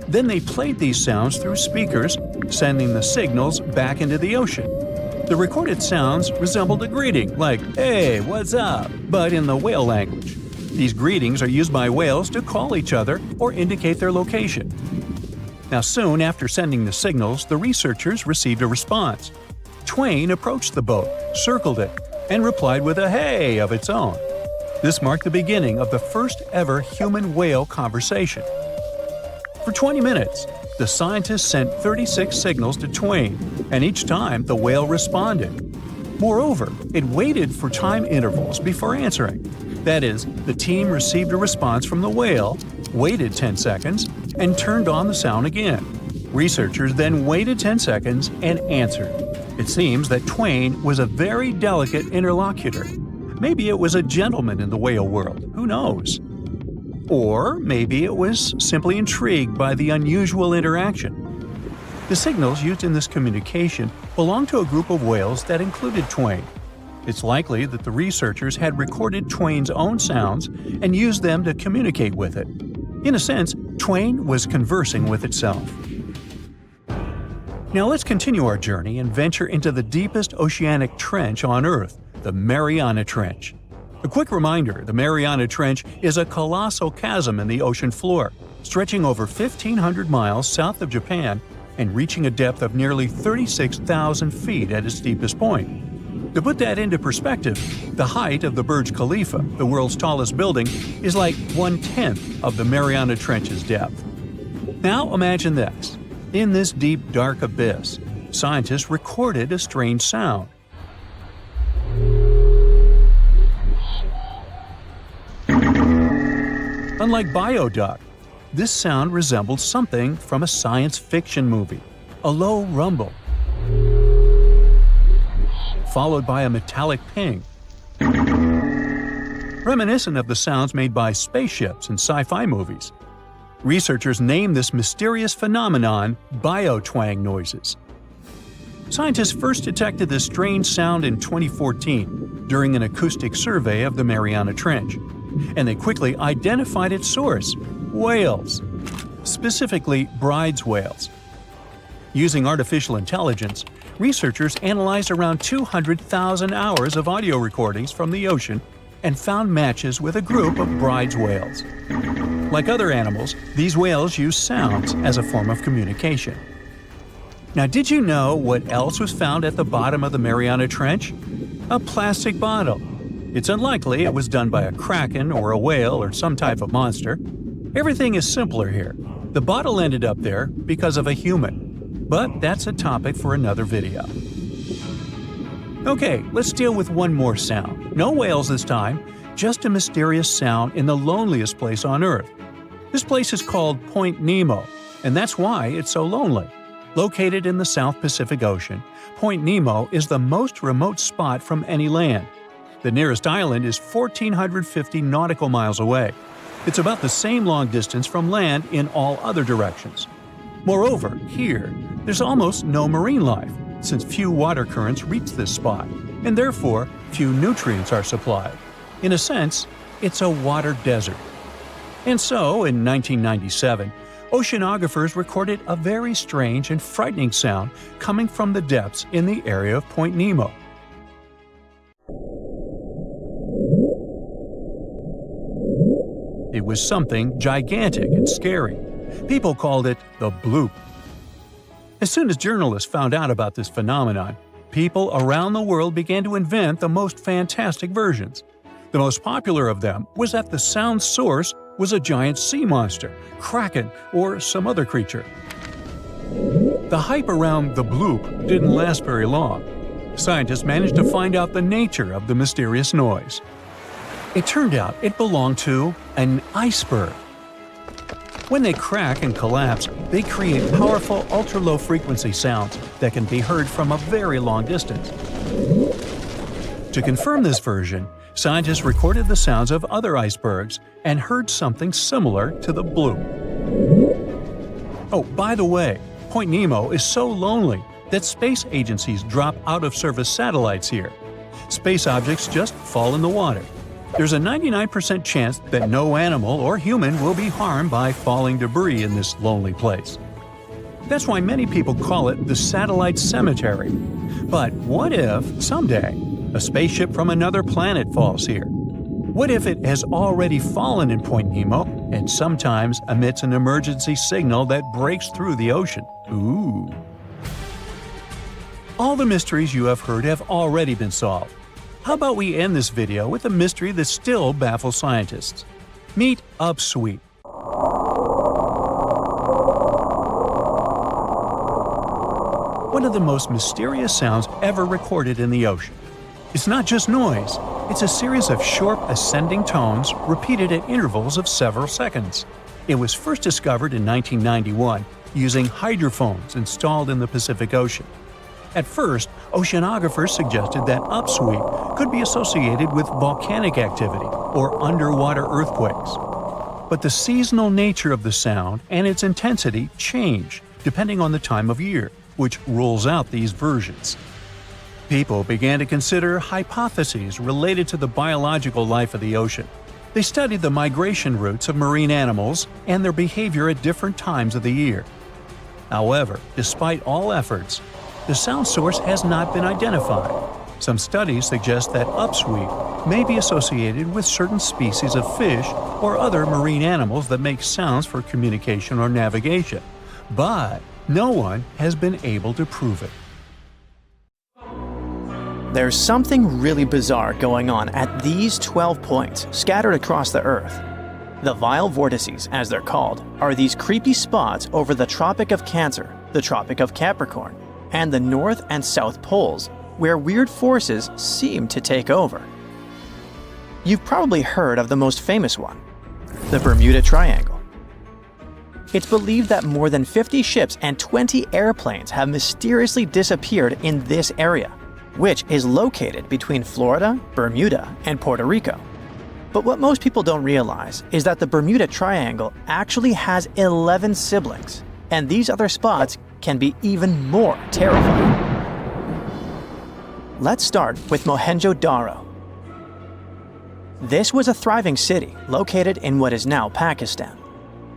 Then they played these sounds through speakers, sending the signals back into the ocean. The recorded sounds resembled a greeting, like, "Hey, what's up?" but in the whale language. These greetings are used by whales to call each other or indicate their location. Now, soon after sending the signals, the researchers received a response. Twain approached the boat, circled it, and replied with a "hey" of its own. This marked the beginning of the first ever human-whale conversation. For 20 minutes, the scientists sent 36 signals to Twain, and each time the whale responded. Moreover, it waited for time intervals before answering. That is, the team received a response from the whale, waited 10 seconds, and turned on the sound again. Researchers then waited 10 seconds and answered. It seems that Twain was a very delicate interlocutor. Maybe it was a gentleman in the whale world, who knows? Or maybe it was simply intrigued by the unusual interaction. The signals used in this communication belonged to a group of whales that included Twain. It's likely that the researchers had recorded Twain's own sounds and used them to communicate with it. In a sense, Twain was conversing with itself. Now let's continue our journey and venture into the deepest oceanic trench on Earth, the Mariana Trench. A quick reminder, the Mariana Trench is a colossal chasm in the ocean floor, stretching over 1,500 miles south of Japan and reaching a depth of nearly 36,000 feet at its deepest point. To put that into perspective, the height of the Burj Khalifa, the world's tallest building, is like 1/10 of the Mariana Trench's depth. Now imagine this. In this deep, dark abyss, scientists recorded a strange sound. Unlike bioduck, this sound resembled something from a science fiction movie, a low rumble, followed by a metallic ping. Reminiscent of the sounds made by spaceships in sci-fi movies. Researchers named this mysterious phenomenon biotwang noises. Scientists first detected this strange sound in 2014 during an acoustic survey of the Mariana Trench, and they quickly identified its source: whales, specifically Bride's whales. Using artificial intelligence, researchers analyzed around 200,000 hours of audio recordings from the ocean and found matches with a group of Bride's whales. Like other animals, these whales use sounds as a form of communication. Now, did you know what else was found at the bottom of the Mariana Trench? A plastic bottle. It's unlikely it was done by a kraken or a whale or some type of monster. Everything is simpler here. The bottle ended up there because of a human. But that's a topic for another video. Okay, let's deal with one more sound. No whales this time, just a mysterious sound in the loneliest place on Earth. This place is called Point Nemo, and that's why it's so lonely. Located in the South Pacific Ocean, Point Nemo is the most remote spot from any land. The nearest island is 1,450 nautical miles away. It's about the same long distance from land in all other directions. Moreover, here, there's almost no marine life, since few water currents reach this spot, and therefore few nutrients are supplied. In a sense, it's a water desert. And so, in 1997, oceanographers recorded a very strange and frightening sound coming from the depths in the area of Point Nemo. It was something gigantic and scary. People called it the bloop. As soon as journalists found out about this phenomenon, people around the world began to invent the most fantastic versions. The most popular of them was that the sound source was a giant sea monster, kraken, or some other creature. The hype around the bloop didn't last very long. Scientists managed to find out the nature of the mysterious noise. It turned out it belonged to an iceberg. When they crack and collapse, they create powerful ultra-low frequency sounds that can be heard from a very long distance. To confirm this version, scientists recorded the sounds of other icebergs and heard something similar to the bloop. Oh, by the way, Point Nemo is so lonely that space agencies drop out-of-service satellites here. Space objects just fall in the water. There's a 99% chance that no animal or human will be harmed by falling debris in this lonely place. That's why many people call it the satellite cemetery. But what if, someday, a spaceship from another planet falls here? What if it has already fallen in Point Nemo and sometimes emits an emergency signal that breaks through the ocean? Ooh. All the mysteries you have heard have already been solved. How about we end this video with a mystery that still baffles scientists? Meet upsweep. One of the most mysterious sounds ever recorded in the ocean. It's not just noise, it's a series of short ascending tones repeated at intervals of several seconds. It was first discovered in 1991 using hydrophones installed in the Pacific Ocean. At first, oceanographers suggested that upsweep could be associated with volcanic activity or underwater earthquakes. But the seasonal nature of the sound and its intensity change depending on the time of year, which rules out these versions. People began to consider hypotheses related to the biological life of the ocean. They studied the migration routes of marine animals and their behavior at different times of the year. However, despite all efforts, the sound source has not been identified. Some studies suggest that upsweep may be associated with certain species of fish or other marine animals that make sounds for communication or navigation, but no one has been able to prove it. There's something really bizarre going on at these 12 points scattered across the Earth. The vile vortices, as they're called, are these creepy spots over the Tropic of Cancer, the Tropic of Capricorn, and the North and South Poles, where weird forces seem to take over. You've probably heard of the most famous one, the Bermuda Triangle. It's believed that more than 50 ships and 20 airplanes have mysteriously disappeared in this area, which is located between Florida, Bermuda, and Puerto Rico. But what most people don't realize is that the Bermuda Triangle actually has 11 siblings, and these other spots can be even more terrifying. Let's start with Mohenjo-Daro. This was a thriving city located in what is now Pakistan.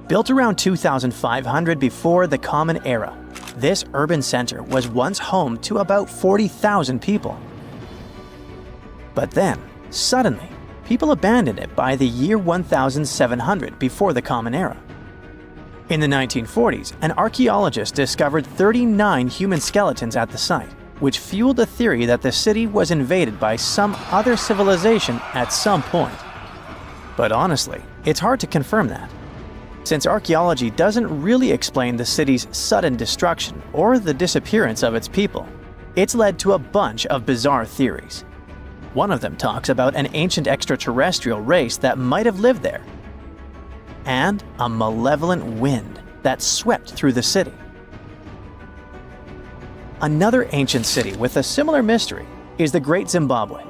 Built around 2500 before the Common Era, this urban center was once home to about 40,000 people. But then, suddenly, people abandoned it by the year 1700 before the Common Era. In the 1940s, an archaeologist discovered 39 human skeletons at the site, which fueled the theory that the city was invaded by some other civilization at some point. But honestly, it's hard to confirm that, since archaeology doesn't really explain the city's sudden destruction or the disappearance of its people. It's led to a bunch of bizarre theories. One of them talks about an ancient extraterrestrial race that might have lived there, and a malevolent wind that swept through the city. Another ancient city with a similar mystery is the Great Zimbabwe.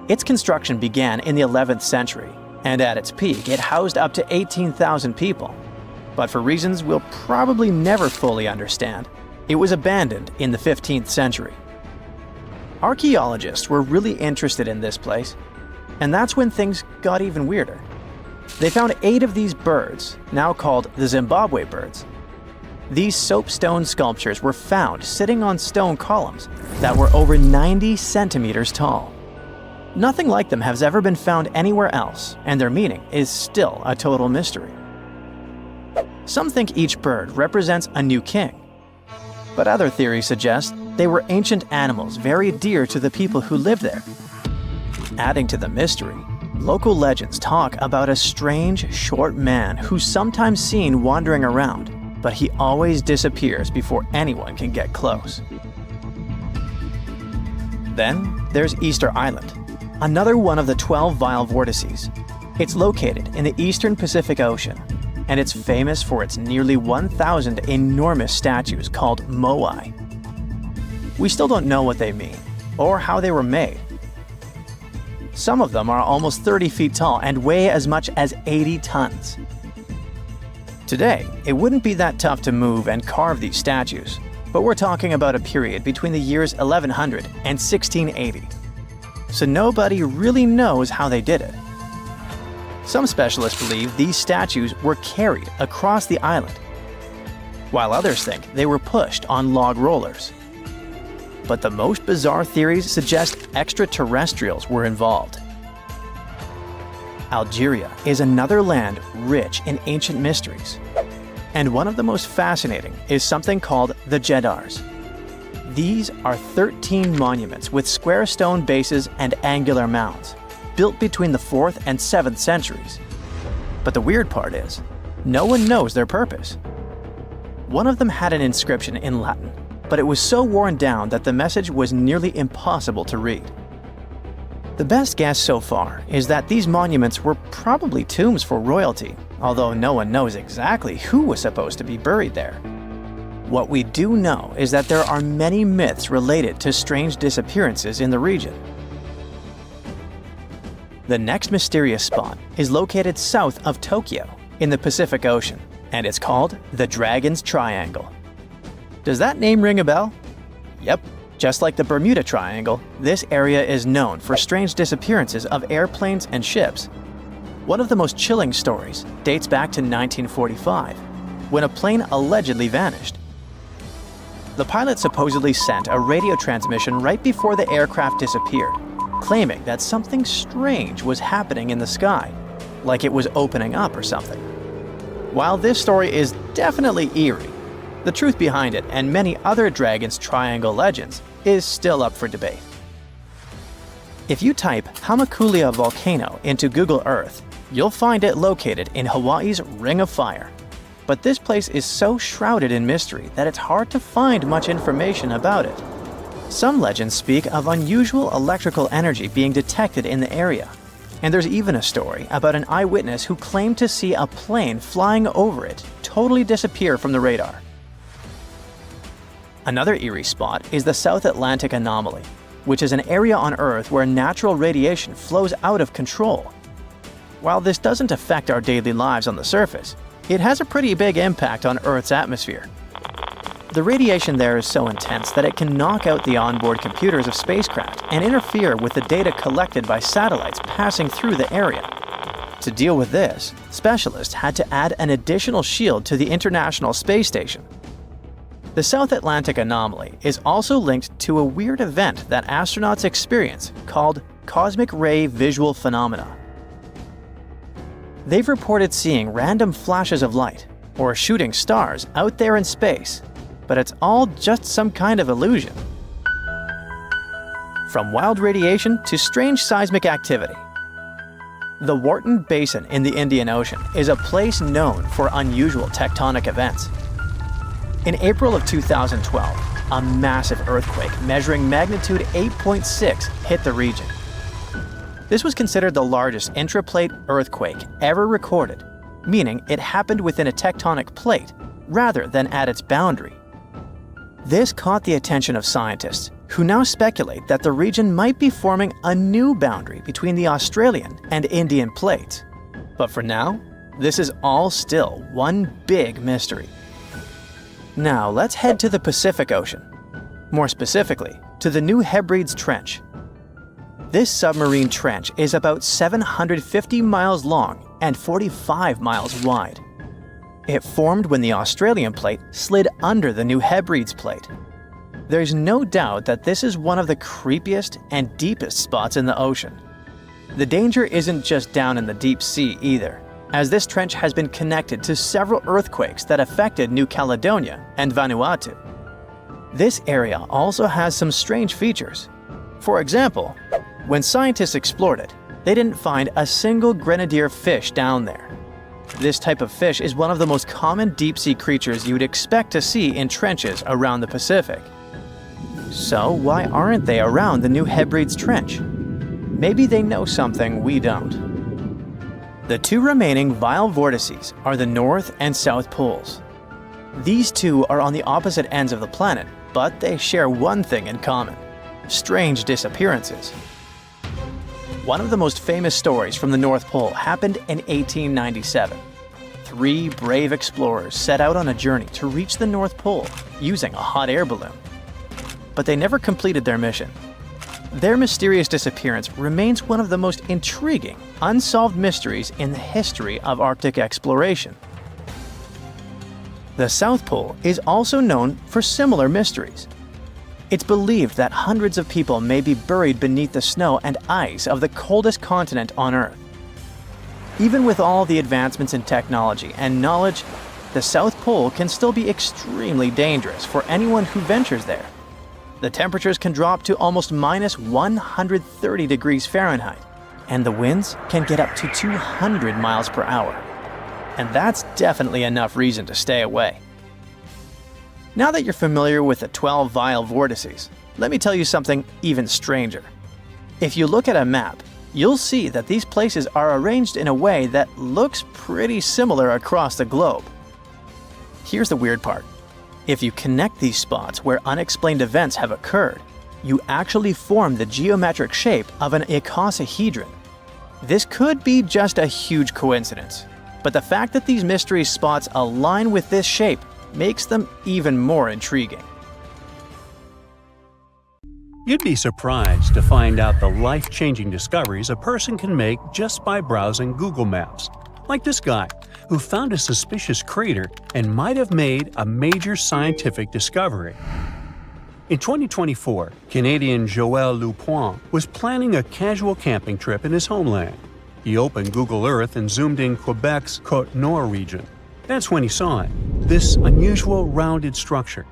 Its construction began in the 11th century, and at its peak it housed up to 18,000 people. But for reasons we'll probably never fully understand, it was abandoned in the 15th century. Archaeologists were really interested in this place, and that's when things got even weirder. They found 8 of these birds, now called the Zimbabwe birds. These soapstone sculptures were found sitting on stone columns that were over 90 centimeters tall. Nothing like them has ever been found anywhere else, and their meaning is still a total mystery. Some think each bird represents a new king, but other theories suggest they were ancient animals very dear to the people who lived there. Adding to the mystery, local legends talk about a strange, short man who's sometimes seen wandering around, but he always disappears before anyone can get close. Then there's Easter Island, another one of the 12 vile vortices. It's located in the eastern Pacific Ocean, and it's famous for its nearly 1,000 enormous statues called moai. We still don't know what they mean, or how they were made. Some of them are almost 30 feet tall and weigh as much as 80 tons. Today, it wouldn't be that tough to move and carve these statues, but we're talking about a period between the years 1100 and 1680. So nobody really knows how they did it. Some specialists believe these statues were carried across the island, while others think they were pushed on log rollers. But the most bizarre theories suggest extraterrestrials were involved. Algeria is another land rich in ancient mysteries, and one of the most fascinating is something called the Jeddars. These are 13 monuments with square stone bases and angular mounds, built between the 4th and 7th centuries. But the weird part is, no one knows their purpose. One of them had an inscription in Latin, but it was so worn down that the message was nearly impossible to read. The best guess so far is that these monuments were probably tombs for royalty, although no one knows exactly who was supposed to be buried there. What we do know is that there are many myths related to strange disappearances in the region. The next mysterious spot is located south of Tokyo in the Pacific Ocean, and it's called the Dragon's Triangle. Does that name ring a bell? Yep. Just like the Bermuda Triangle, this area is known for strange disappearances of airplanes and ships. One of the most chilling stories dates back to 1945, when a plane allegedly vanished. The pilot supposedly sent a radio transmission right before the aircraft disappeared, claiming that something strange was happening in the sky, like it was opening up or something. While this story is definitely eerie, the truth behind it and many other Dragon's Triangle legends is still up for debate. If you type Hamakulia volcano into Google Earth, you'll find it located in Hawaii's Ring of Fire. But this place is so shrouded in mystery that it's hard to find much information about it. Some legends speak of unusual electrical energy being detected in the area, and there's even a story about an eyewitness who claimed to see a plane flying over it totally disappear from the radar. Another eerie spot is the South Atlantic Anomaly, which is an area on Earth where natural radiation flows out of control. While this doesn't affect our daily lives on the surface, it has a pretty big impact on Earth's atmosphere. The radiation there is so intense that it can knock out the onboard computers of spacecraft and interfere with the data collected by satellites passing through the area. To deal with this, specialists had to add an additional shield to the International Space Station. The South Atlantic Anomaly is also linked to a weird event that astronauts experience called cosmic ray visual phenomena. They've reported seeing random flashes of light or shooting stars out there in space, but it's all just some kind of illusion. From wild radiation to strange seismic activity. The Wharton Basin in the Indian Ocean is a place known for unusual tectonic events. In April of 2012, a massive earthquake measuring magnitude 8.6 hit the region. This was considered the largest intraplate earthquake ever recorded, meaning it happened within a tectonic plate rather than at its boundary. This caught the attention of scientists, who now speculate that the region might be forming a new boundary between the Australian and Indian plates. But for now, this is all still one big mystery. Now let's head to the Pacific Ocean. More specifically, to the New Hebrides Trench. This submarine trench is about 750 miles long and 45 miles wide. It formed when the Australian plate slid under the New Hebrides plate. There's no doubt that this is one of the creepiest and deepest spots in the ocean. The danger isn't just down in the deep sea either, as this trench has been connected to several earthquakes that affected New Caledonia and Vanuatu. This area also has some strange features. For example, when scientists explored it, they didn't find a single grenadier fish down there. This type of fish is one of the most common deep-sea creatures you would expect to see in trenches around the Pacific. So why aren't they around the New Hebrides Trench? Maybe they know something we don't. The two remaining vile vortices are the North and South Poles. These two are on the opposite ends of the planet, but they share one thing in common: strange disappearances. One of the most famous stories from the North Pole happened in 1897. 3 brave explorers set out on a journey to reach the North Pole using a hot air balloon. But they never completed their mission. Their mysterious disappearance remains one of the most intriguing, unsolved mysteries in the history of Arctic exploration. The South Pole is also known for similar mysteries. It's believed that hundreds of people may be buried beneath the snow and ice of the coldest continent on Earth. Even with all the advancements in technology and knowledge, the South Pole can still be extremely dangerous for anyone who ventures there. The temperatures can drop to almost minus 130 degrees Fahrenheit, and the winds can get up to 200 miles per hour. And that's definitely enough reason to stay away. Now that you're familiar with the 12 vile vortices, let me tell you something even stranger. If you look at a map, you'll see that these places are arranged in a way that looks pretty similar across the globe. Here's the weird part. If you connect these spots where unexplained events have occurred, you actually form the geometric shape of an icosahedron. This could be just a huge coincidence, but the fact that these mystery spots align with this shape makes them even more intriguing. You'd be surprised to find out the life-changing discoveries a person can make just by browsing Google Maps. Like this guy, who found a suspicious crater and might have made a major scientific discovery. In 2024, Canadian Joël Lupoint was planning a casual camping trip in his homeland. He opened Google Earth and zoomed in Quebec's Côte-Nord region. That's when he saw it, this unusual rounded structure.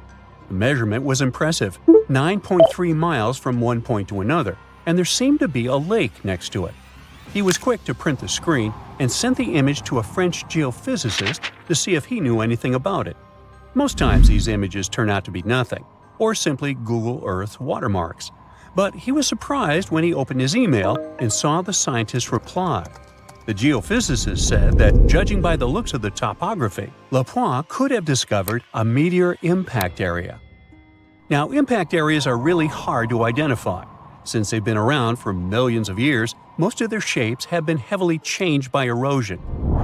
The measurement was impressive, 9.3 miles from one point to another, and there seemed to be a lake next to it. He was quick to print the screen and sent the image to a French geophysicist to see if he knew anything about it. Most times these images turn out to be nothing, or simply Google Earth watermarks. But he was surprised when he opened his email and saw the scientist's reply. The geophysicist said that, judging by the looks of the topography, Lupoint could have discovered a meteor impact area. Now, impact areas are really hard to identify. Since they've been around for millions of years, most of their shapes have been heavily changed by erosion.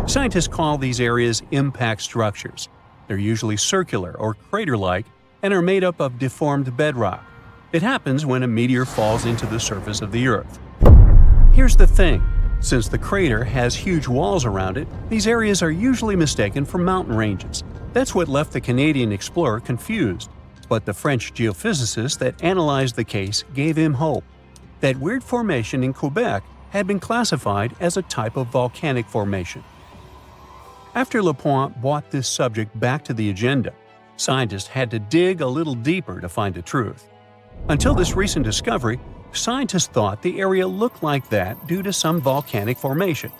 Scientists call these areas impact structures. They're usually circular or crater-like and are made up of deformed bedrock. It happens when a meteor falls into the surface of the Earth. Here's the thing. Since the crater has huge walls around it, these areas are usually mistaken for mountain ranges. That's what left the Canadian explorer confused. But the French geophysicist that analyzed the case gave him hope. That weird formation in Quebec had been classified as a type of volcanic formation. After Lupoint brought this subject back to the agenda, scientists had to dig a little deeper to find the truth. Until this recent discovery, scientists thought the area looked like that due to some volcanic formation.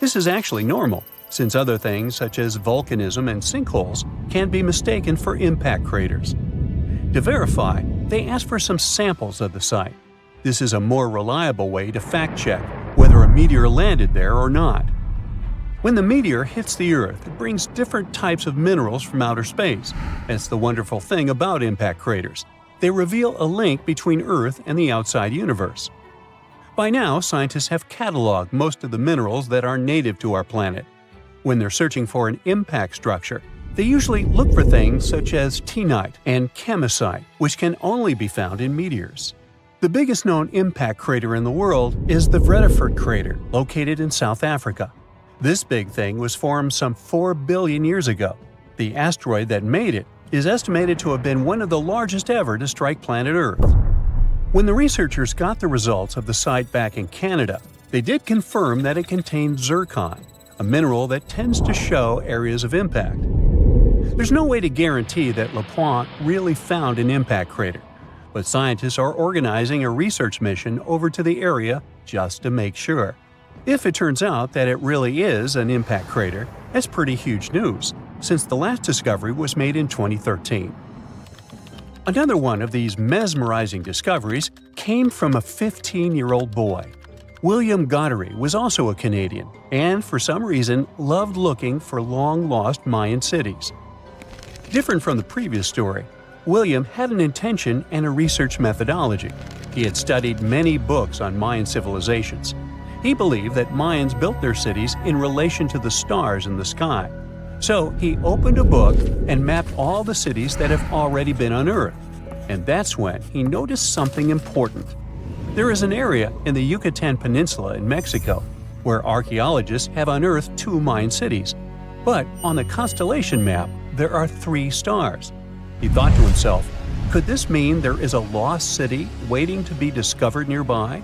This is actually normal, since other things such as volcanism and sinkholes can be mistaken for impact craters. To verify, they asked for some samples of the site. This is a more reliable way to fact-check whether a meteor landed there or not. When the meteor hits the Earth, it brings different types of minerals from outer space. That's the wonderful thing about impact craters. They reveal a link between Earth and the outside universe. By now, scientists have cataloged most of the minerals that are native to our planet. When they're searching for an impact structure, they usually look for things such as tinnite and chemisite, which can only be found in meteors. The biggest known impact crater in the world is the Vredefort crater, located in South Africa. This big thing was formed some 4 billion years ago. The asteroid that made it is estimated to have been one of the largest ever to strike planet Earth. When the researchers got the results of the site back in Canada, they did confirm that it contained zircon, a mineral that tends to show areas of impact. There's no way to guarantee that LaPointe really found an impact crater, but scientists are organizing a research mission over to the area just to make sure. If it turns out that it really is an impact crater, that's pretty huge news, since the last discovery was made in 2013. Another one of these mesmerizing discoveries came from a 15-year-old boy. William Goddery was also a Canadian, and for some reason loved looking for long-lost Mayan cities. Different from the previous story, William had an intention and a research methodology. He had studied many books on Mayan civilizations. He believed that Mayans built their cities in relation to the stars in the sky. So he opened a book and mapped all the cities that have already been unearthed. And that's when he noticed something important. There is an area in the Yucatan Peninsula in Mexico where archaeologists have unearthed 2 Mayan cities. But on the constellation map, there are 3 stars. He thought to himself, could this mean there is a lost city waiting to be discovered nearby?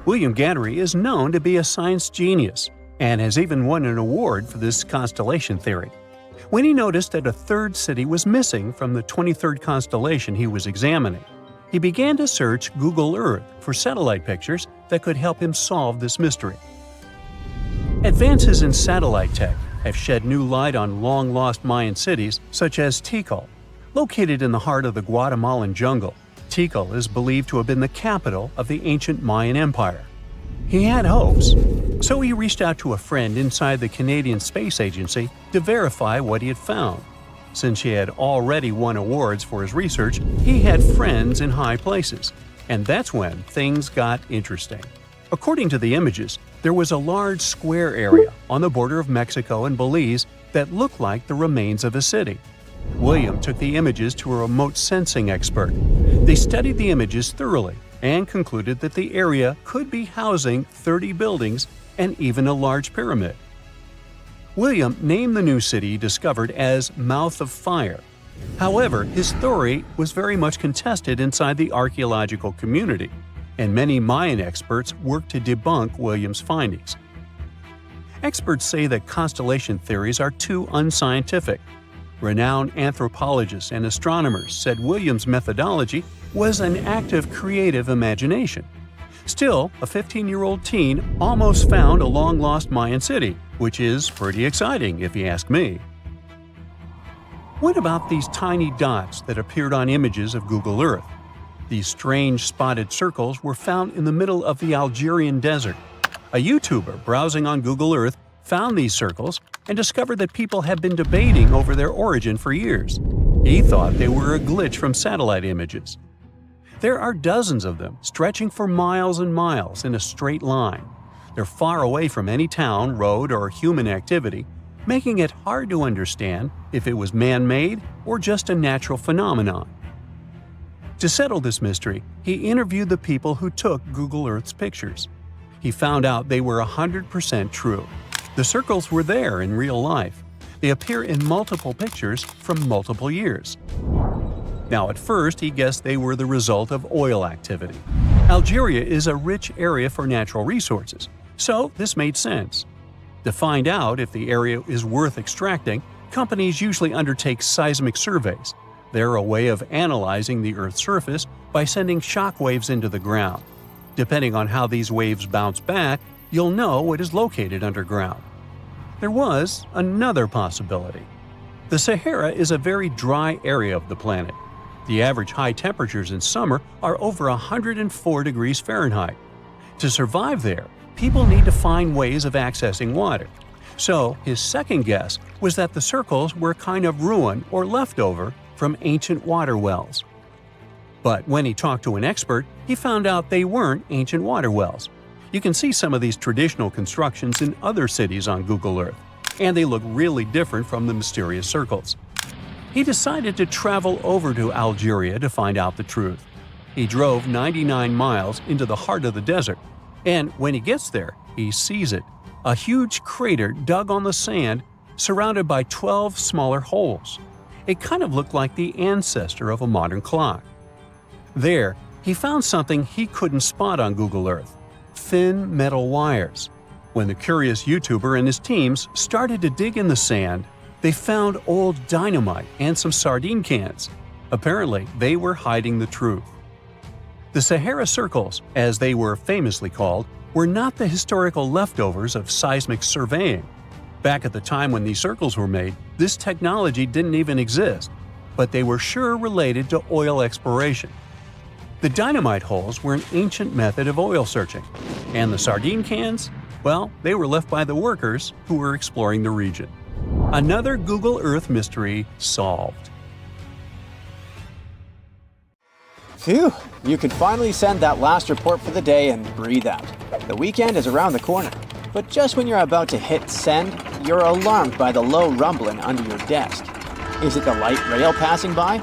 William Goddery is known to be a science genius and has even won an award for this constellation theory. When he noticed that a 3rd city was missing from the 23rd constellation he was examining, he began to search Google Earth for satellite pictures that could help him solve this mystery. Advances in satellite tech have shed new light on long-lost Mayan cities such as Tikal. Located in the heart of the Guatemalan jungle, Tikal is believed to have been the capital of the ancient Mayan Empire. He had hopes, so he reached out to a friend inside the Canadian Space Agency to verify what he had found. Since he had already won awards for his research, he had friends in high places, and that's when things got interesting. According to the images, there was a large square area on the border of Mexico and Belize that looked like the remains of a city. William took the images to a remote sensing expert. They studied the images thoroughly and concluded that the area could be housing 30 buildings and even a large pyramid. William named the new city he discovered as Mouth of Fire. However, his story was very much contested inside the archaeological community, and many Mayan experts worked to debunk William's findings. Experts say that constellation theories are too unscientific. Renowned anthropologists and astronomers said William's methodology was an act of creative imagination. Still, a 15-year-old teen almost found a long-lost Mayan city, which is pretty exciting if you ask me. What about these tiny dots that appeared on images of Google Earth? These strange spotted circles were found in the middle of the Algerian desert. A YouTuber browsing on Google Earth found these circles and discovered that people had been debating over their origin for years. He thought they were a glitch from satellite images. There are dozens of them, stretching for miles and miles in a straight line. They're far away from any town, road, or human activity, making it hard to understand if it was man-made or just a natural phenomenon. To settle this mystery, he interviewed the people who took Google Earth's pictures. He found out they were 100% true. The circles were there in real life. They appear in multiple pictures from multiple years. Now, at first, he guessed they were the result of oil activity. Algeria is a rich area for natural resources, so this made sense. To find out if the area is worth extracting, companies usually undertake seismic surveys. They're a way of analyzing the Earth's surface by sending shock waves into the ground. Depending on how these waves bounce back, you'll know what is located underground. There was another possibility. The Sahara is a very dry area of the planet. The average high temperatures in summer are over 104 degrees Fahrenheit. To survive there, people need to find ways of accessing water. So, his second guess was that the circles were kind of ruin or leftover from ancient water wells. But when he talked to an expert, he found out they weren't ancient water wells. You can see some of these traditional constructions in other cities on Google Earth, and they look really different from the mysterious circles. He decided to travel over to Algeria to find out the truth. He drove 99 miles into the heart of the desert, and when he gets there, he sees it. A huge crater dug on the sand, surrounded by 12 smaller holes. It kind of looked like the ancestor of a modern clock. There, he found something he couldn't spot on Google Earth: thin metal wires. When the curious YouTuber and his teams started to dig in the sand, they found old dynamite and some sardine cans. Apparently, they were hiding the truth. The Sahara Circles, as they were famously called, were not the historical leftovers of seismic surveying. Back at the time when these circles were made, this technology didn't even exist, but they were sure related to oil exploration. The dynamite holes were an ancient method of oil searching, and the sardine cans, well, they were left by the workers who were exploring the region. Another Google Earth mystery solved. Phew, you can finally send that last report for the day and breathe out. The weekend is around the corner. But just when you're about to hit send, you're alarmed by the low rumbling under your desk. Is it the light rail passing by?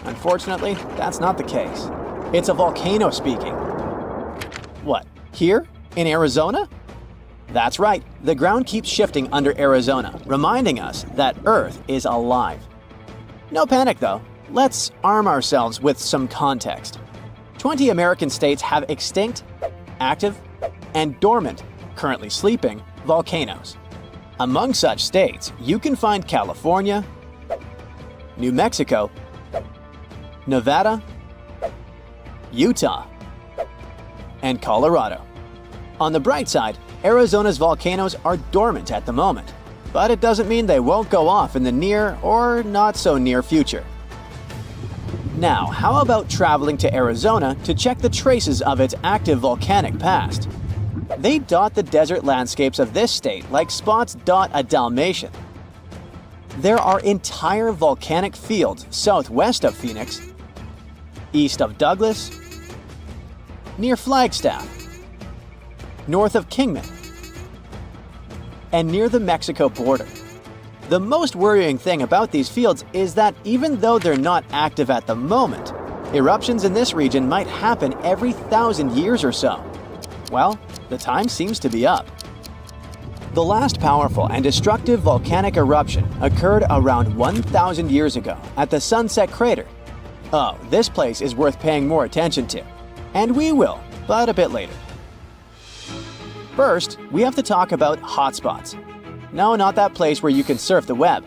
Unfortunately, that's not the case. It's a volcano speaking. What, here? In Arizona? That's right, the ground keeps shifting under Arizona, reminding us that Earth is alive. No panic though. Let's arm ourselves with some context. 20 American states have extinct, active, and dormant, currently sleeping, volcanoes. Among such states, you can find California, New Mexico, Nevada, Utah, and Colorado. On the bright side, Arizona's volcanoes are dormant at the moment, but it doesn't mean they won't go off in the near or not so near future. Now, how about traveling to Arizona to check the traces of its active volcanic past? They dot the desert landscapes of this state like spots dot a Dalmatian. There are entire volcanic fields southwest of Phoenix, east of Douglas, near Flagstaff, north of Kingman, and near the Mexico border. The most worrying thing about these fields is that even though they're not active at the moment, eruptions in this region might happen every 1,000 years or so. Well, the time seems to be up. The last powerful and destructive volcanic eruption occurred around 1,000 years ago at the Sunset Crater. Oh, this place is worth paying more attention to. And we will, but a bit later. First, we have to talk about hotspots. No, not that place where you can surf the web.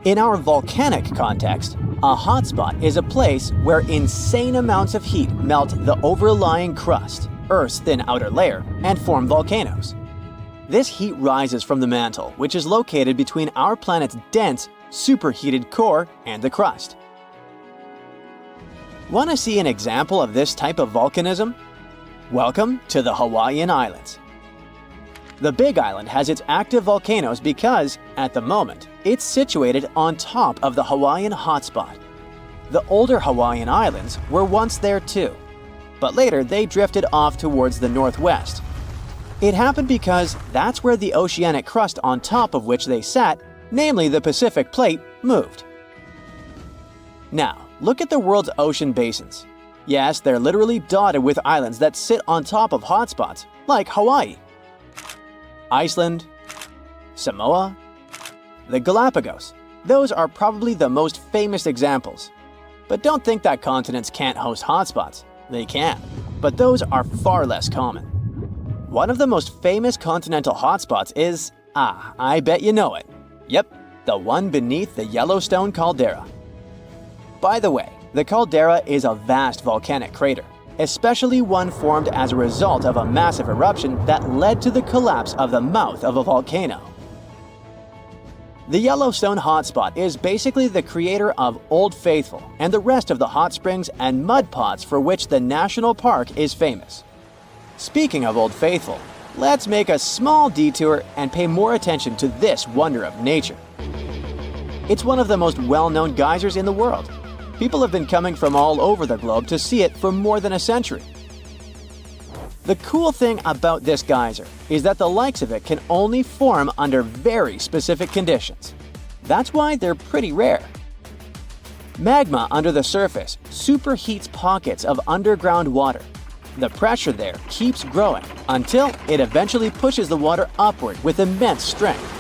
In our volcanic context, a hotspot is a place where insane amounts of heat melt the overlying crust, Earth's thin outer layer, and form volcanoes. This heat rises from the mantle, which is located between our planet's dense, superheated core and the crust. Want to see an example of this type of volcanism? Welcome to the Hawaiian Islands. The Big Island has its active volcanoes because, at the moment, it's situated on top of the Hawaiian hotspot. The older Hawaiian Islands were once there too, but later they drifted off towards the northwest. It happened because that's where the oceanic crust on top of which they sat, namely the Pacific Plate, moved. Now, look at the world's ocean basins. Yes, they're literally dotted with islands that sit on top of hotspots, like Hawaii, Iceland, Samoa, the Galapagos. Those are probably the most famous examples. But don't think that continents can't host hotspots. They can, but those are far less common. One of the most famous continental hotspots is, I bet you know it. Yep, the one beneath the Yellowstone caldera. By the way, the caldera is a vast volcanic crater, especially one formed as a result of a massive eruption that led to the collapse of the mouth of a volcano. The Yellowstone hotspot is basically the creator of Old Faithful and the rest of the hot springs and mud pots for which the national park is famous. Speaking of Old Faithful, let's make a small detour and pay more attention to this wonder of nature. It's one of the most well-known geysers in the world. People have been coming from all over the globe to see it for more than a century. The cool thing about this geyser is that the likes of it can only form under very specific conditions. That's why they're pretty rare. Magma under the surface superheats pockets of underground water. The pressure there keeps growing until it eventually pushes the water upward with immense strength.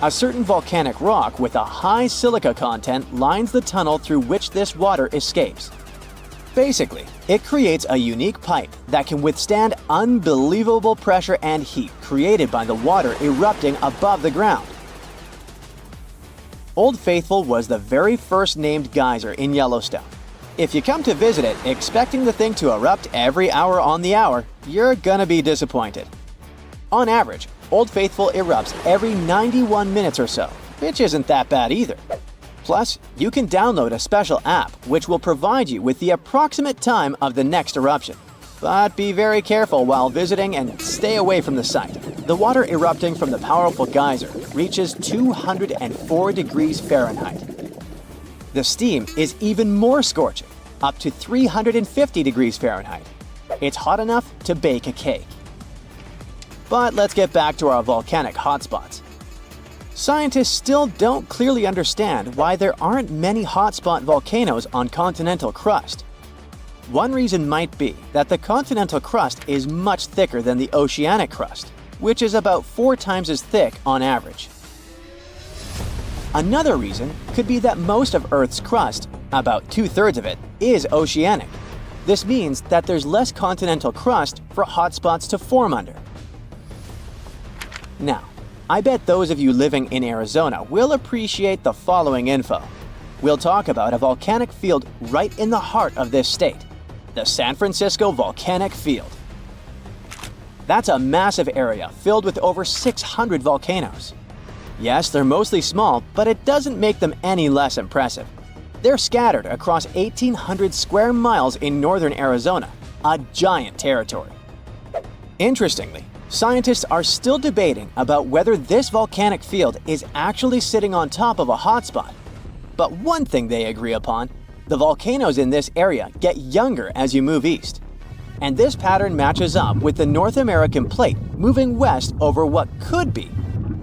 A certain volcanic rock with a high silica content lines the tunnel through which this water escapes. Basically, it creates a unique pipe that can withstand unbelievable pressure and heat created by the water erupting above the ground. Old Faithful was the very first named geyser in Yellowstone. If you come to visit it expecting the thing to erupt every hour on the hour, you're gonna be disappointed. On average, Old Faithful erupts every 91 minutes or so, which isn't that bad either. Plus, you can download a special app which will provide you with the approximate time of the next eruption. But be very careful while visiting and stay away from the site. The water erupting from the powerful geyser reaches 204 degrees Fahrenheit. The steam is even more scorching, up to 350 degrees Fahrenheit. It's hot enough to bake a cake. But let's get back to our volcanic hotspots. Scientists still don't clearly understand why there aren't many hotspot volcanoes on continental crust. One reason might be that the continental crust is much thicker than the oceanic crust, which is about 4 times as thick on average. Another reason could be that most of Earth's crust, about 2/3 of it, is oceanic. This means that there's less continental crust for hotspots to form under. Now, I bet those of you living in Arizona will appreciate the following info. We'll talk about a volcanic field right in the heart of this state, the San Francisco Volcanic Field. That's a massive area filled with over 600 volcanoes. Yes, they're mostly small, but it doesn't make them any less impressive. They're scattered across 1,800 square miles in northern Arizona, a giant territory. Interestingly, scientists are still debating about whether this volcanic field is actually sitting on top of a hotspot. But one thing they agree upon, the volcanoes in this area get younger as you move east. And this pattern matches up with the North American plate moving west over what could be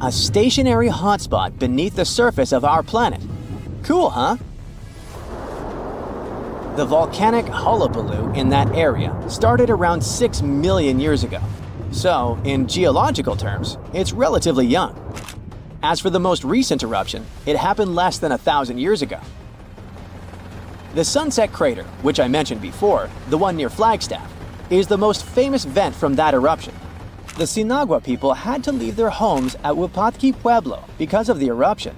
a stationary hotspot beneath the surface of our planet. Cool, huh? The volcanic hullabaloo in that area started around 6 million years ago. So, in geological terms, it's relatively young. As for the most recent eruption, it happened less than 1,000 years ago. The Sunset Crater, which I mentioned before, the one near Flagstaff, is the most famous vent from that eruption. The Sinagua people had to leave their homes at Wupatki Pueblo because of the eruption.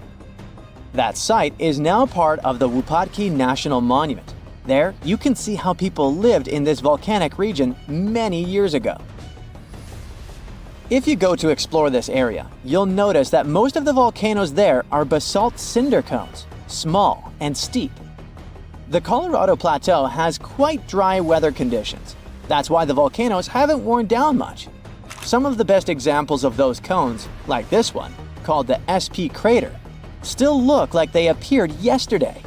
That site is now part of the Wupatki National Monument. There, you can see how people lived in this volcanic region many years ago. If you go to explore this area, you'll notice that most of the volcanoes there are basalt cinder cones, small and steep. The Colorado Plateau has quite dry weather conditions. That's why the volcanoes haven't worn down much. Some of the best examples of those cones, like this one, called the SP crater, still look like they appeared yesterday.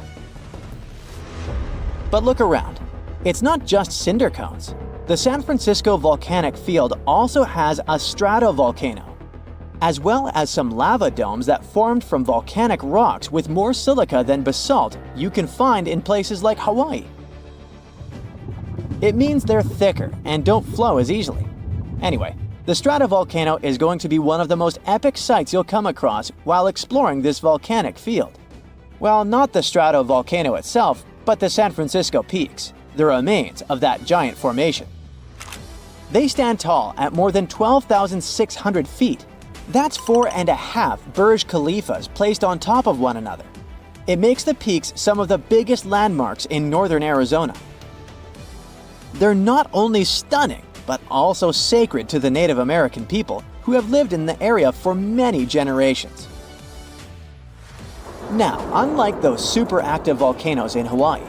But look around. It's not just cinder cones. The San Francisco Volcanic Field also has a stratovolcano, as well as some lava domes that formed from volcanic rocks with more silica than basalt you can find in places like Hawaii. It means they're thicker and don't flow as easily. Anyway, the stratovolcano is going to be one of the most epic sights you'll come across while exploring this volcanic field. Well, not the stratovolcano itself, but the San Francisco peaks, the remains of that giant formation. They stand tall at more than 12,600 feet. That's 4.5 Burj Khalifas placed on top of one another. It makes the peaks some of the biggest landmarks in northern Arizona. They're not only stunning, but also sacred to the Native American people who have lived in the area for many generations. Now, unlike those super active volcanoes in Hawaii,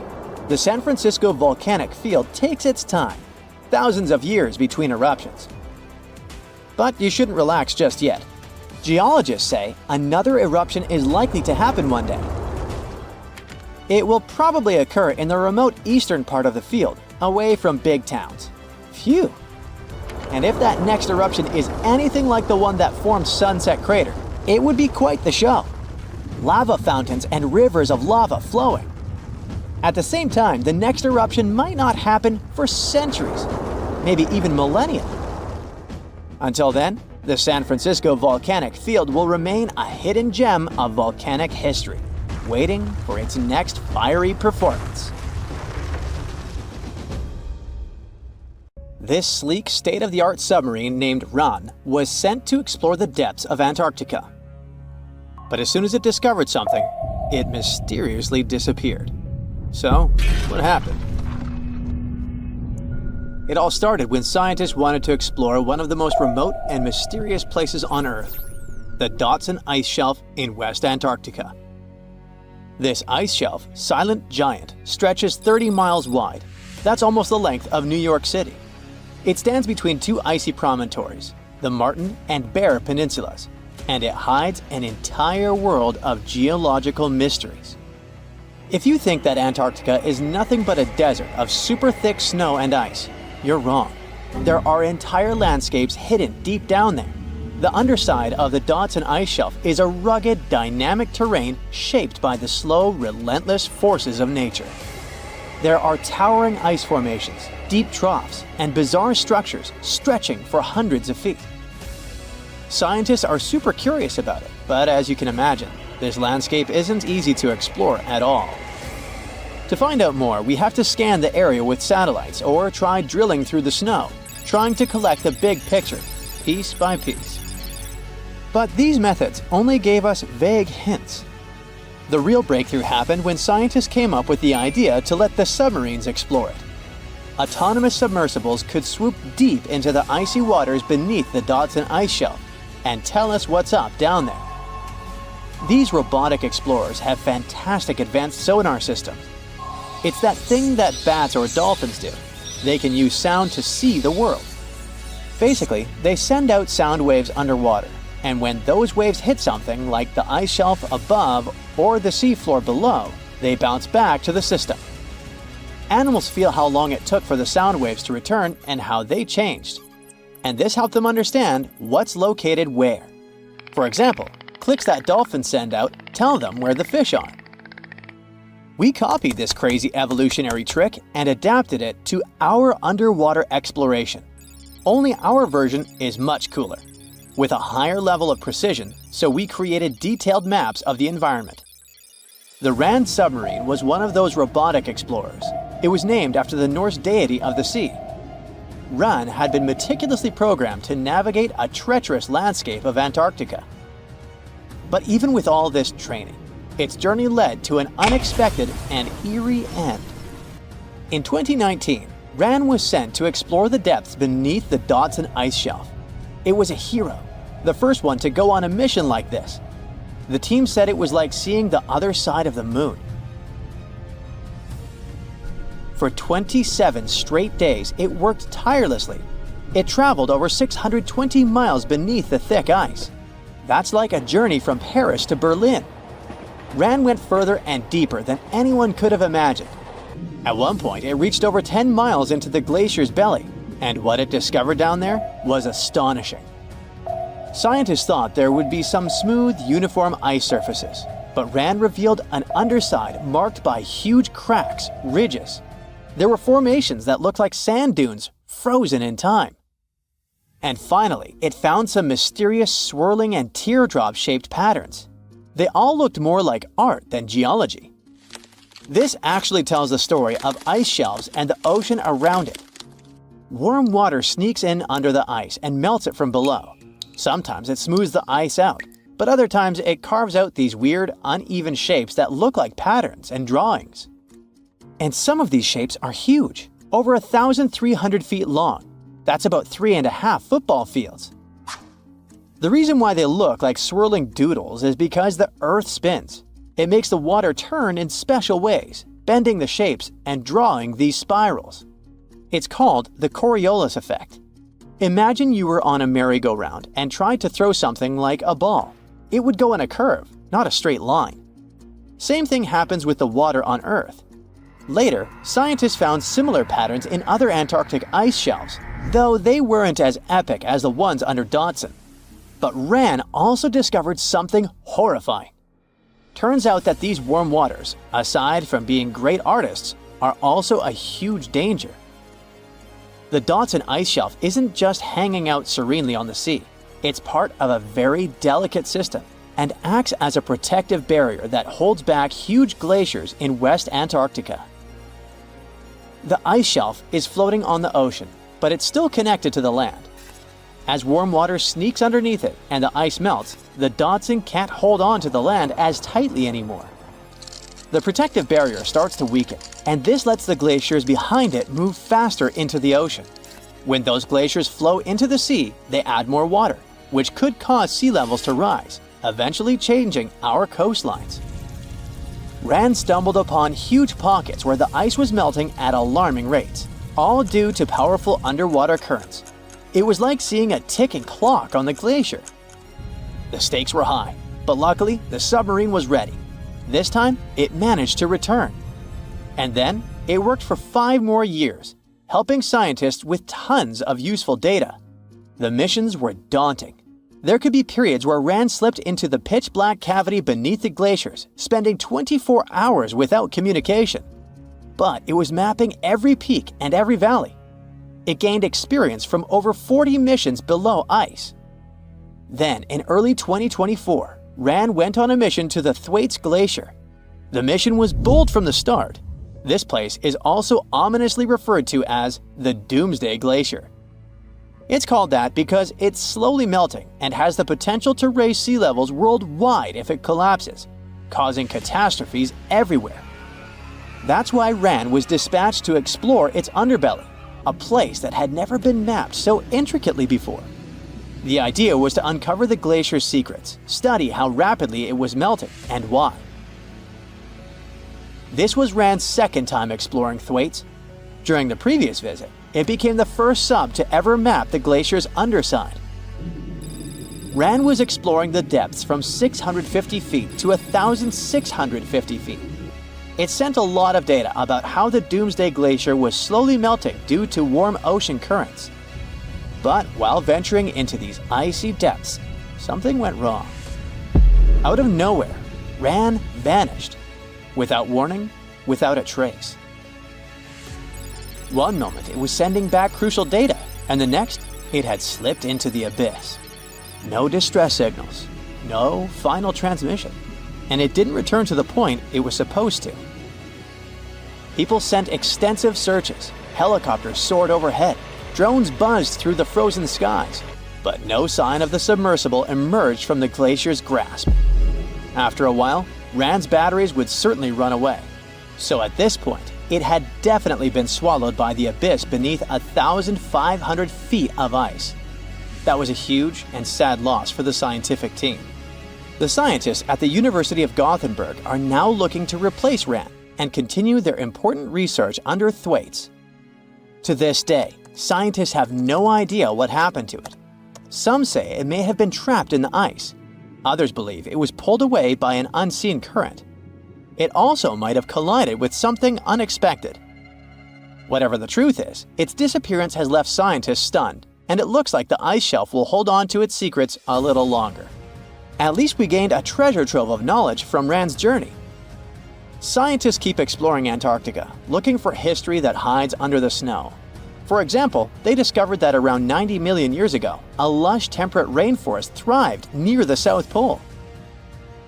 the San Francisco volcanic field takes its time, thousands of years between eruptions. But you shouldn't relax just yet. Geologists say another eruption is likely to happen one day. It will probably occur in the remote eastern part of the field, away from big towns. Phew! And if that next eruption is anything like the one that formed Sunset Crater, it would be quite the show. Lava fountains and rivers of lava flowing. At the same time, the next eruption might not happen for centuries, maybe even millennia. Until then, the San Francisco volcanic field will remain a hidden gem of volcanic history, waiting for its next fiery performance. This sleek, state-of-the-art submarine named Ran was sent to explore the depths of Antarctica. But as soon as it discovered something, it mysteriously disappeared. So, what happened? It all started when scientists wanted to explore one of the most remote and mysterious places on Earth, the Dotson Ice Shelf in West Antarctica. This ice shelf, silent giant, stretches 30 miles wide. That's almost the length of New York City. It stands between two icy promontories, the Martin and Bear Peninsulas, and it hides an entire world of geological mysteries. If you think that Antarctica is nothing but a desert of super thick snow and ice, you're wrong. There are entire landscapes hidden deep down there. The underside of the Dotson Ice Shelf is a rugged, dynamic terrain shaped by the slow, relentless forces of nature. There are towering ice formations, deep troughs, and bizarre structures stretching for hundreds of feet. Scientists are super curious about it, but as you can imagine, this landscape isn't easy to explore at all. To find out more, we have to scan the area with satellites or try drilling through the snow, trying to collect the big picture, piece by piece. But these methods only gave us vague hints. The real breakthrough happened when scientists came up with the idea to let the submarines explore it. Autonomous submersibles could swoop deep into the icy waters beneath the Dotson Ice Shelf and tell us what's up down there. These robotic explorers have fantastic advanced sonar systems. It's that thing that bats or dolphins do. They can use sound to see the world. Basically, they send out sound waves underwater, and when those waves hit something like the ice shelf above or the seafloor below, they bounce back to the system. Animals feel how long it took for the sound waves to return and how they changed. And this helped them understand what's located where. For example, clicks that dolphins send out tell them where the fish are. We copied this crazy evolutionary trick and adapted it to our underwater exploration. Only our version is much cooler, with a higher level of precision, so we created detailed maps of the environment. The Rand submarine was one of those robotic explorers. It was named after the Norse deity of the sea. Ran had been meticulously programmed to navigate a treacherous landscape of Antarctica. But even with all this training, its journey led to an unexpected and eerie end. In 2019, Ran was sent to explore the depths beneath the Dotson Ice Shelf. It was a hero, the first one to go on a mission like this. The team said it was like seeing the other side of the moon. For 27 straight days, it worked tirelessly. It traveled over 620 miles beneath the thick ice. That's like a journey from Paris to Berlin. Ran went further and deeper than anyone could have imagined. At one point, it reached over 10 miles into the glacier's belly, and what it discovered down there was astonishing. Scientists thought there would be some smooth, uniform ice surfaces, but Ran revealed an underside marked by huge cracks, ridges. There were formations that looked like sand dunes, frozen in time. And finally, it found some mysterious swirling and teardrop-shaped patterns. They all looked more like art than geology. This actually tells the story of ice shelves and the ocean around it. Warm water sneaks in under the ice and melts it from below. Sometimes it smooths the ice out, but other times it carves out these weird, uneven shapes that look like patterns and drawings. And some of these shapes are huge, over 1,300 feet long. That's about 3.5 football fields. The reason why they look like swirling doodles is because the Earth spins. It makes the water turn in special ways, bending the shapes and drawing these spirals. It's called the Coriolis effect. Imagine you were on a merry-go-round and tried to throw something like a ball. It would go in a curve, not a straight line. Same thing happens with the water on Earth. Later, scientists found similar patterns in other Antarctic ice shelves, though they weren't as epic as the ones under Dotson. But Ran also discovered something horrifying. Turns out that these warm waters, aside from being great artists, are also a huge danger. The Dotson ice shelf isn't just hanging out serenely on the sea. It's part of a very delicate system and acts as a protective barrier that holds back huge glaciers in West Antarctica. The ice shelf is floating on the ocean, but it's still connected to the land. As warm water sneaks underneath it and the ice melts, the Dotson can't hold on to the land as tightly anymore. The protective barrier starts to weaken, and this lets the glaciers behind it move faster into the ocean. When those glaciers flow into the sea, they add more water, which could cause sea levels to rise, eventually changing our coastlines. Rand stumbled upon huge pockets where the ice was melting at alarming rates, all due to powerful underwater currents. It was like seeing a ticking clock on the glacier. The stakes were high, but luckily the submarine was ready. This time, it managed to return. And then, it worked for 5 more years, helping scientists with tons of useful data. The missions were daunting. There could be periods where Rand slipped into the pitch-black cavity beneath the glaciers, spending 24 hours without communication. But it was mapping every peak and every valley. It gained experience from over 40 missions below ice. Then, in early 2024, Rand went on a mission to the Thwaites Glacier. The mission was bold from the start. This place is also ominously referred to as the Doomsday Glacier. It's called that because it's slowly melting and has the potential to raise sea levels worldwide if it collapses, causing catastrophes everywhere. That's why Rand was dispatched to explore its underbelly, a place that had never been mapped so intricately before. The idea was to uncover the glacier's secrets, study how rapidly it was melting, and why. This was Rand's second time exploring Thwaites. During the previous visit, it became the first sub to ever map the glacier's underside. Rand was exploring the depths from 650 feet to 1,650 feet. It sent a lot of data about how the Doomsday Glacier was slowly melting due to warm ocean currents. But while venturing into these icy depths, something went wrong. Out of nowhere, Rand vanished. Without warning, without a trace. One moment it was sending back crucial data, and the next it had slipped into the abyss. No distress signals, no final transmission, and it didn't return to the point it was supposed to. People sent extensive searches, helicopters soared overhead, drones buzzed through the frozen skies, but no sign of the submersible emerged from the glacier's grasp. After a while, Rand's batteries would certainly run away. So at this point, it had definitely been swallowed by the abyss beneath 1,500 feet of ice. That was a huge and sad loss for the scientific team. The scientists at the University of Gothenburg are now looking to replace Rand and continue their important research under Thwaites. To this day, scientists have no idea what happened to it. Some say it may have been trapped in the ice. Others believe it was pulled away by an unseen current. It also might have collided with something unexpected. Whatever the truth is, its disappearance has left scientists stunned, and it looks like the ice shelf will hold on to its secrets a little longer. At least we gained a treasure trove of knowledge from Rand's journey. Scientists keep exploring Antarctica, looking for history that hides under the snow. For example, they discovered that around 90 million years ago, a lush temperate rainforest thrived near the South Pole.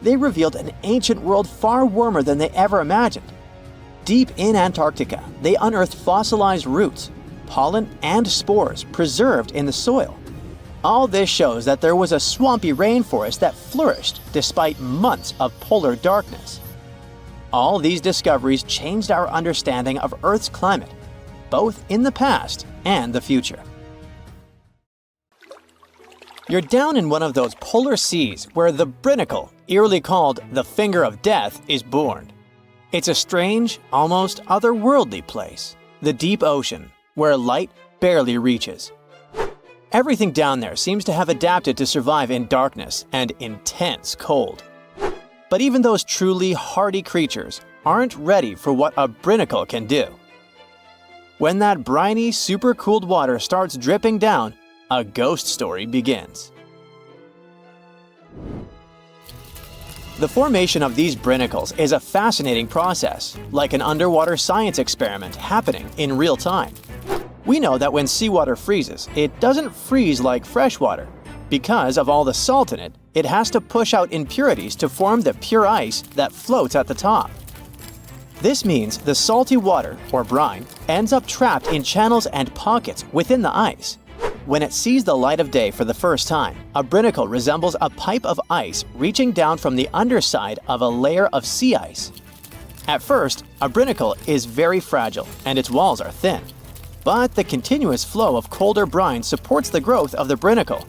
They revealed an ancient world far warmer than they ever imagined. Deep in Antarctica, they unearthed fossilized roots, pollen, and spores preserved in the soil. All this shows that there was a swampy rainforest that flourished despite months of polar darkness. All these discoveries changed our understanding of Earth's climate, both in the past and the future. You're down in one of those polar seas where the binnacle eerily called the Finger of Death, is born. It's a strange, almost otherworldly place, the deep ocean, where light barely reaches. Everything down there seems to have adapted to survive in darkness and intense cold. But even those truly hardy creatures aren't ready for what a brinacle can do. When that briny, super-cooled water starts dripping down, a ghost story begins. The formation of these brinicles is a fascinating process, like an underwater science experiment happening in real time. We know that when seawater freezes, it doesn't freeze like fresh water. Because of all the salt in it, it has to push out impurities to form the pure ice that floats at the top. This means the salty water, or brine, ends up trapped in channels and pockets within the ice. When it sees the light of day for the first time, a brinacle resembles a pipe of ice reaching down from the underside of a layer of sea ice. At first, a brinacle is very fragile and its walls are thin. But the continuous flow of colder brine supports the growth of the brinacle.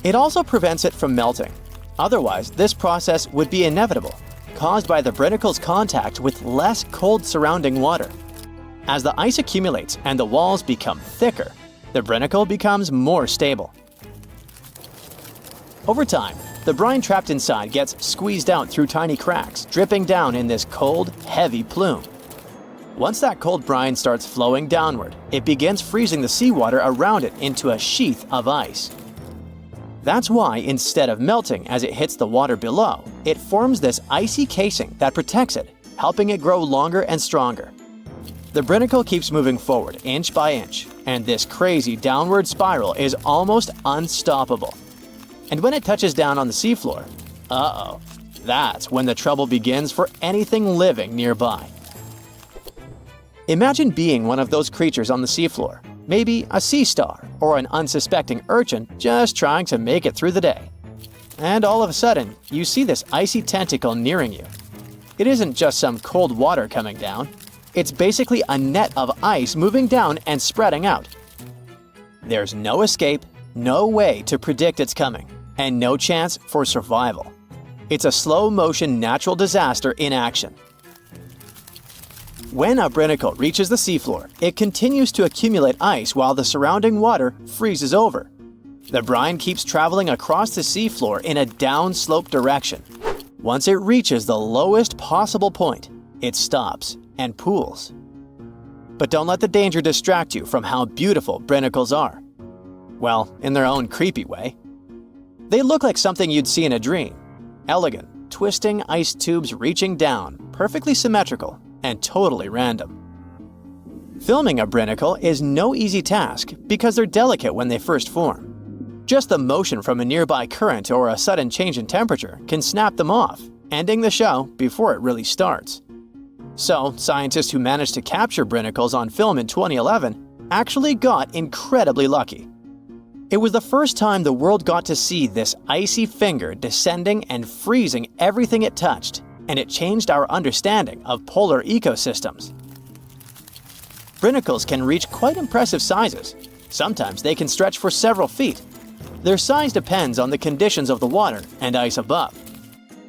It also prevents it from melting. Otherwise, this process would be inevitable, caused by the brinicle's contact with less cold surrounding water. As the ice accumulates and the walls become thicker, the brinacle becomes more stable. Over time, the brine trapped inside gets squeezed out through tiny cracks, dripping down in this cold, heavy plume. Once that cold brine starts flowing downward, it begins freezing the seawater around it into a sheath of ice. That's why, instead of melting as it hits the water below, it forms this icy casing that protects it, helping it grow longer and stronger. The brinacle keeps moving forward inch by inch, and this crazy downward spiral is almost unstoppable. And when it touches down on the seafloor, that's when the trouble begins for anything living nearby. Imagine being one of those creatures on the seafloor, maybe a sea star or an unsuspecting urchin just trying to make it through the day. And all of a sudden, you see this icy tentacle nearing you. It isn't just some cold water coming down. It's basically a net of ice moving down and spreading out. There's no escape, no way to predict its coming, and no chance for survival. It's a slow-motion natural disaster in action. When a brinacle reaches the seafloor, it continues to accumulate ice while the surrounding water freezes over. The brine keeps traveling across the seafloor in a downslope direction. Once it reaches the lowest possible point, it stops and pools. But don't let the danger distract you from how beautiful brinicles are. Well, in their own creepy way. They look like something you'd see in a dream. Elegant, twisting ice tubes reaching down, perfectly symmetrical, and totally random. Filming a brinacle is no easy task because they're delicate when they first form. Just the motion from a nearby current or a sudden change in temperature can snap them off, ending the show before it really starts. So, scientists who managed to capture brinicles on film in 2011 actually got incredibly lucky. It was the first time the world got to see this icy finger descending and freezing everything it touched, and it changed our understanding of polar ecosystems. Brinicles can reach quite impressive sizes. Sometimes they can stretch for several feet. Their size depends on the conditions of the water and ice above.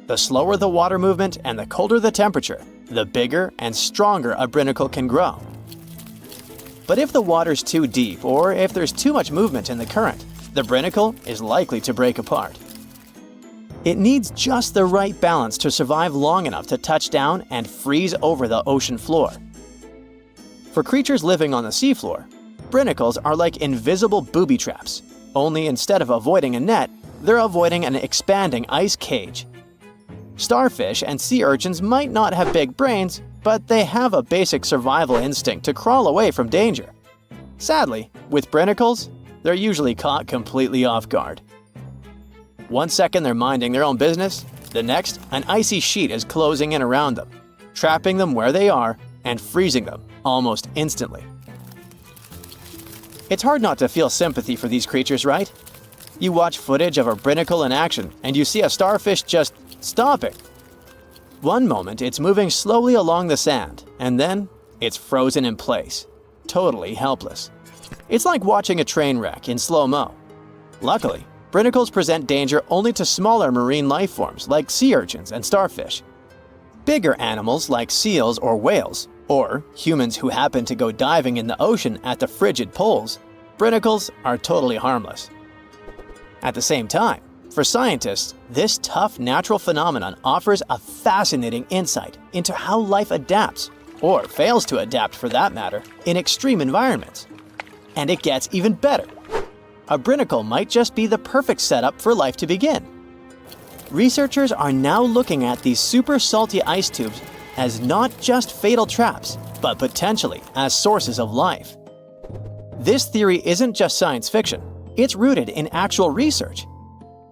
The slower the water movement and the colder the temperature, the bigger and stronger a brinacle can grow. But if the water's too deep or if there's too much movement in the current, the brinacle is likely to break apart. It needs just the right balance to survive long enough to touch down and freeze over the ocean floor. For creatures living on the seafloor, brinicles are like invisible booby traps, only instead of avoiding a net, they're avoiding an expanding ice cage. Starfish and sea urchins might not have big brains, but they have a basic survival instinct to crawl away from danger. Sadly, with brinicles, they're usually caught completely off guard. One second they're minding their own business, the next, an icy sheet is closing in around them, trapping them where they are and freezing them almost instantly. It's hard not to feel sympathy for these creatures, right? You watch footage of a brinacle in action and you see a starfish just stopping. One moment it's moving slowly along the sand, and then it's frozen in place, totally helpless. It's like watching a train wreck in slow-mo. Luckily, brinicles present danger only to smaller marine life forms like sea urchins and starfish. Bigger animals like seals or whales, or humans who happen to go diving in the ocean at the frigid poles, brinicles are totally harmless. At the same time, for scientists, this tough natural phenomenon offers a fascinating insight into how life adapts, or fails to adapt for that matter, in extreme environments. And it gets even better. A brinicle might just be the perfect setup for life to begin. Researchers are now looking at these super salty ice tubes as not just fatal traps, but potentially as sources of life. This theory isn't just science fiction, it's rooted in actual research.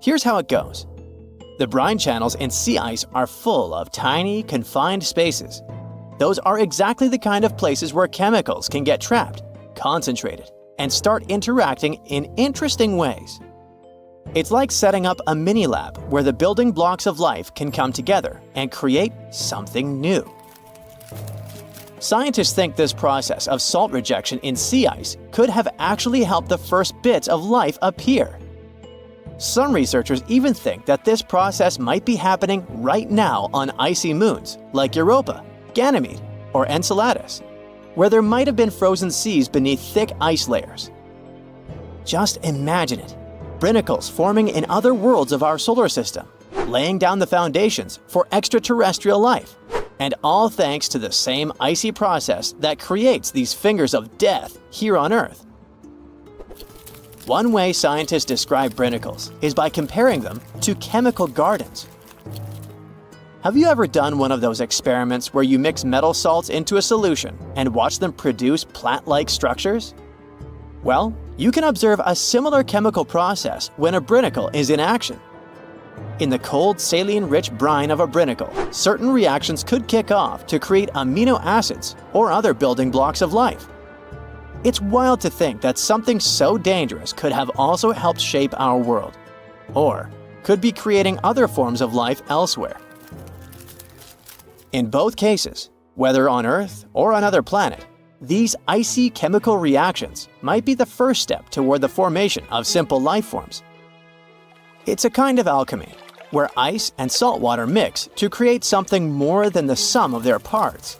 Here's how it goes. The brine channels in sea ice are full of tiny, confined spaces. Those are exactly the kind of places where chemicals can get trapped, concentrated, and start interacting in interesting ways. It's like setting up a mini-lab where the building blocks of life can come together and create something new. Scientists think this process of salt rejection in sea ice could have actually helped the first bits of life appear. Some researchers even think that this process might be happening right now on icy moons like Europa, Ganymede, or Enceladus, where there might have been frozen seas beneath thick ice layers. Just imagine it, brinicles forming in other worlds of our solar system, laying down the foundations for extraterrestrial life, and all thanks to the same icy process that creates these fingers of death here on Earth. One way scientists describe brinicles is by comparing them to chemical gardens. Have you ever done one of those experiments where you mix metal salts into a solution and watch them produce plant-like structures? Well, you can observe a similar chemical process when a brinicle is in action. In the cold, saline-rich brine of a brinicle, certain reactions could kick off to create amino acids or other building blocks of life. It's wild to think that something so dangerous could have also helped shape our world, or could be creating other forms of life elsewhere. In both cases, whether on Earth or another planet, these icy chemical reactions might be the first step toward the formation of simple life forms. It's a kind of alchemy, where ice and salt water mix to create something more than the sum of their parts.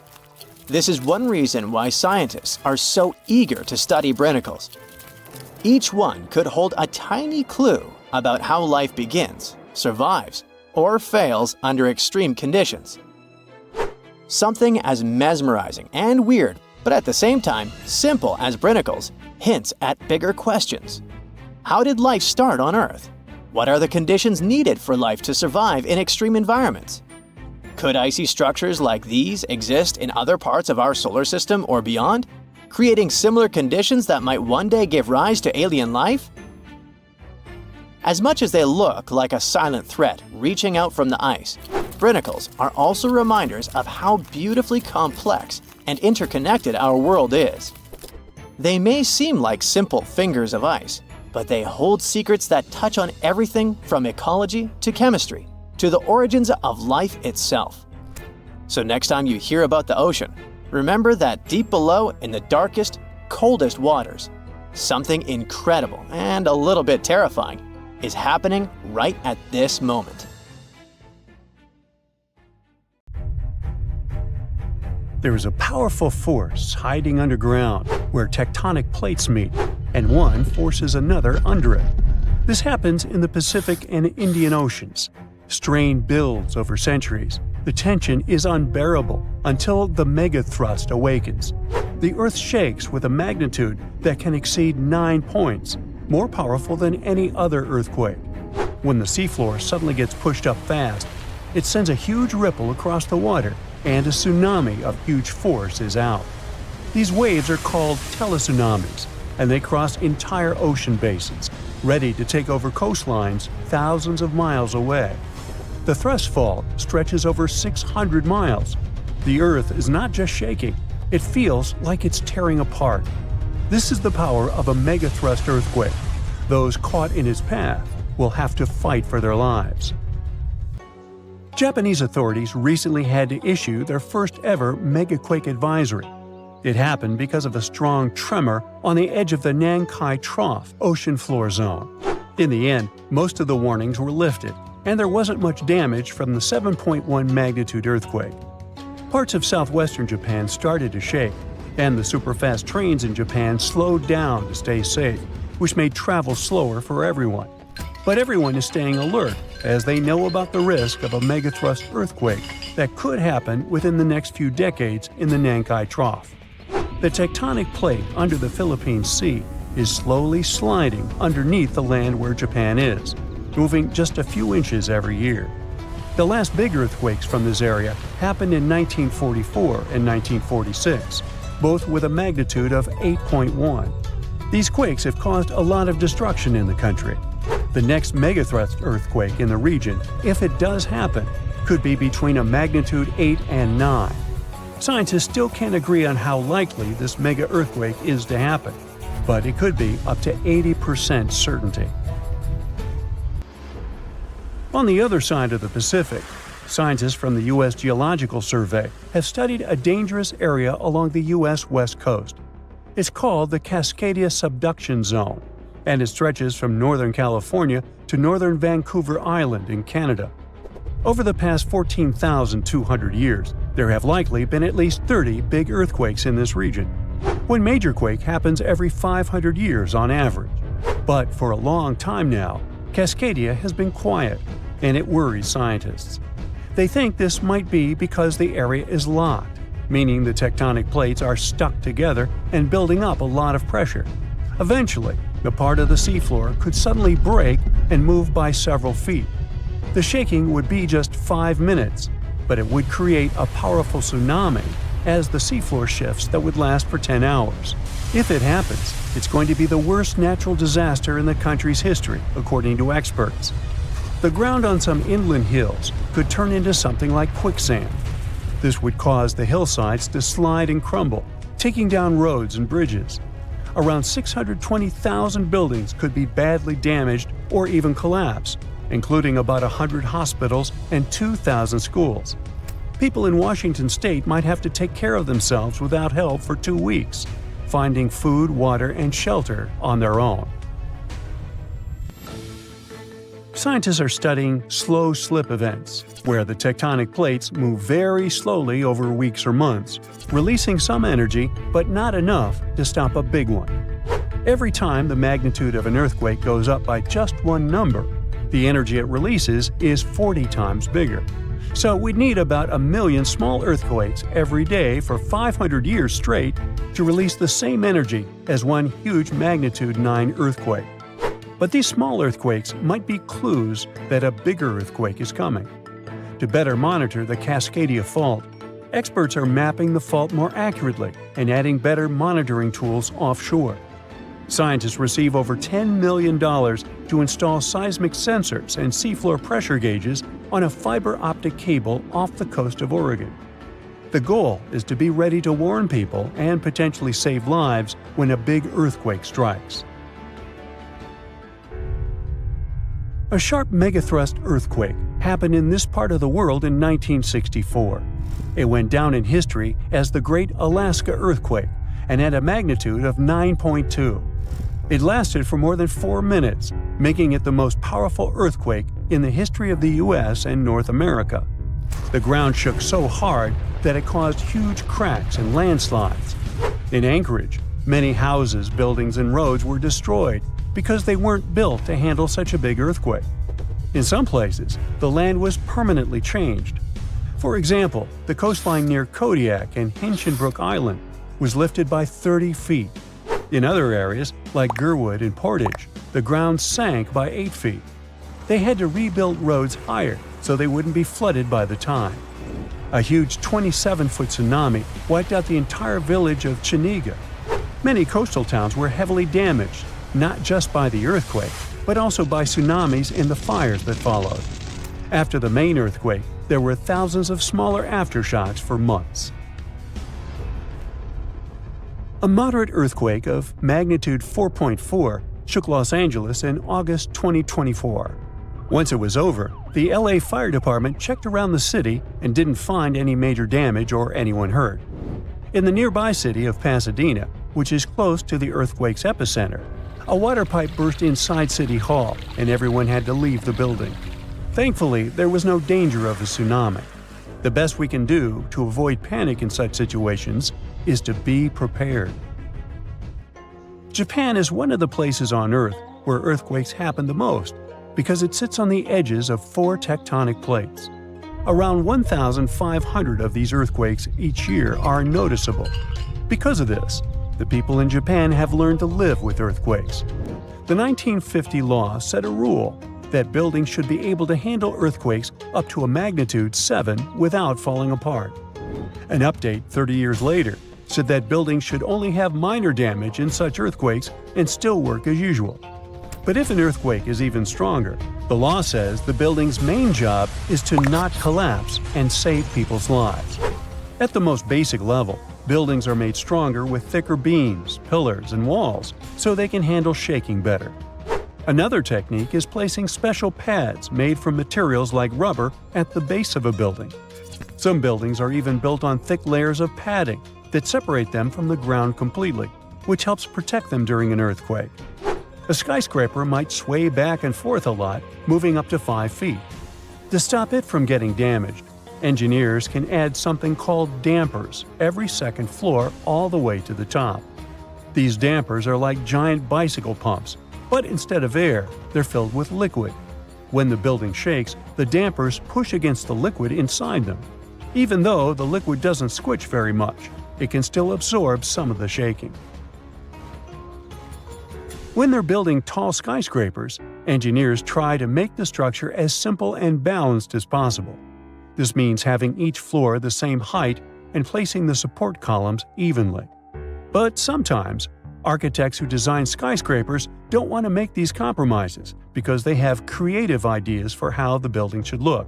This is one reason why scientists are so eager to study brinicles. Each one could hold a tiny clue about how life begins, survives, or fails under extreme conditions. Something as mesmerizing and weird, but at the same time simple as brinicles, hints at bigger questions. How did life start on Earth? What are the conditions needed for life to survive in extreme environments? Could icy structures like these exist in other parts of our solar system or beyond, creating similar conditions that might one day give rise to alien life? As much as they look like a silent threat reaching out from the ice, brinicles are also reminders of how beautifully complex and interconnected our world is. They may seem like simple fingers of ice, but they hold secrets that touch on everything from ecology to chemistry to the origins of life itself. So next time you hear about the ocean, remember that deep below in the darkest, coldest waters, something incredible and a little bit terrifying is happening right at this moment. There is a powerful force hiding underground where tectonic plates meet, and one forces another under it. This happens in the Pacific and Indian Oceans. Strain builds over centuries. The tension is unbearable until the megathrust awakens. The Earth shakes with a magnitude that can exceed 9 points, more powerful than any other earthquake. When the seafloor suddenly gets pushed up fast, it sends a huge ripple across the water, and a tsunami of huge force is out. These waves are called teletsunamis, and they cross entire ocean basins, ready to take over coastlines thousands of miles away. The thrust fault stretches over 600 miles. The Earth is not just shaking, it feels like it's tearing apart. This is the power of a megathrust earthquake. Those caught in its path will have to fight for their lives. Japanese authorities recently had to issue their first ever megaquake advisory. It happened because of a strong tremor on the edge of the Nankai Trough ocean floor zone. In the end, most of the warnings were lifted, and there wasn't much damage from the 7.1 magnitude earthquake. Parts of southwestern Japan started to shake, and the superfast trains in Japan slowed down to stay safe, which made travel slower for everyone. But everyone is staying alert as they know about the risk of a megathrust earthquake that could happen within the next few decades in the Nankai Trough. The tectonic plate under the Philippine Sea is slowly sliding underneath the land where Japan is, moving just a few inches every year. The last big earthquakes from this area happened in 1944 and 1946, both with a magnitude of 8.1. These quakes have caused a lot of destruction in the country. The next megathrust earthquake in the region, if it does happen, could be between a magnitude 8 and 9. Scientists still can't agree on how likely this mega earthquake is to happen, but it could be up to 80% certainty. On the other side of the Pacific, scientists from the U.S. Geological Survey have studied a dangerous area along the U.S. West Coast. It's called the Cascadia Subduction Zone, and it stretches from northern California to northern Vancouver Island in Canada. Over the past 14,200 years, there have likely been at least 30 big earthquakes in this region. One major quake happens every 500 years on average. But for a long time now, Cascadia has been quiet, and it worries scientists. They think this might be because the area is locked, meaning the tectonic plates are stuck together and building up a lot of pressure. Eventually, the part of the seafloor could suddenly break and move by several feet. The shaking would be just 5 minutes, but it would create a powerful tsunami as the seafloor shifts that would last for 10 hours. If it happens, it's going to be the worst natural disaster in the country's history, according to experts. The ground on some inland hills could turn into something like quicksand. This would cause the hillsides to slide and crumble, taking down roads and bridges. Around 620,000 buildings could be badly damaged or even collapse, including about 100 hospitals and 2,000 schools. People in Washington state might have to take care of themselves without help for 2 weeks, finding food, water, and shelter on their own. Scientists are studying slow slip events, where the tectonic plates move very slowly over weeks or months, releasing some energy but not enough to stop a big one. Every time the magnitude of an earthquake goes up by just one number, the energy it releases is 40 times bigger. So we'd need about 1 million small earthquakes every day for 500 years straight to release the same energy as one huge magnitude 9 earthquake. But these small earthquakes might be clues that a bigger earthquake is coming. To better monitor the Cascadia Fault, experts are mapping the fault more accurately and adding better monitoring tools offshore. Scientists receive over $10 million to install seismic sensors and seafloor pressure gauges on a fiber optic cable off the coast of Oregon. The goal is to be ready to warn people and potentially save lives when a big earthquake strikes. A sharp megathrust earthquake happened in this part of the world in 1964. It went down in history as the Great Alaska Earthquake and had a magnitude of 9.2. It lasted for more than 4 minutes, making it the most powerful earthquake in the history of the U.S. and North America. The ground shook so hard that it caused huge cracks and landslides. In Anchorage, many houses, buildings, and roads were destroyed because they weren't built to handle such a big earthquake. In some places, the land was permanently changed. For example, the coastline near Kodiak and Hinchinbrook Island was lifted by 30 feet. In other areas, like Gerwood and Portage, the ground sank by 8 feet. They had to rebuild roads higher so they wouldn't be flooded by the time. A huge 27-foot tsunami wiped out the entire village of Chiniga. Many coastal towns were heavily damaged, not just by the earthquake, but also by tsunamis and the fires that followed. After the main earthquake, there were thousands of smaller aftershocks for months. A moderate earthquake of magnitude 4.4 shook Los Angeles in August 2024. Once it was over, the LA Fire Department checked around the city and didn't find any major damage or anyone hurt. In the nearby city of Pasadena, which is close to the earthquake's epicenter, A water pipe burst inside City Hall, and everyone had to leave the building. Thankfully, there was no danger of a tsunami. The best we can do to avoid panic in such situations is to be prepared. Japan is one of the places on Earth where earthquakes happen the most because it sits on the edges of 4 tectonic plates. Around 1,500 of these earthquakes each year are noticeable. Because of this, the people in Japan have learned to live with earthquakes. The 1950 law set a rule that buildings should be able to handle earthquakes up to a magnitude 7 without falling apart. An update 30 years later said that buildings should only have minor damage in such earthquakes and still work as usual. But if an earthquake is even stronger, the law says the building's main job is to not collapse and save people's lives. At the most basic level, buildings are made stronger with thicker beams, pillars, and walls so they can handle shaking better. Another technique is placing special pads made from materials like rubber at the base of a building. Some buildings are even built on thick layers of padding that separate them from the ground completely, which helps protect them during an earthquake. A skyscraper might sway back and forth a lot, moving up to 5 feet. To stop it from getting damaged, engineers can add something called dampers every second floor all the way to the top. These dampers are like giant bicycle pumps, but instead of air, they're filled with liquid. When the building shakes, the dampers push against the liquid inside them. Even though the liquid doesn't squish very much, it can still absorb some of the shaking. When they're building tall skyscrapers, engineers try to make the structure as simple and balanced as possible. This means having each floor the same height and placing the support columns evenly. But sometimes, architects who design skyscrapers don't want to make these compromises because they have creative ideas for how the building should look.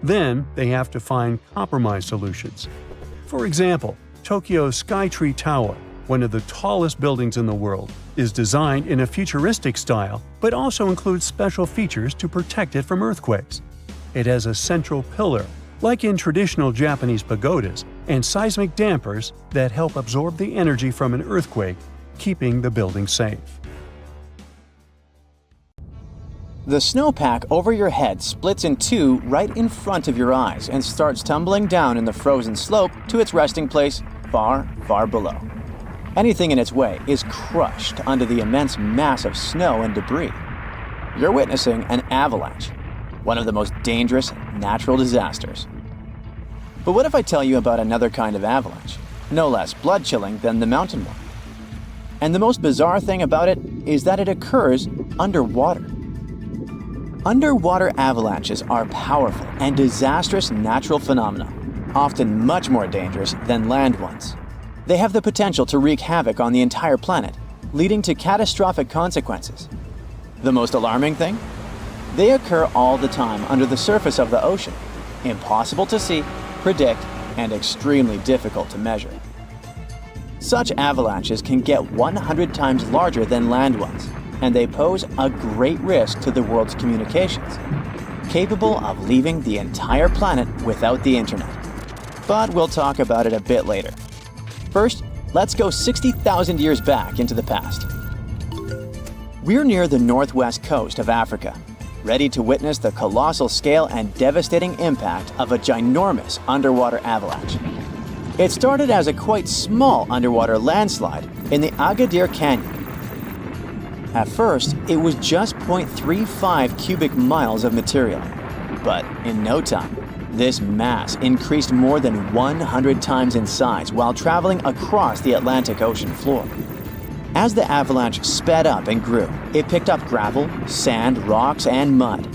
Then they have to find compromise solutions. For example, Tokyo's Skytree Tower, one of the tallest buildings in the world, is designed in a futuristic style but also includes special features to protect it from earthquakes. It has a central pillar, like in traditional Japanese pagodas, and seismic dampers that help absorb the energy from an earthquake, keeping the building safe. The snowpack over your head splits in two right in front of your eyes and starts tumbling down in the frozen slope to its resting place far, far below. Anything in its way is crushed under the immense mass of snow and debris. You're witnessing an avalanche, one of the most dangerous natural disasters. But what if I tell you about another kind of avalanche, no less blood-chilling than the mountain one? And the most bizarre thing about it is that it occurs underwater. Underwater avalanches are powerful and disastrous natural phenomena, often much more dangerous than land ones. They have the potential to wreak havoc on the entire planet, leading to catastrophic consequences. The most alarming thing? They occur all the time under the surface of the ocean, impossible to see, predict, and extremely difficult to measure. Such avalanches can get 100 times larger than land ones, and they pose a great risk to the world's communications, capable of leaving the entire planet without the internet. But we'll talk about it a bit later. First, let's go 60,000 years back into the past. We're near the northwest coast of Africa, ready to witness the colossal scale and devastating impact of a ginormous underwater avalanche. It started as a quite small underwater landslide in the Agadir Canyon. At first, it was just 0.35 cubic miles of material, but in no time, this mass increased more than 100 times in size while traveling across the Atlantic Ocean floor. As the avalanche sped up and grew, it picked up gravel, sand, rocks, and mud.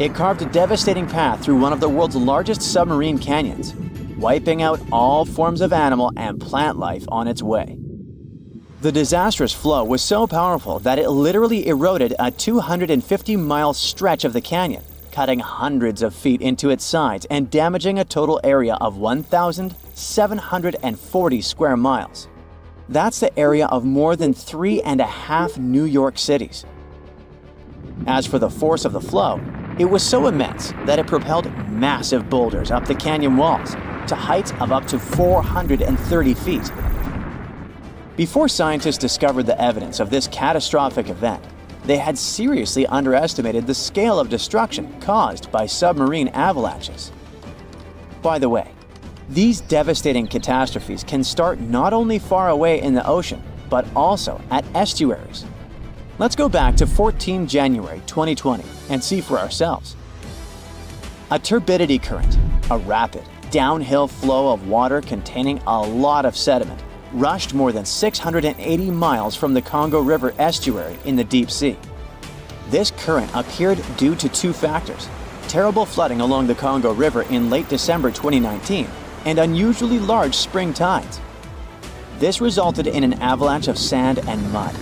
It carved a devastating path through one of the world's largest submarine canyons, wiping out all forms of animal and plant life on its way. The disastrous flow was so powerful that it literally eroded a 250-mile stretch of the canyon, cutting hundreds of feet into its sides and damaging a total area of 1,740 square miles. That's the area of more than 3.5 New York cities. As for the force of the flow, it was so immense that it propelled massive boulders up the canyon walls to heights of up to 430 feet. Before scientists discovered the evidence of this catastrophic event, they had seriously underestimated the scale of destruction caused by submarine avalanches. By the way, these devastating catastrophes can start not only far away in the ocean, but also at estuaries. Let's go back to 14 January 2020 and see for ourselves. A turbidity current, a rapid, downhill flow of water containing a lot of sediment, rushed more than 680 miles from the Congo River estuary in the deep sea. This current appeared due to two factors: terrible flooding along the Congo River in late December 2019 and unusually large spring tides. This resulted in an avalanche of sand and mud.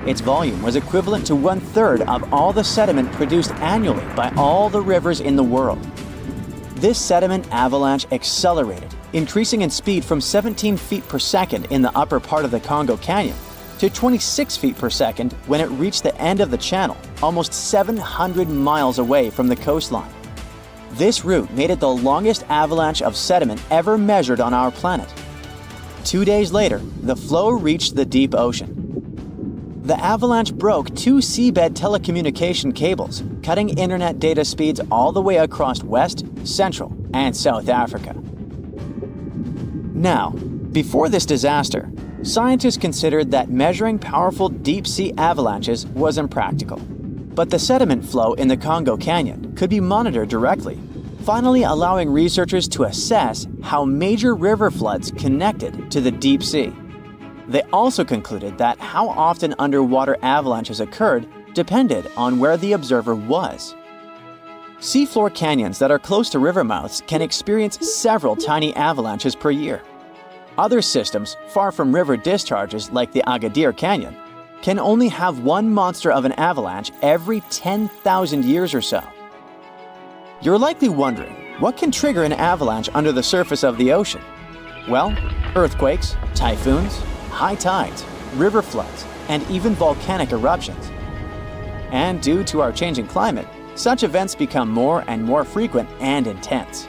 Its volume was equivalent to 1/3 of all the sediment produced annually by all the rivers in the world. This sediment avalanche accelerated, increasing in speed from 17 feet per second in the upper part of the Congo Canyon to 26 feet per second when it reached the end of the channel, almost 700 miles away from the coastline. This route made it the longest avalanche of sediment ever measured on our planet. 2 days later, the flow reached the deep ocean. The avalanche broke 2 seabed telecommunication cables, cutting internet data speeds all the way across West, Central, and South Africa. Now, before this disaster, scientists considered that measuring powerful deep-sea avalanches was impractical. But the sediment flow in the Congo Canyon could be monitored directly, finally allowing researchers to assess how major river floods connected to the deep sea. They also concluded that how often underwater avalanches occurred depended on where the observer was. Seafloor canyons that are close to river mouths can experience several tiny avalanches per year. Other systems, far from river discharges like the Agadir Canyon, can only have one monster of an avalanche every 10,000 years or so. You're likely wondering, what can trigger an avalanche under the surface of the ocean? Well, earthquakes, typhoons, high tides, river floods, and even volcanic eruptions. And due to our changing climate, such events become more and more frequent and intense.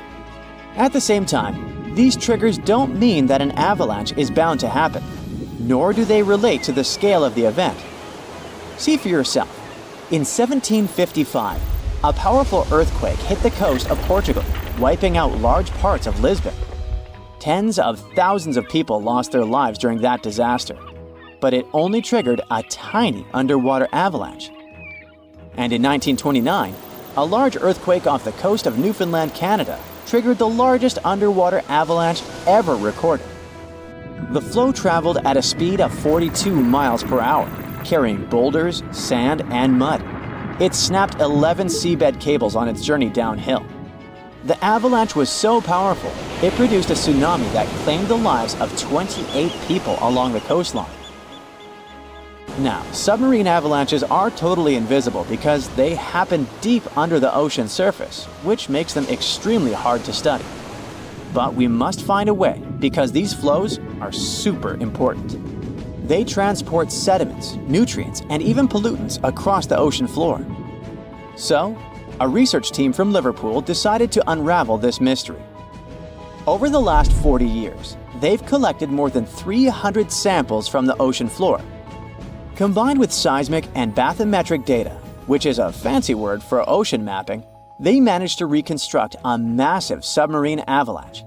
At the same time, these triggers don't mean that an avalanche is bound to happen, nor do they relate to the scale of the event. See for yourself. In 1755, a powerful earthquake hit the coast of Portugal, wiping out large parts of Lisbon. Tens of thousands of people lost their lives during that disaster, but it only triggered a tiny underwater avalanche. And in 1929, a large earthquake off the coast of Newfoundland, Canada, triggered the largest underwater avalanche ever recorded. The flow traveled at a speed of 42 miles per hour, carrying boulders, sand, and mud. It snapped 11 seabed cables on its journey downhill. The avalanche was so powerful, it produced a tsunami that claimed the lives of 28 people along the coastline. Now, submarine avalanches are totally invisible because they happen deep under the ocean surface, which makes them extremely hard to study. But we must find a way because these flows are super important. They transport sediments, nutrients, and even pollutants across the ocean floor. So, a research team from Liverpool decided to unravel this mystery. Over the last 40 years, they've collected more than 300 samples from the ocean floor. Combined with seismic and bathymetric data, which is a fancy word for ocean mapping, they managed to reconstruct a massive submarine avalanche.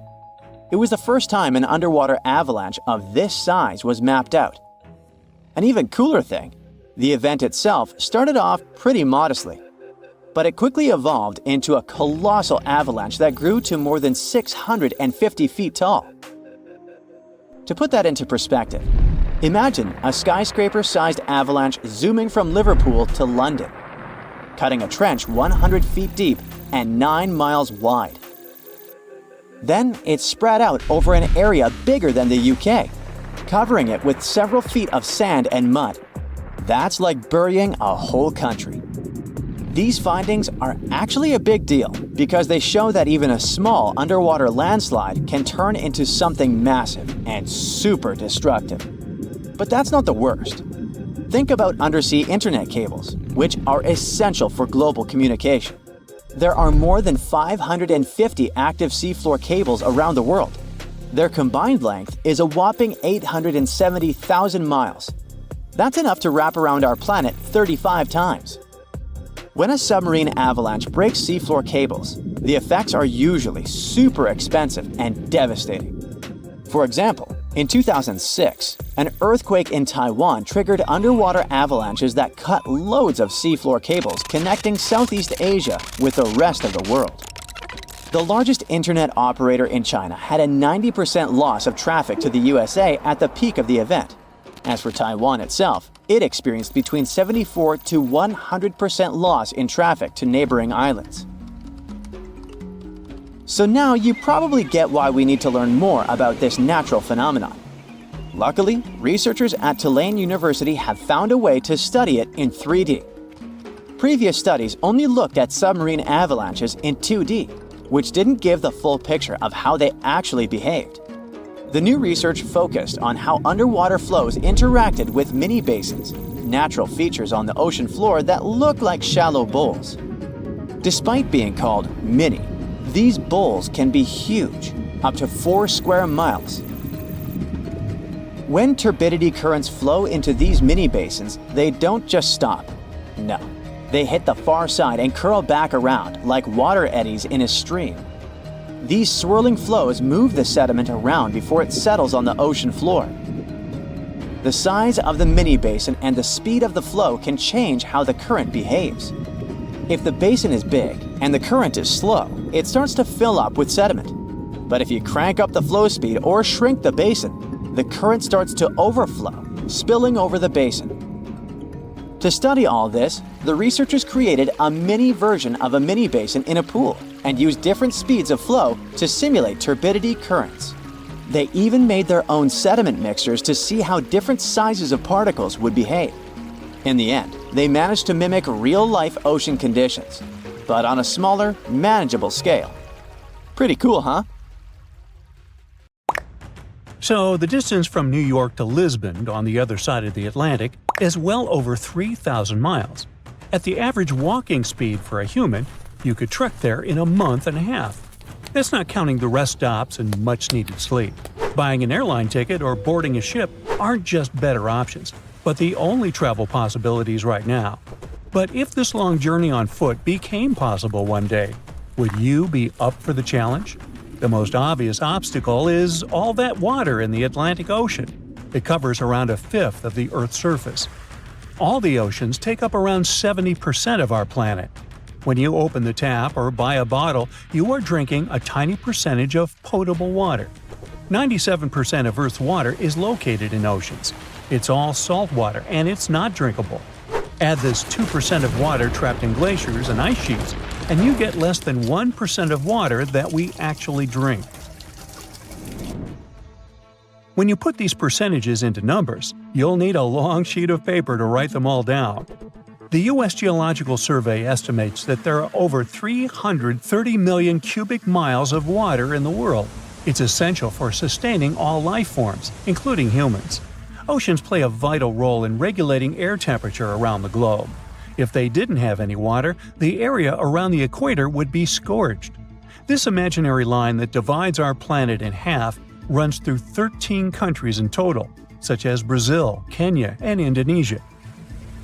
It was the first time an underwater avalanche of this size was mapped out. An even cooler thing, the event itself started off pretty modestly, but it quickly evolved into a colossal avalanche that grew to more than 650 feet tall. To put that into perspective, imagine a skyscraper-sized avalanche zooming from Liverpool to London, cutting a trench 100 feet deep and 9 miles wide. Then it spread out over an area bigger than the UK, covering it with several feet of sand and mud. That's like burying a whole country. These findings are actually a big deal because they show that even a small underwater landslide can turn into something massive and super destructive. But that's not the worst. Think about undersea internet cables, which are essential for global communication. There are more than 550 active seafloor cables around the world. Their combined length is a whopping 870,000 miles. That's enough to wrap around our planet 35 times. When a submarine avalanche breaks seafloor cables, the effects are usually super expensive and devastating. For example, in 2006, an earthquake in Taiwan triggered underwater avalanches that cut loads of seafloor cables connecting Southeast Asia with the rest of the world. The largest internet operator in China had a 90% loss of traffic to the USA at the peak of the event. As for Taiwan itself, it experienced between 74 to 100% loss in traffic to neighboring islands. So now you probably get why we need to learn more about this natural phenomenon. Luckily, researchers at Tulane University have found a way to study it in 3D. Previous studies only looked at submarine avalanches in 2D, which didn't give the full picture of how they actually behaved. The new research focused on how underwater flows interacted with mini basins, natural features on the ocean floor that look like shallow bowls. Despite being called mini, these bowls can be huge, up to 4 square miles. When turbidity currents flow into these mini basins, they don't just stop. No, they hit the far side and curl back around like water eddies in a stream. These swirling flows move the sediment around before it settles on the ocean floor. The size of the mini basin and the speed of the flow can change how the current behaves. If the basin is big and the current is slow, it starts to fill up with sediment. But if you crank up the flow speed or shrink the basin, the current starts to overflow, spilling over the basin. To study all this, the researchers created a mini version of a mini basin in a pool and used different speeds of flow to simulate turbidity currents. They even made their own sediment mixtures to see how different sizes of particles would behave. In the end, they managed to mimic real-life ocean conditions, but on a smaller, manageable scale. Pretty cool, huh? So, the distance from New York to Lisbon, on the other side of the Atlantic, is well over 3,000 miles. At the average walking speed for a human, you could trek there in a month and a half. That's not counting the rest stops and much-needed sleep. Buying an airline ticket or boarding a ship aren't just better options, but the only travel possibilities right now. But if this long journey on foot became possible one day, would you be up for the challenge? The most obvious obstacle is all that water in the Atlantic Ocean. It covers around a fifth of the Earth's surface. All the oceans take up around 70% of our planet. When you open the tap or buy a bottle, you are drinking a tiny percentage of potable water. 97% of Earth's water is located in oceans. It's all salt water and it's not drinkable. Add this 2% of water trapped in glaciers and ice sheets, and you get less than 1% of water that we actually drink. When you put these percentages into numbers, you'll need a long sheet of paper to write them all down. The U.S. Geological Survey estimates that there are over 330 million cubic miles of water in the world. It's essential for sustaining all life forms, including humans. Oceans play a vital role in regulating air temperature around the globe. If they didn't have any water, the area around the equator would be scorched. This imaginary line that divides our planet in half runs through 13 countries in total, such as Brazil, Kenya, and Indonesia.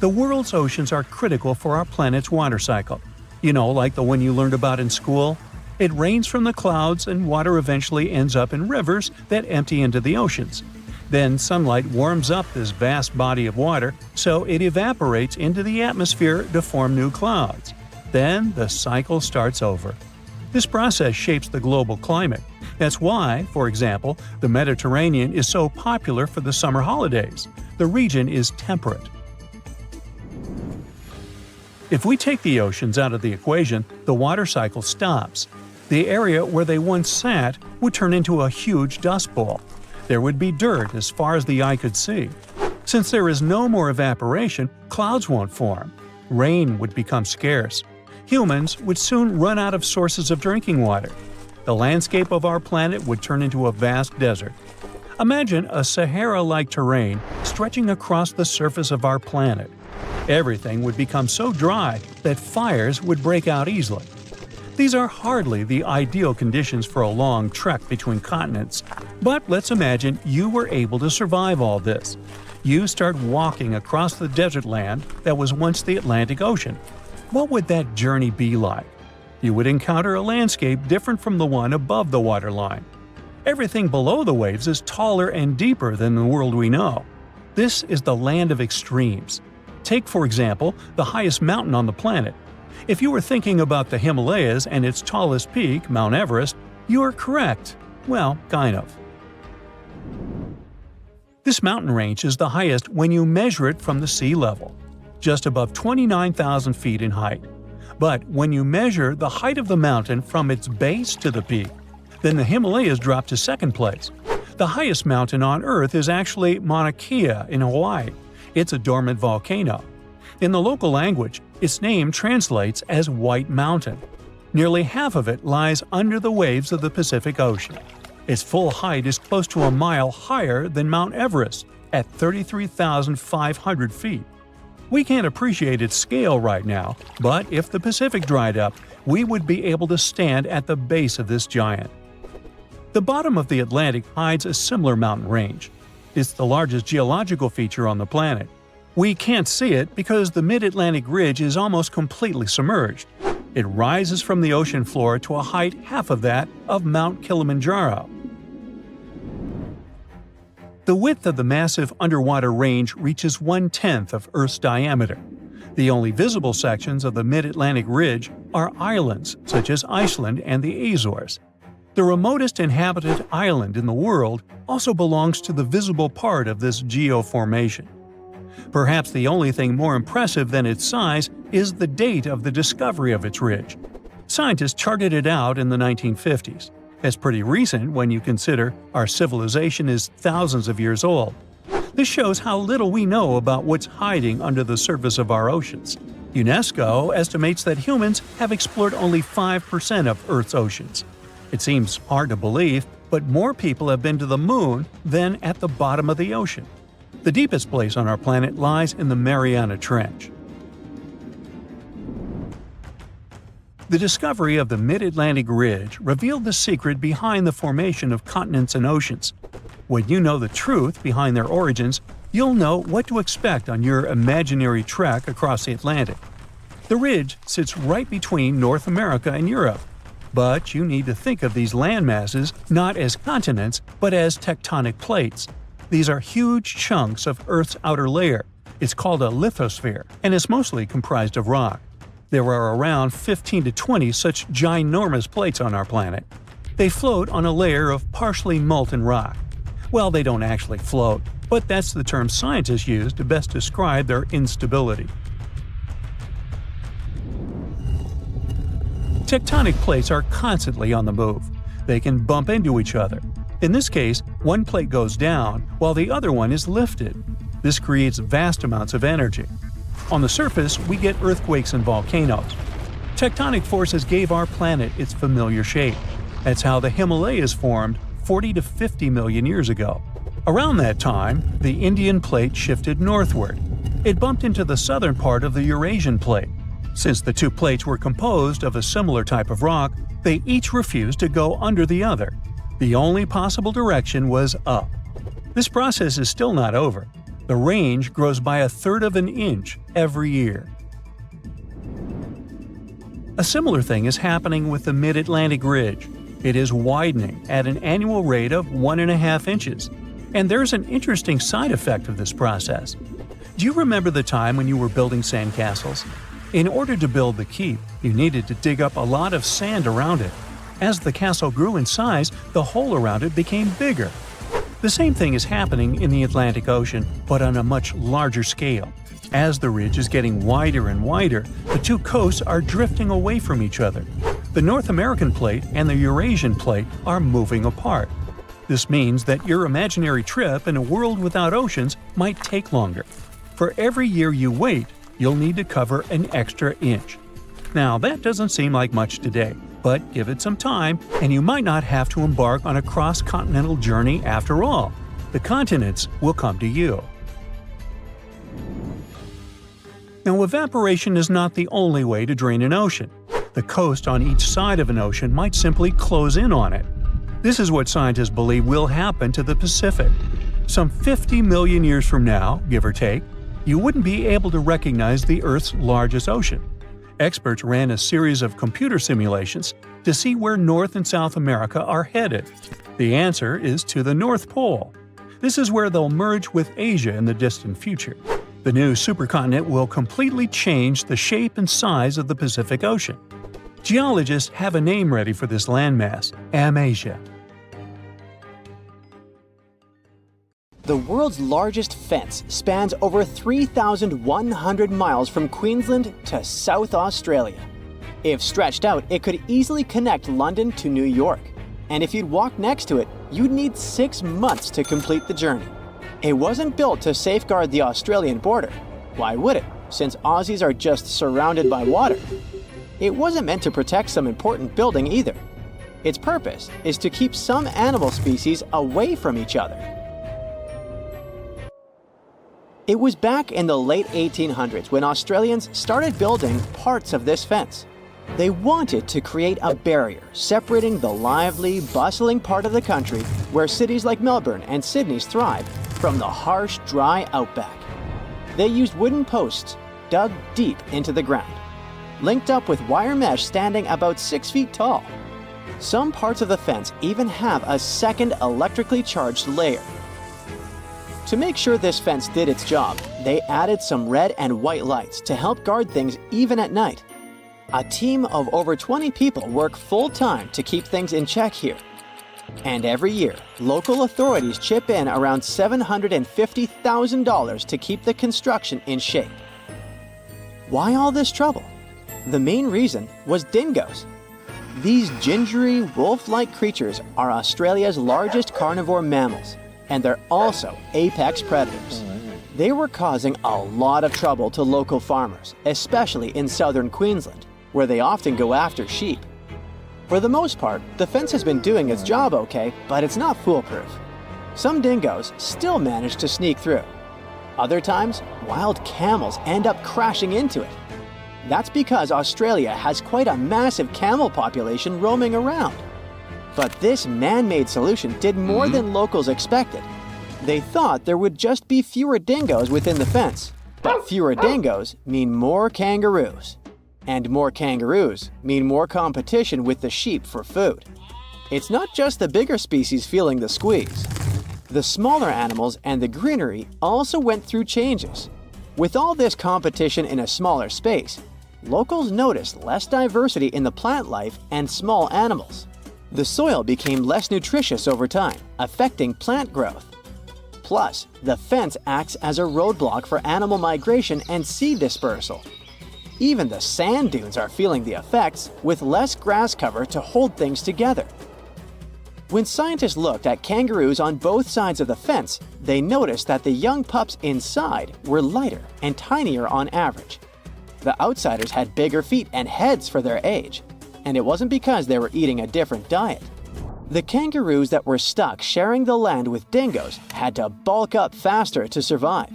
The world's oceans are critical for our planet's water cycle. You know, like the one you learned about in school? It rains from the clouds and water eventually ends up in rivers that empty into the oceans. Then sunlight warms up this vast body of water, so it evaporates into the atmosphere to form new clouds. Then the cycle starts over. This process shapes the global climate. That's why, for example, the Mediterranean is so popular for the summer holidays. The region is temperate. If we take the oceans out of the equation, the water cycle stops. The area where they once sat would turn into a huge dust bowl. There would be dirt as far as the eye could see. Since there is no more evaporation, clouds won't form. Rain would become scarce. Humans would soon run out of sources of drinking water. The landscape of our planet would turn into a vast desert. Imagine a Sahara-like terrain stretching across the surface of our planet. Everything would become so dry that fires would break out easily. These are hardly the ideal conditions for a long trek between continents, but let's imagine you were able to survive all this. You start walking across the desert land that was once the Atlantic Ocean. What would that journey be like? You would encounter a landscape different from the one above the waterline. Everything below the waves is taller and deeper than the world we know. This is the land of extremes. Take, for example, the highest mountain on the planet. If you were thinking about the Himalayas and its tallest peak, Mount Everest, you are correct. Well, kind of. This mountain range is the highest when you measure it from the sea level, just above 29,000 feet in height. But when you measure the height of the mountain from its base to the peak, then the Himalayas drop to second place. The highest mountain on Earth is actually Mauna Kea in Hawaii. It's a dormant volcano. In the local language, its name translates as White Mountain. Nearly half of it lies under the waves of the Pacific Ocean. Its full height is close to a mile higher than Mount Everest, at 33,500 feet. We can't appreciate its scale right now, but if the Pacific dried up, we would be able to stand at the base of this giant. The bottom of the Atlantic hides a similar mountain range. It's the largest geological feature on the planet. We can't see it because the mid-Atlantic ridge is almost completely submerged. It rises from the ocean floor to a height half of that of Mount Kilimanjaro. The width of the massive underwater range reaches 1/10 of Earth's diameter. The only visible sections of the mid-Atlantic ridge are islands such as Iceland and the Azores. The remotest inhabited island in the world also belongs to the visible part of this geoformation. Perhaps the only thing more impressive than its size is the date of the discovery of its ridge. Scientists charted it out in the 1950s. That's pretty recent when you consider our civilization is thousands of years old. This shows how little we know about what's hiding under the surface of our oceans. UNESCO estimates that humans have explored only 5% of Earth's oceans. It seems hard to believe, but more people have been to the moon than at the bottom of the ocean. The deepest place on our planet lies in the Mariana Trench. The discovery of the Mid-Atlantic Ridge revealed the secret behind the formation of continents and oceans. When you know the truth behind their origins, you'll know what to expect on your imaginary trek across the Atlantic. The ridge sits right between North America and Europe. But you need to think of these landmasses not as continents, but as tectonic plates. These are huge chunks of Earth's outer layer. It's called a lithosphere, and is mostly comprised of rock. There are around 15 to 20 such ginormous plates on our planet. They float on a layer of partially molten rock. Well, they don't actually float, but that's the term scientists use to best describe their instability. Tectonic plates are constantly on the move. They can bump into each other. In this case, one plate goes down while the other one is lifted. This creates vast amounts of energy. On the surface, we get earthquakes and volcanoes. Tectonic forces gave our planet its familiar shape. That's how the Himalayas formed 40 to 50 million years ago. Around that time, the Indian plate shifted northward. It bumped into the southern part of the Eurasian plate. Since the two plates were composed of a similar type of rock, they each refused to go under the other. The only possible direction was up. This process is still not over. The range grows by 1/3 of an inch every year. A similar thing is happening with the Mid-Atlantic Ridge. It is widening at an annual rate of 1.5 inches. And there's an interesting side effect of this process. Do you remember the time when you were building sandcastles? In order to build the keep, you needed to dig up a lot of sand around it. As the castle grew in size, the hole around it became bigger. The same thing is happening in the Atlantic Ocean, but on a much larger scale. As the ridge is getting wider and wider, the two coasts are drifting away from each other. The North American plate and the Eurasian plate are moving apart. This means that your imaginary trip in a world without oceans might take longer. For every year you wait, you'll need to cover an extra inch. Now, that doesn't seem like much today, but give it some time, and you might not have to embark on a cross-continental journey after all. The continents will come to you. Now, evaporation is not the only way to drain an ocean. The coast on each side of an ocean might simply close in on it. This is what scientists believe will happen to the Pacific. Some 50 million years from now, give or take, you wouldn't be able to recognize the Earth's largest ocean. Experts ran a series of computer simulations to see where North and South America are headed. The answer is to the North Pole. This is where they'll merge with Asia in the distant future. The new supercontinent will completely change the shape and size of the Pacific Ocean. Geologists have a name ready for this landmass: Amasia. The world's largest fence spans over 3,100 miles from Queensland to South Australia. If stretched out, it could easily connect London to New York. And if you'd walk next to it, you'd need 6 months to complete the journey. It wasn't built to safeguard the Australian border. Why would it, since Aussies are just surrounded by water? It wasn't meant to protect some important building either. Its purpose is to keep some animal species away from each other. It was back in the late 1800s when Australians started building parts of this fence. They wanted to create a barrier separating the lively, bustling part of the country where cities like Melbourne and Sydney thrive from the harsh, dry outback. They used wooden posts dug deep into the ground, linked up with wire mesh standing about 6 feet tall. Some parts of the fence even have a second electrically charged layer. To make sure this fence did its job, they added some red and white lights to help guard things even at night. A team of over 20 people work full-time to keep things in check here. And every year, local authorities chip in around $750,000 to keep the construction in shape. Why all this trouble? The main reason was dingoes. These gingery, wolf-like creatures are Australia's largest carnivore mammals, and they're also apex predators. They were causing a lot of trouble to local farmers, especially in southern Queensland, where they often go after sheep. For the most part, the fence has been doing its job okay, but it's not foolproof. Some dingoes still manage to sneak through. Other times, wild camels end up crashing into it. That's because Australia has quite a massive camel population roaming around. But this man-made solution did more than locals expected. They thought there would just be fewer dingoes within the fence. But fewer dingoes mean more kangaroos. And more kangaroos mean more competition with the sheep for food. It's not just the bigger species feeling the squeeze. The smaller animals and the greenery also went through changes. With all this competition in a smaller space, locals noticed less diversity in the plant life and small animals. The soil became less nutritious over time, affecting plant growth. Plus, the fence acts as a roadblock for animal migration and seed dispersal. Even the sand dunes are feeling the effects, with less grass cover to hold things together. When scientists looked at kangaroos on both sides of the fence, they noticed that the young pups inside were lighter and tinier on average. The outsiders had bigger feet and heads for their age, and it wasn't because they were eating a different diet. The kangaroos that were stuck sharing the land with dingoes had to bulk up faster to survive.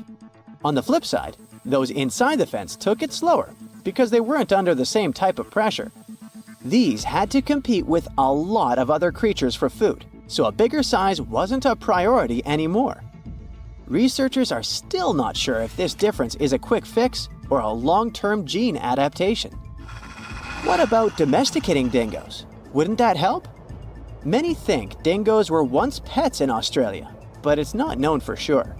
On the flip side, those inside the fence took it slower because they weren't under the same type of pressure. These had to compete with a lot of other creatures for food, so a bigger size wasn't a priority anymore. Researchers are still not sure if this difference is a quick fix or a long-term gene adaptation. What about domesticating dingoes? Wouldn't that help? Many think dingoes were once pets in Australia, but it's not known for sure.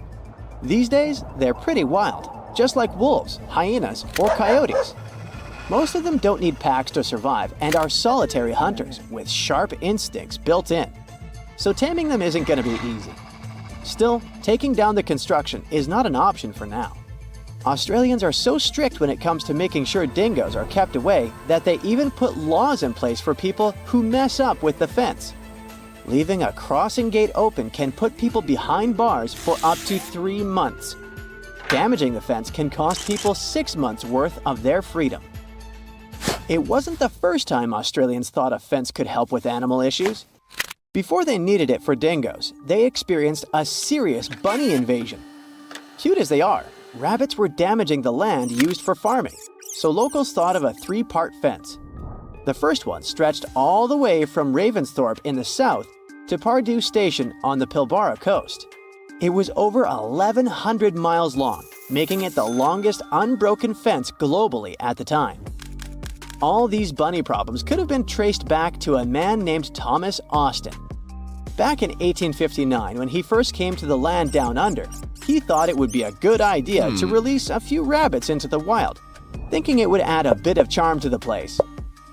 These days, they're pretty wild, just like wolves, hyenas, or coyotes. Most of them don't need packs to survive and are solitary hunters with sharp instincts built in. So taming them isn't going to be easy. Still, taking down the construction is not an option for now. Australians are so strict when it comes to making sure dingoes are kept away that they even put laws in place for people who mess up with the fence. Leaving a crossing gate open can put people behind bars for up to 3 months. Damaging the fence can cost people 6 months' worth of their freedom. It wasn't the first time Australians thought a fence could help with animal issues. Before they needed it for dingoes, they experienced a serious bunny invasion. Cute as they are, rabbits were damaging the land used for farming, so locals thought of a 3-part fence. The first one stretched all the way from Ravensthorpe in the south to Pardew Station on the Pilbara coast. It was over 1,100 miles long, making it the longest unbroken fence globally at the time. All these bunny problems could have been traced back to a man named Thomas Austin. Back in 1859, when he first came to the land down under, he thought it would be a good idea to release a few rabbits into the wild, thinking it would add a bit of charm to the place.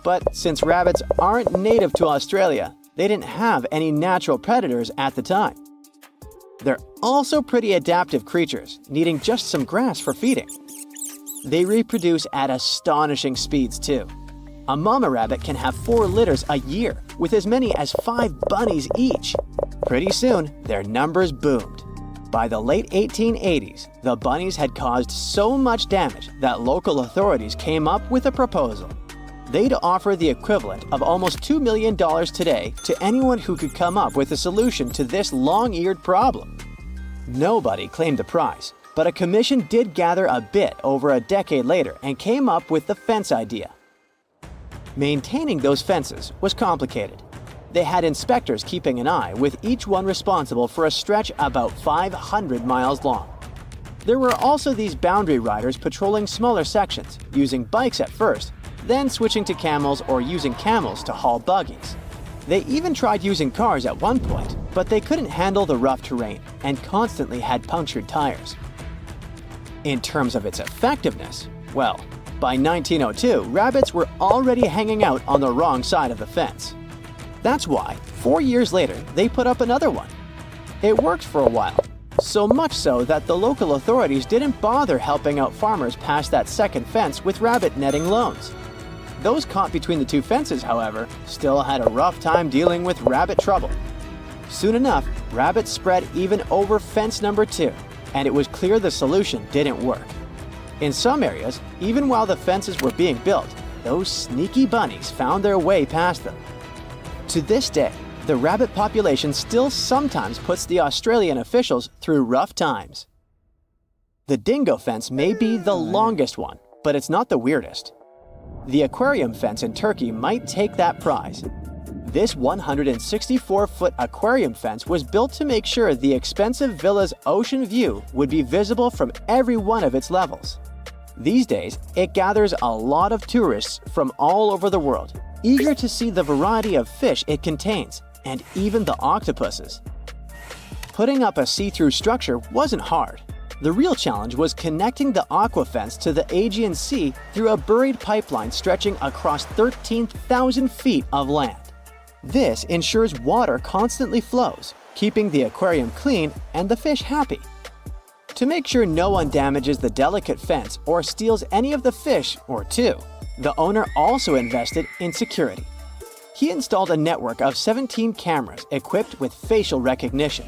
But since rabbits aren't native to Australia, they didn't have any natural predators at the time. They're also pretty adaptive creatures, needing just some grass for feeding. They reproduce at astonishing speeds too. A mama rabbit can have 4 litters a year, with as many as 5 bunnies each. Pretty soon, their numbers boomed. By the late 1880s, the bunnies had caused so much damage that local authorities came up with a proposal. They'd offer the equivalent of almost $2 million today to anyone who could come up with a solution to this long-eared problem. Nobody claimed the prize, but a commission did gather a bit over a decade later and came up with the fence idea. Maintaining those fences was complicated. They had inspectors keeping an eye, with each one responsible for a stretch about 500 miles long. There were also these boundary riders patrolling smaller sections, using bikes at first, then switching to camels or using camels to haul buggies. They even tried using cars at one point, but they couldn't handle the rough terrain and constantly had punctured tires. In terms of its effectiveness, well, by 1902, rabbits were already hanging out on the wrong side of the fence. That's why, 4 years later, they put up another one. It worked for a while, so much so that the local authorities didn't bother helping out farmers past that second fence with rabbit netting loans. Those caught between the two fences, however, still had a rough time dealing with rabbit trouble. Soon enough, rabbits spread even over fence number 2, and it was clear the solution didn't work. In some areas, even while the fences were being built, those sneaky bunnies found their way past them. To this day, the rabbit population still sometimes puts the Australian officials through rough times. The dingo fence may be the longest one, but it's not the weirdest. The aquarium fence in Turkey might take that prize. This 164-foot aquarium fence was built to make sure the expensive villa's ocean view would be visible from every one of its levels. These days, it gathers a lot of tourists from all over the world, eager to see the variety of fish it contains, and even the octopuses. Putting up a see-through structure wasn't hard. The real challenge was connecting the aqua fence to the Aegean Sea through a buried pipeline stretching across 13,000 feet of land. This ensures water constantly flows, keeping the aquarium clean and the fish happy. To make sure no one damages the delicate fence or steals any of the fish or two, the owner also invested in security. He installed a network of 17 cameras equipped with facial recognition.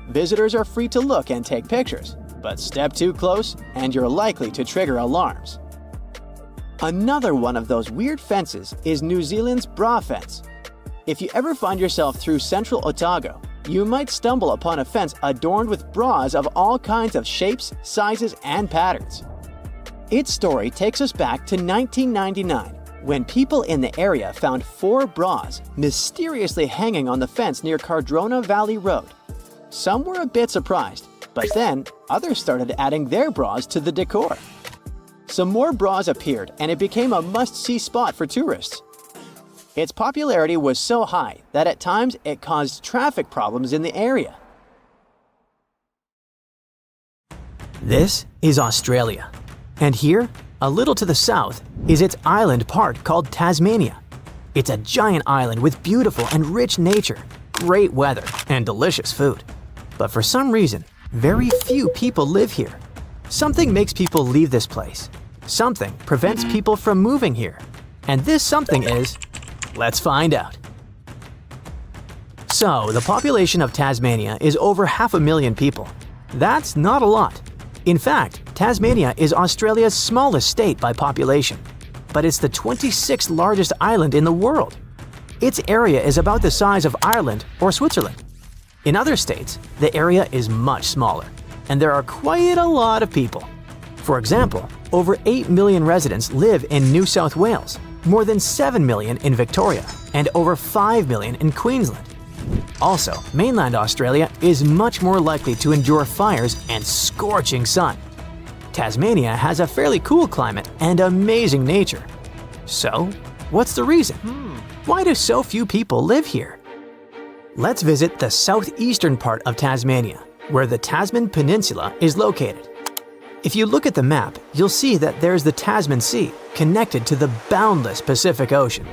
Visitors are free to look and take pictures, but step too close and you're likely to trigger alarms. Another one of those weird fences is New Zealand's bra fence. If you ever find yourself through central Otago, you might stumble upon a fence adorned with bras of all kinds of shapes, sizes, and patterns. Its story takes us back to 1999, when people in the area found 4 bras mysteriously hanging on the fence near Cardrona Valley Road. Some were a bit surprised, but then others started adding their bras to the decor. Some more bras appeared, and it became a must-see spot for tourists. Its popularity was so high that at times it caused traffic problems in the area. This is Australia. And here, a little to the south, is its island part called Tasmania. It's a giant island with beautiful and rich nature, great weather, and delicious food. But for some reason, very few people live here. Something makes people leave this place. Something prevents people from moving here. And this something is… let's find out. So, the population of Tasmania is over 500,000 people. That's not a lot. In fact, Tasmania is Australia's smallest state by population, but it's the 26th largest island in the world. Its area is about the size of Ireland or Switzerland. In other states, the area is much smaller, and there are quite a lot of people. For example, over 8 million residents live in New South Wales, more than 7 million in Victoria, and over 5 million in Queensland. Also, mainland Australia is much more likely to endure fires and scorching sun. Tasmania has a fairly cool climate and amazing nature. So, what's the reason? Why do so few people live here? Let's visit the southeastern part of Tasmania, where the Tasman Peninsula is located. If you look at the map, you'll see that there's the Tasman Sea connected to the boundless Pacific Ocean.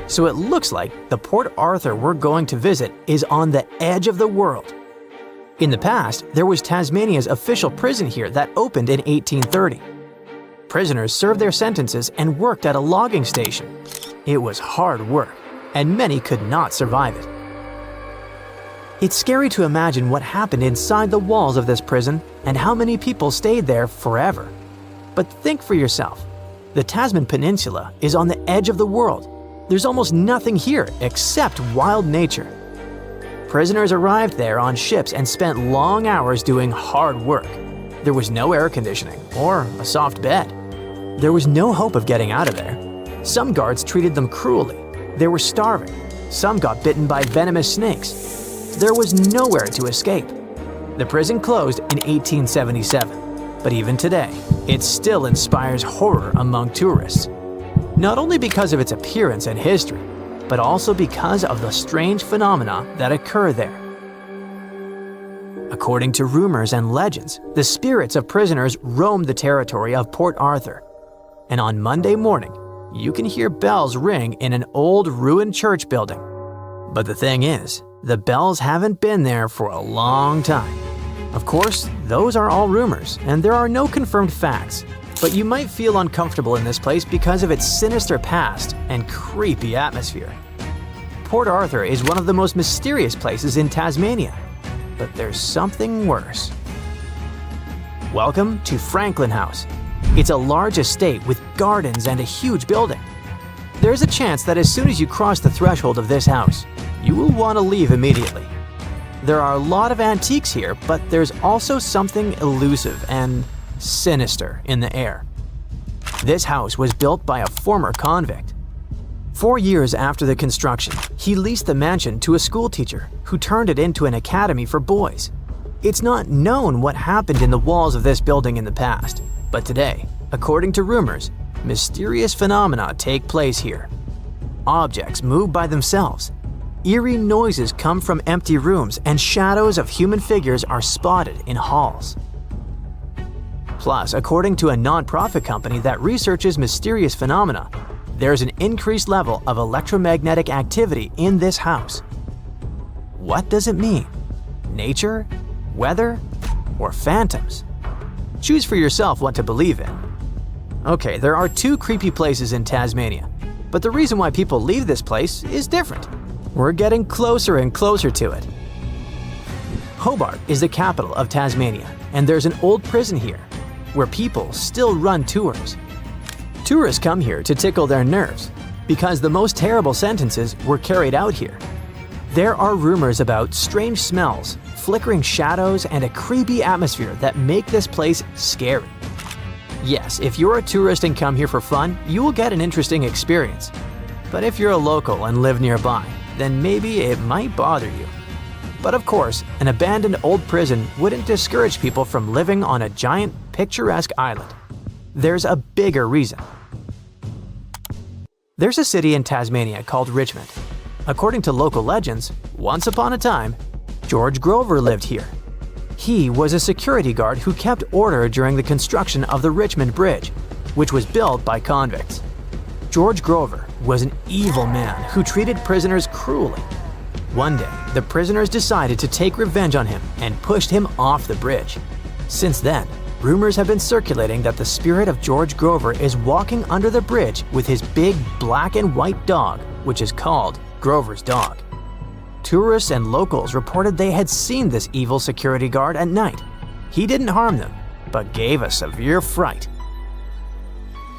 So it looks like the Port Arthur we're going to visit is on the edge of the world. In the past, there was Tasmania's official prison here that opened in 1830. Prisoners served their sentences and worked at a logging station. It was hard work, and many could not survive it. It's scary to imagine what happened inside the walls of this prison and how many people stayed there forever. But think for yourself. The Tasman Peninsula is on the edge of the world. There's almost nothing here except wild nature. Prisoners arrived there on ships and spent long hours doing hard work. There was no air conditioning or a soft bed. There was no hope of getting out of there. Some guards treated them cruelly. They were starving. Some got bitten by venomous snakes. There was nowhere to escape. The prison closed in 1877, but even today, it still inspires horror among tourists. Not only because of its appearance and history, but also because of the strange phenomena that occur there. According to rumors and legends, the spirits of prisoners roam the territory of Port Arthur. And on Monday morning, you can hear bells ring in an old ruined church building. But the thing is, the bells haven't been there for a long time. Of course, those are all rumors, and there are no confirmed facts. But you might feel uncomfortable in this place because of its sinister past and creepy atmosphere. Port Arthur is one of the most mysterious places in Tasmania, but there's something worse. Welcome to Franklin House. It's a large estate with gardens and a huge building. There's a chance that as soon as you cross the threshold of this house, you will want to leave immediately. There are a lot of antiques here, but there's also something elusive and sinister in the air. This house was built by a former convict. 4 years after the construction, he leased the mansion to a schoolteacher who turned it into an academy for boys. It's not known what happened in the walls of this building in the past, but today, according to rumors, mysterious phenomena take place here. Objects move by themselves. Eerie noises come from empty rooms, and shadows of human figures are spotted in halls. Plus, according to a non-profit company that researches mysterious phenomena, there's an increased level of electromagnetic activity in this house. What does it mean? Nature, weather, or phantoms? Choose for yourself what to believe in. Okay, there are 2 creepy places in Tasmania, but the reason why people leave this place is different. We're getting closer and closer to it. Hobart is the capital of Tasmania, and there's an old prison here, where people still run tours. Tourists come here to tickle their nerves, because the most terrible sentences were carried out here. There are rumors about strange smells, flickering shadows, and a creepy atmosphere that make this place scary. Yes, if you're a tourist and come here for fun, you will get an interesting experience. But if you're a local and live nearby, then maybe it might bother you. But of course, an abandoned old prison wouldn't discourage people from living on a giant, picturesque island. There's a bigger reason. There's a city in Tasmania called Richmond. According to local legends, once upon a time, George Grover lived here. He was a security guard who kept order during the construction of the Richmond Bridge, which was built by convicts. George Grover was an evil man who treated prisoners cruelly. One day, the prisoners decided to take revenge on him and pushed him off the bridge. Since then, rumors have been circulating that the spirit of George Grover is walking under the bridge with his big black and white dog, which is called Grover's dog. Tourists and locals reported they had seen this evil security guard at night. He didn't harm them, but gave a severe fright.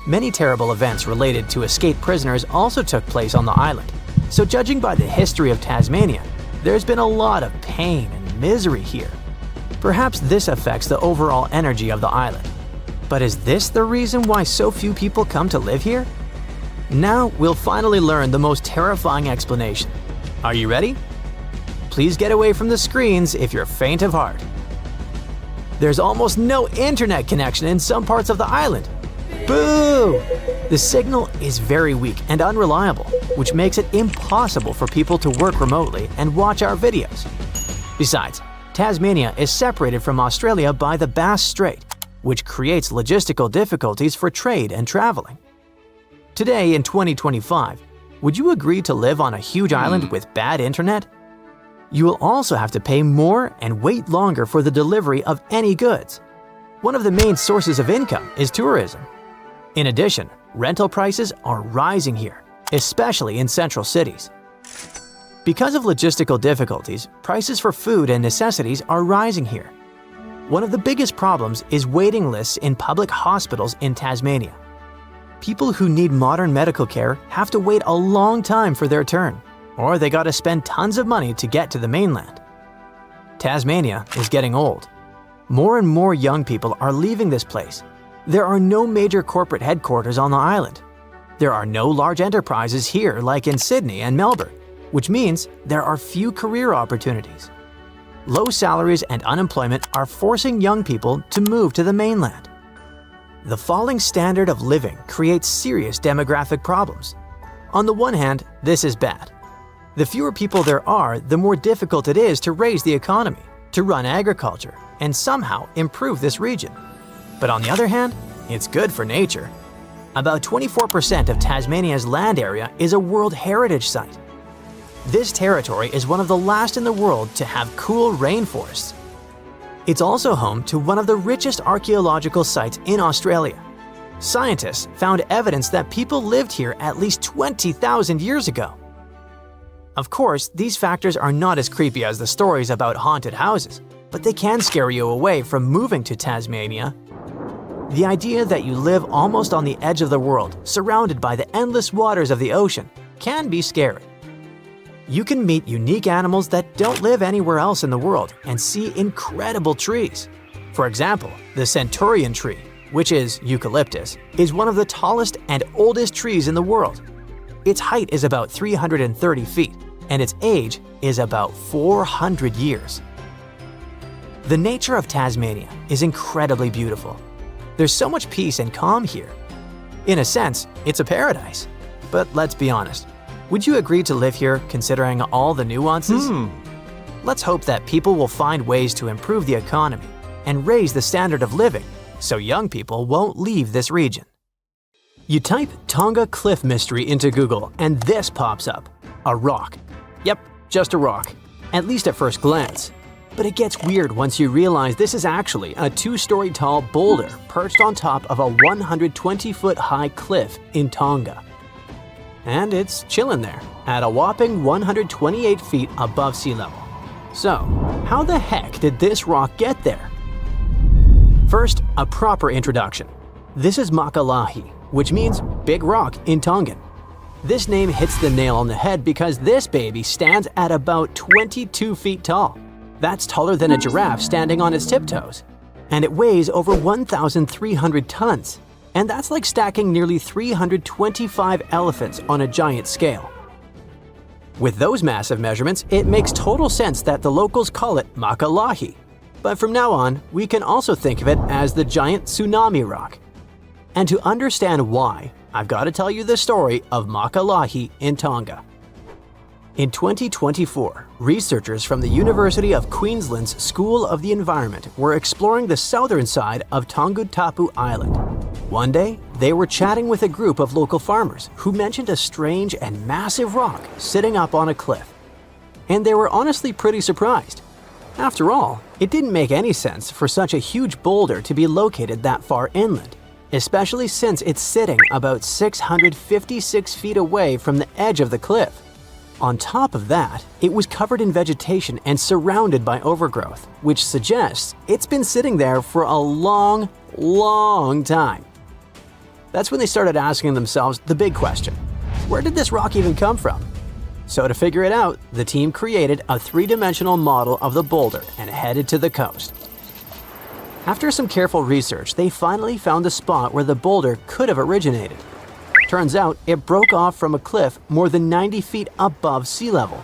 Many terrible events related to escaped prisoners also took place on the island. So judging by the history of Tasmania, there's been a lot of pain and misery here. Perhaps this affects the overall energy of the island. But is this the reason why so few people come to live here? Now we'll finally learn the most terrifying explanation. Are you ready? Please get away from the screens if you're faint of heart. There's almost no internet connection in some parts of the island. Boo! The signal is very weak and unreliable, which makes it impossible for people to work remotely and watch our videos. Besides, Tasmania is separated from Australia by the Bass Strait, which creates logistical difficulties for trade and traveling. Today in 2025, would you agree to live on a huge island with bad internet? You will also have to pay more and wait longer for the delivery of any goods. One of the main sources of income is tourism. In addition, rental prices are rising here, especially in central cities. Because of logistical difficulties, prices for food and necessities are rising here. One of the biggest problems is waiting lists in public hospitals in Tasmania. People who need modern medical care have to wait a long time for their turn, or they gotta spend tons of money to get to the mainland. Tasmania is getting old. More and more young people are leaving this place. There are no major corporate headquarters on the island. There are no large enterprises here like in Sydney and Melbourne, which means there are few career opportunities. Low salaries and unemployment are forcing young people to move to the mainland. The falling standard of living creates serious demographic problems. On the one hand, this is bad. The fewer people there are, the more difficult it is to raise the economy, to run agriculture, and somehow improve this region. But on the other hand, it's good for nature. About 24% of Tasmania's land area is a World Heritage Site. This territory is one of the last in the world to have cool rainforests. It's also home to one of the richest archaeological sites in Australia. Scientists found evidence that people lived here at least 20,000 years ago. Of course, these factors are not as creepy as the stories about haunted houses, but they can scare you away from moving to Tasmania. The idea that you live almost on the edge of the world, surrounded by the endless waters of the ocean, can be scary. You can meet unique animals that don't live anywhere else in the world and see incredible trees. For example, the centurion tree, which is eucalyptus, is one of the tallest and oldest trees in the world. Its height is about 330 feet, and its age is about 400 years. The nature of Tasmania is incredibly beautiful. There's so much peace and calm here. In a sense, it's a paradise. But let's be honest, would you agree to live here considering all the nuances? Let's hope that people will find ways to improve the economy and raise the standard of living so young people won't leave this region. You type Tonga Cliff Mystery into Google and this pops up. A rock. Yep, just a rock. At least at first glance. But it gets weird once you realize this is actually a 2-story tall boulder perched on top of a 120-foot high cliff in Tonga. And it's chilling there, at a whopping 128 feet above sea level. So, how the heck did this rock get there? First, a proper introduction. This is Makalahi, which means big rock in Tongan. This name hits the nail on the head because this baby stands at about 22 feet tall. That's taller than a giraffe standing on its tiptoes. And it weighs over 1,300 tons. And that's like stacking nearly 325 elephants on a giant scale. With those massive measurements, it makes total sense that the locals call it Makalahi. But from now on, we can also think of it as the giant tsunami rock. And to understand why, I've got to tell you the story of Makalahi in Tonga. In 2024, researchers from the University of Queensland's School of the Environment were exploring the southern side of Tongatapu Island. One day, they were chatting with a group of local farmers who mentioned a strange and massive rock sitting up on a cliff. And they were honestly pretty surprised. After all, it didn't make any sense for such a huge boulder to be located that far inland, especially since it's sitting about 656 feet away from the edge of the cliff. On top of that, it was covered in vegetation and surrounded by overgrowth, which suggests it's been sitting there for a long, long time. That's when they started asking themselves the big question: where did this rock even come from? So to figure it out, the team created a 3-dimensional model of the boulder and headed to the coast. After some careful research, they finally found the spot where the boulder could have originated. Turns out it broke off from a cliff more than 90 feet above sea level.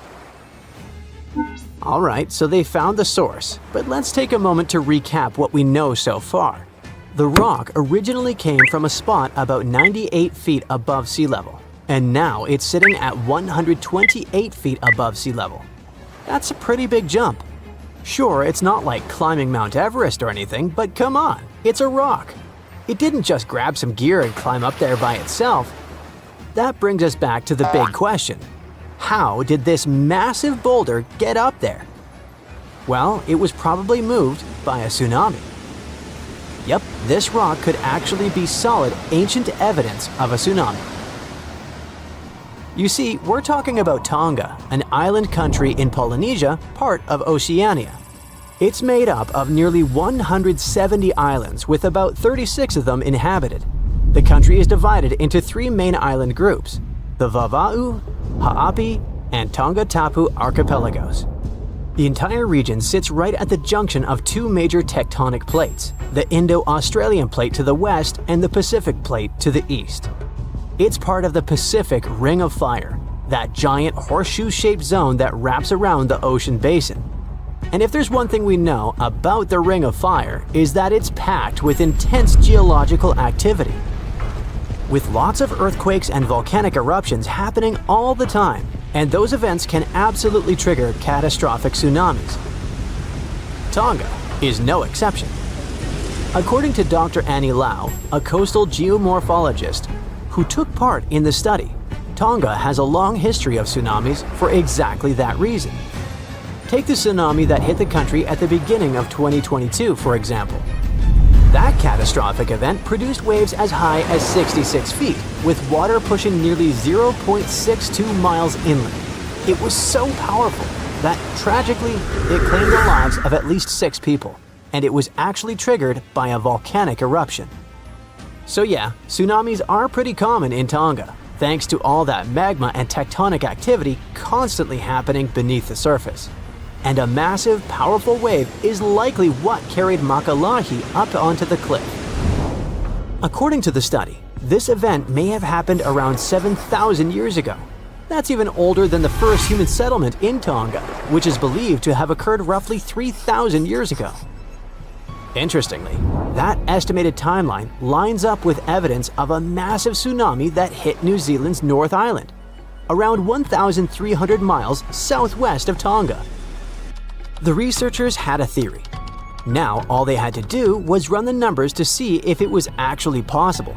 Alright, so they found the source, but let's take a moment to recap what we know so far. The rock originally came from a spot about 98 feet above sea level, and now it's sitting at 128 feet above sea level. That's a pretty big jump. Sure, it's not like climbing Mount Everest or anything, but come on, it's a rock. It didn't just grab some gear and climb up there by itself. That brings us back to the big question. How did this massive boulder get up there? Well, it was probably moved by a tsunami. Yep, this rock could actually be solid ancient evidence of a tsunami. You see, we're talking about Tonga, an island country in Polynesia, part of Oceania. It's made up of nearly 170 islands with about 36 of them inhabited. The country is divided into 3 main island groups: the Vava'u, Ha'api, and Tonga Tapu archipelagos. The entire region sits right at the junction of 2 major tectonic plates, the Indo-Australian plate to the west and the Pacific plate to the east. It's part of the Pacific Ring of Fire, that giant horseshoe-shaped zone that wraps around the ocean basin. And if there's one thing we know about the Ring of Fire, is that it's packed with intense geological activity. With lots of earthquakes and volcanic eruptions happening all the time, and those events can absolutely trigger catastrophic tsunamis. Tonga is no exception. According to Dr. Annie Lau, a coastal geomorphologist who took part in the study, Tonga has a long history of tsunamis for exactly that reason. Take the tsunami that hit the country at the beginning of 2022, for example. That catastrophic event produced waves as high as 66 feet, with water pushing nearly 0.62 miles inland. It was so powerful that, tragically, it claimed the lives of at least 6 people, and it was actually triggered by a volcanic eruption. So yeah, tsunamis are pretty common in Tonga, thanks to all that magma and tectonic activity constantly happening beneath the surface. And a massive, powerful wave is likely what carried Makalahi up onto the cliff. According to the study, this event may have happened around 7,000 years ago. That's even older than the first human settlement in Tonga, which is believed to have occurred roughly 3,000 years ago. Interestingly, that estimated timeline lines up with evidence of a massive tsunami that hit New Zealand's North Island, around 1,300 miles southwest of Tonga. The researchers had a theory. Now all they had to do was run the numbers to see if it was actually possible.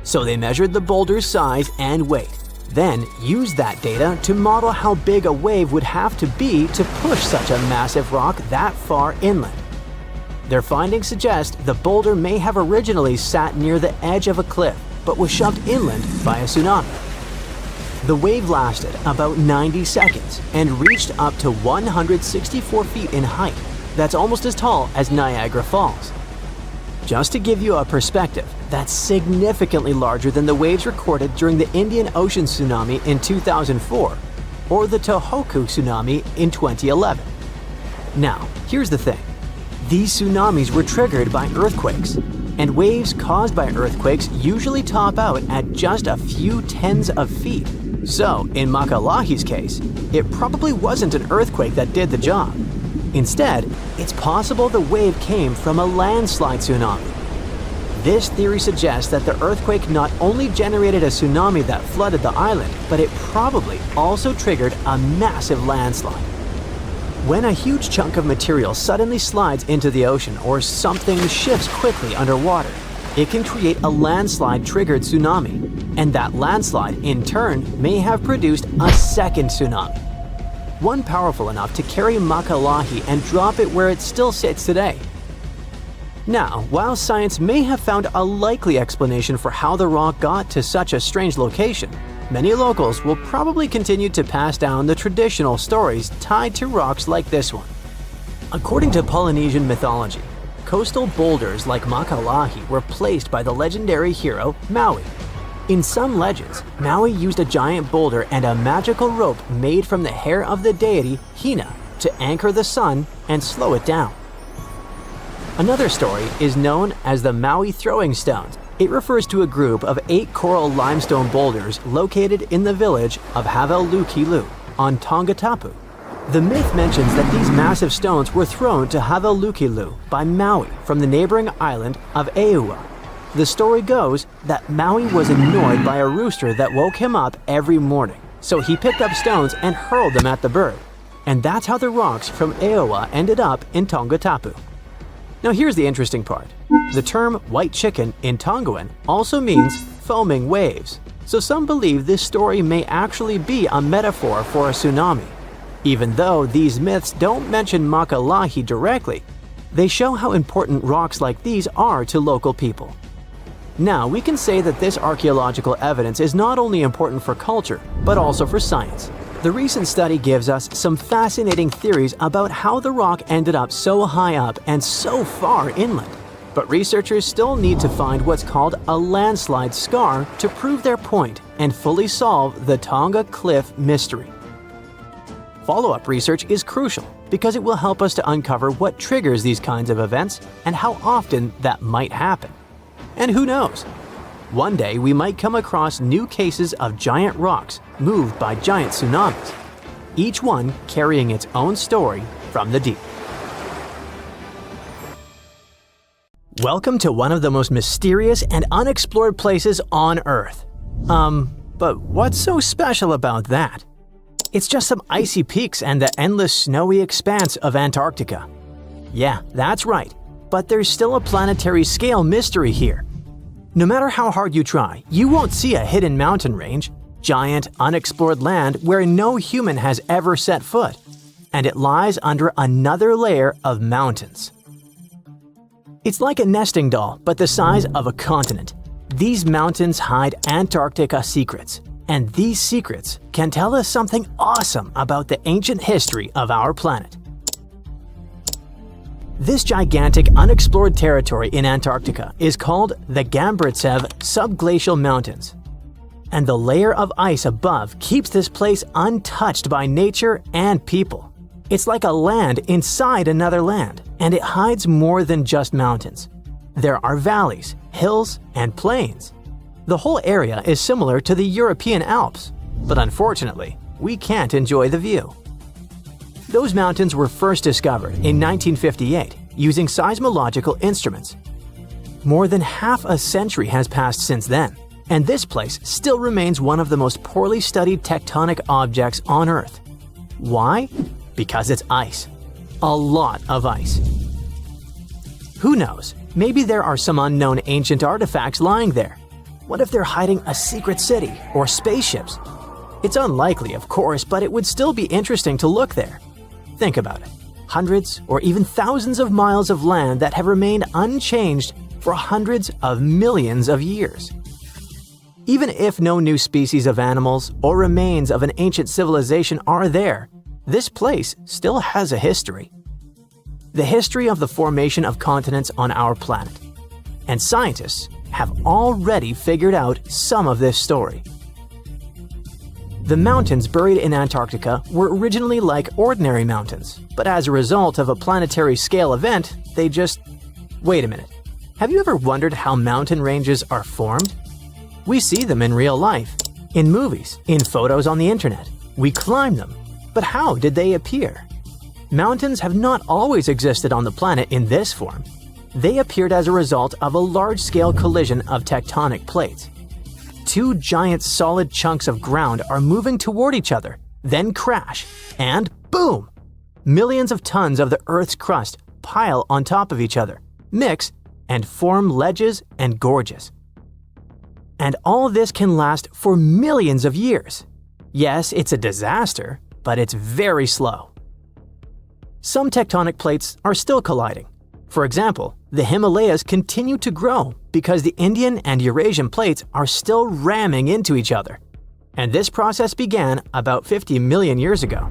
So they measured the boulder's size and weight, then used that data to model how big a wave would have to be to push such a massive rock that far inland. Their findings suggest the boulder may have originally sat near the edge of a cliff, but was shoved inland by a tsunami. The wave lasted about 90 seconds and reached up to 164 feet in height. That's almost as tall as Niagara Falls. Just to give you a perspective, that's significantly larger than the waves recorded during the Indian Ocean tsunami in 2004 or the Tohoku tsunami in 2011. Now, here's the thing. These tsunamis were triggered by earthquakes, and waves caused by earthquakes usually top out at just a few tens of feet. So, in Makalahi's case, it probably wasn't an earthquake that did the job. Instead, it's possible the wave came from a landslide tsunami. This theory suggests that the earthquake not only generated a tsunami that flooded the island, but it probably also triggered a massive landslide. When a huge chunk of material suddenly slides into the ocean or something shifts quickly underwater, it can create a landslide-triggered tsunami, and that landslide, in turn, may have produced a second tsunami. One powerful enough to carry Makalahi and drop it where it still sits today. Now, while science may have found a likely explanation for how the rock got to such a strange location, many locals will probably continue to pass down the traditional stories tied to rocks like this one. According to Polynesian mythology, coastal boulders like Makalahi were placed by the legendary hero Maui. In some legends, Maui used a giant boulder and a magical rope made from the hair of the deity Hina to anchor the sun and slow it down. Another story is known as the Maui throwing stones, It refers to a group of 8 coral limestone boulders located in the village of Havelukilu on Tongatapu. The myth mentions that these massive stones were thrown to Havelukilu by Maui from the neighboring island of Eua. The story goes that Maui was annoyed by a rooster that woke him up every morning, so he picked up stones and hurled them at the bird. And that's how the rocks from Eua ended up in Tongatapu. Now here's the interesting part. The term white chicken in Tongawan also means foaming waves, so some believe this story may actually be a metaphor for a tsunami. Even though these myths don't mention Makalahi directly, they show how important rocks like these are to local people. Now, we can say that this archaeological evidence is not only important for culture, but also for science. The recent study gives us some fascinating theories about how the rock ended up so high up and so far inland. But researchers still need to find what's called a landslide scar to prove their point and fully solve the Tonga Cliff mystery. Follow-up research is crucial because it will help us to uncover what triggers these kinds of events and how often that might happen. And who knows? One day we might come across new cases of giant rocks moved by giant tsunamis, each one carrying its own story from the deep. Welcome to one of the most mysterious and unexplored places on Earth. But what's so special about that? It's just some icy peaks and the endless snowy expanse of Antarctica. Yeah, that's right, but there's still a planetary scale mystery here. No matter how hard you try, you won't see a hidden mountain range, giant, unexplored land where no human has ever set foot, and it lies under another layer of mountains. It's like a nesting doll, but the size of a continent. These mountains hide Antarctica secrets, and these secrets can tell us something awesome about the ancient history of our planet. This gigantic unexplored territory in Antarctica is called the Gambritsev Subglacial Mountains. And the layer of ice above keeps this place untouched by nature and people. It's like a land inside another land, and it hides more than just mountains. There are valleys, hills, and plains. The whole area is similar to the European Alps, but unfortunately, we can't enjoy the view. Those mountains were first discovered in 1958 using seismological instruments. More than half a century has passed since then, and this place still remains one of the most poorly studied tectonic objects on Earth. Why? Because it's ice. A lot of ice. Who knows? Maybe there are some unknown ancient artifacts lying there. What if they're hiding a secret city or spaceships? It's unlikely, of course, but it would still be interesting to look there. Think about it. Hundreds or even thousands of miles of land that have remained unchanged for hundreds of millions of years. Even if no new species of animals or remains of an ancient civilization are there, this place still has a history. The history of the formation of continents on our planet. And scientists have already figured out some of this story. The mountains buried in Antarctica were originally like ordinary mountains, but as a result of a planetary scale event, they just… Wait a minute. Have you ever wondered how mountain ranges are formed? We see them in real life, in movies, in photos on the internet. We climb them. But how did they appear? Mountains have not always existed on the planet in this form. They appeared as a result of a large-scale collision of tectonic plates. Two giant solid chunks of ground are moving toward each other, then crash, and boom! Millions of tons of the Earth's crust pile on top of each other, mix, and form ledges and gorges. And all this can last for millions of years. Yes, it's a disaster, but it's very slow. Some tectonic plates are still colliding. For example, the Himalayas continue to grow because the Indian and Eurasian plates are still ramming into each other. And this process began about 50 million years ago.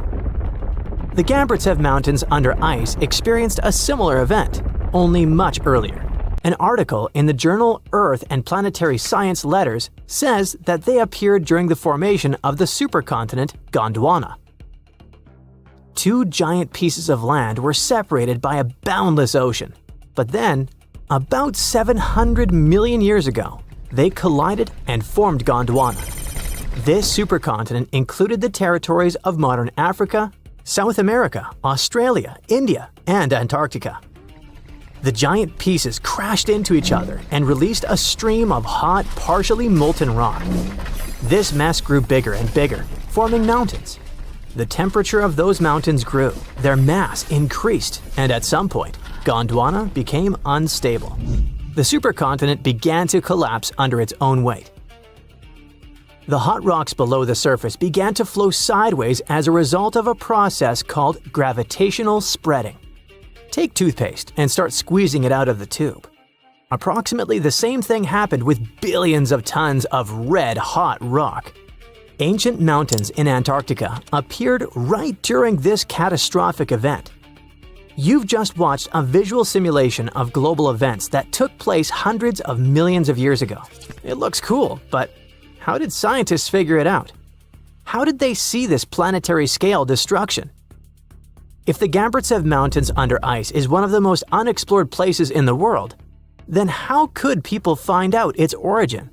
The Gambritsev Mountains under ice experienced a similar event, only much earlier. An article in the journal Earth and Planetary Science Letters says that they appeared during the formation of the supercontinent Gondwana. Two giant pieces of land were separated by a boundless ocean. But then, About 700 million years ago, they collided and formed Gondwana. This supercontinent included the territories of modern Africa, South America, Australia, India, and Antarctica. The giant pieces crashed into each other and released a stream of hot, partially molten rock. This mess grew bigger and bigger, forming mountains. The temperature of those mountains grew, their mass increased, and at some point, Gondwana became unstable. The supercontinent began to collapse under its own weight. The hot rocks below the surface began to flow sideways as a result of a process called gravitational spreading. Take toothpaste and start squeezing it out of the tube. Approximately the same thing happened with billions of tons of red hot rock. Ancient mountains in Antarctica appeared right during this catastrophic event. You've just watched a visual simulation of global events that took place hundreds of millions of years ago. It looks cool, but how did scientists figure it out? How did they see this planetary scale destruction? If the Gambritsev Mountains under ice is one of the most unexplored places in the world, then how could people find out its origin?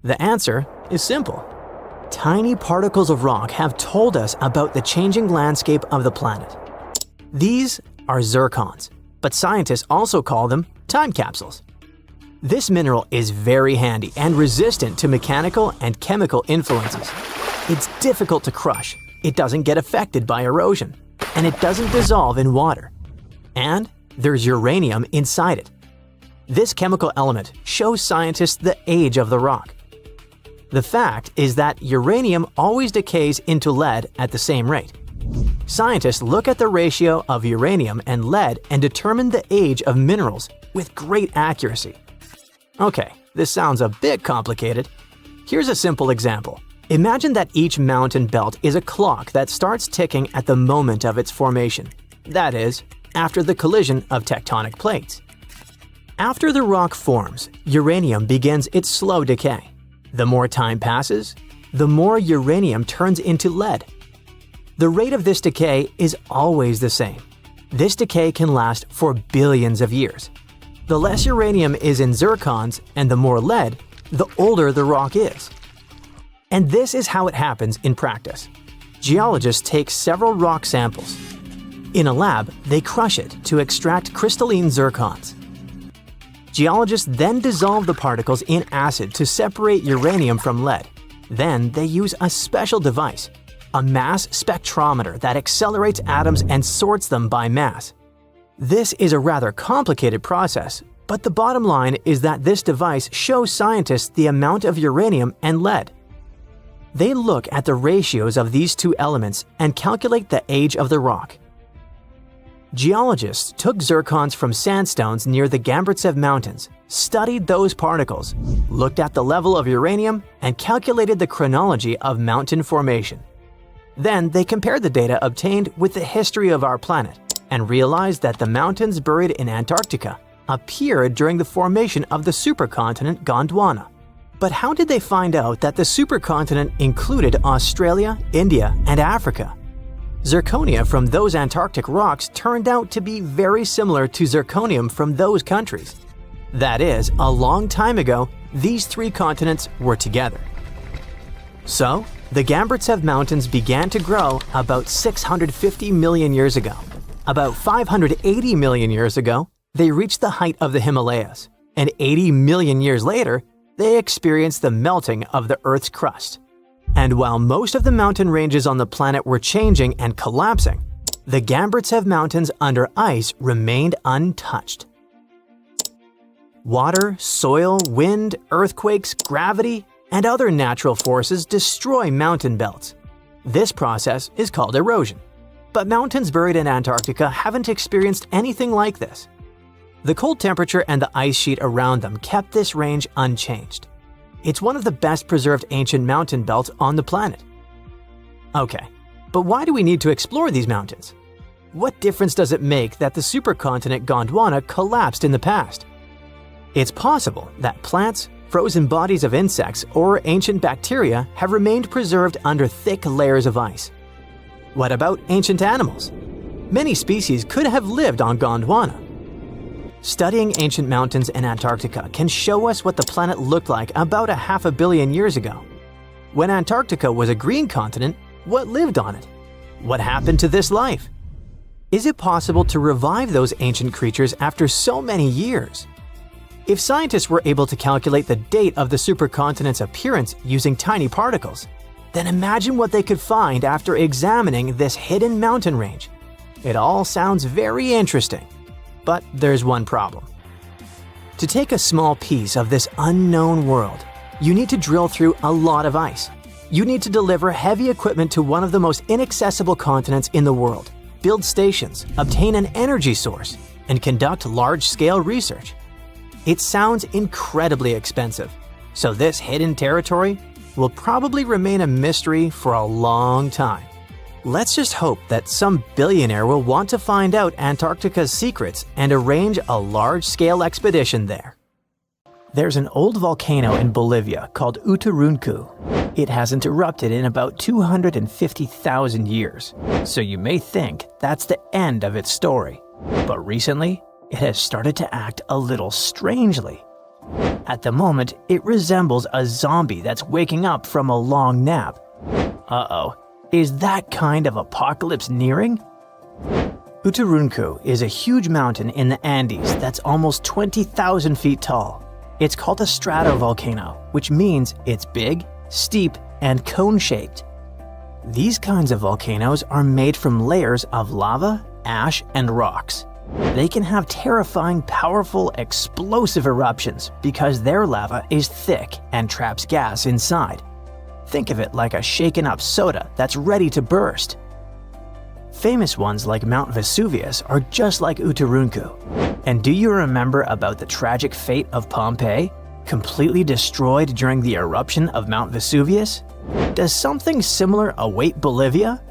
The answer is simple. Tiny particles of rock have told us about the changing landscape of the planet. These are zircons, but scientists also call them time capsules. This mineral is very handy and resistant to mechanical and chemical influences. It's difficult to crush, it doesn't get affected by erosion, and it doesn't dissolve in water. And there's uranium inside it. This chemical element shows scientists the age of the rock. The fact is that uranium always decays into lead at the same rate. Scientists look at the ratio of uranium and lead and determine the age of minerals with great accuracy. Okay, this sounds a bit complicated. Here's a simple example. Imagine that each mountain belt is a clock that starts ticking at the moment of its formation. That is, after the collision of tectonic plates. After the rock forms, uranium begins its slow decay. The more time passes, the more uranium turns into lead. The rate of this decay is always the same. This decay can last for billions of years. The less uranium is in zircons and the more lead, the older the rock is. And this is how it happens in practice. Geologists take several rock samples. In a lab, they crush it to extract crystalline zircons. Geologists then dissolve the particles in acid to separate uranium from lead. Then they use a special device, a mass spectrometer that accelerates atoms and sorts them by mass. This is a rather complicated process, but the bottom line is that this device shows scientists the amount of uranium and lead. They look at the ratios of these two elements and calculate the age of the rock. Geologists took zircons from sandstones near the Gambritsev Mountains, studied those particles, looked at the level of uranium, and calculated the chronology of mountain formation. Then they compared the data obtained with the history of our planet and realized that the mountains buried in Antarctica appeared during the formation of the supercontinent Gondwana. But how did they find out that the supercontinent included Australia, India, and Africa? Zirconia from those Antarctic rocks turned out to be very similar to zirconium from those countries. That is, a long time ago, these three continents were together. So, the Gambritsev Mountains began to grow about 650 million years ago. About 580 million years ago, they reached the height of the Himalayas, and 80 million years later, they experienced the melting of the Earth's crust. And while most of the mountain ranges on the planet were changing and collapsing, the Gambritsev Mountains under ice remained untouched. Water, soil, wind, earthquakes, gravity, and other natural forces destroy mountain belts. This process is called erosion. But mountains buried in Antarctica haven't experienced anything like this. The cold temperature and the ice sheet around them kept this range unchanged. It's one of the best preserved ancient mountain belts on the planet. Okay, but why do we need to explore these mountains? What difference does it make that the supercontinent Gondwana collapsed in the past? It's possible that plants, frozen bodies of insects, or ancient bacteria have remained preserved under thick layers of ice. What about ancient animals? Many species could have lived on Gondwana. Studying ancient mountains in Antarctica can show us what the planet looked like about 500 million years ago. When Antarctica was a green continent, what lived on it? What happened to this life? Is it possible to revive those ancient creatures after so many years? If scientists were able to calculate the date of the supercontinent's appearance using tiny particles, then imagine what they could find after examining this hidden mountain range. It all sounds very interesting, but there's one problem. To take a small piece of this unknown world, you need to drill through a lot of ice. You need to deliver heavy equipment to one of the most inaccessible continents in the world, build stations, obtain an energy source, and conduct large-scale research. It sounds incredibly expensive, so this hidden territory will probably remain a mystery for a long time. Let's just hope that some billionaire will want to find out Antarctica's secrets and arrange a large-scale expedition there. There's an old volcano in Bolivia called Uturuncu. It hasn't erupted in about 250,000 years, so you may think that's the end of its story. But recently, it has started to act a little strangely. At the moment, it resembles a zombie that's waking up from a long nap. Uh-oh, is that kind of apocalypse nearing? Uturuncu is a huge mountain in the Andes that's almost 20,000 feet tall. It's called a stratovolcano, which means it's big, steep, and cone-shaped. These kinds of volcanoes are made from layers of lava, ash, and rocks. They can have terrifying, powerful, explosive eruptions because their lava is thick and traps gas inside. Think of it like a shaken-up soda that's ready to burst. Famous ones like Mount Vesuvius are just like Uturuncu. And do you remember about the tragic fate of Pompeii, completely destroyed during the eruption of Mount Vesuvius? Does something similar await Bolivia?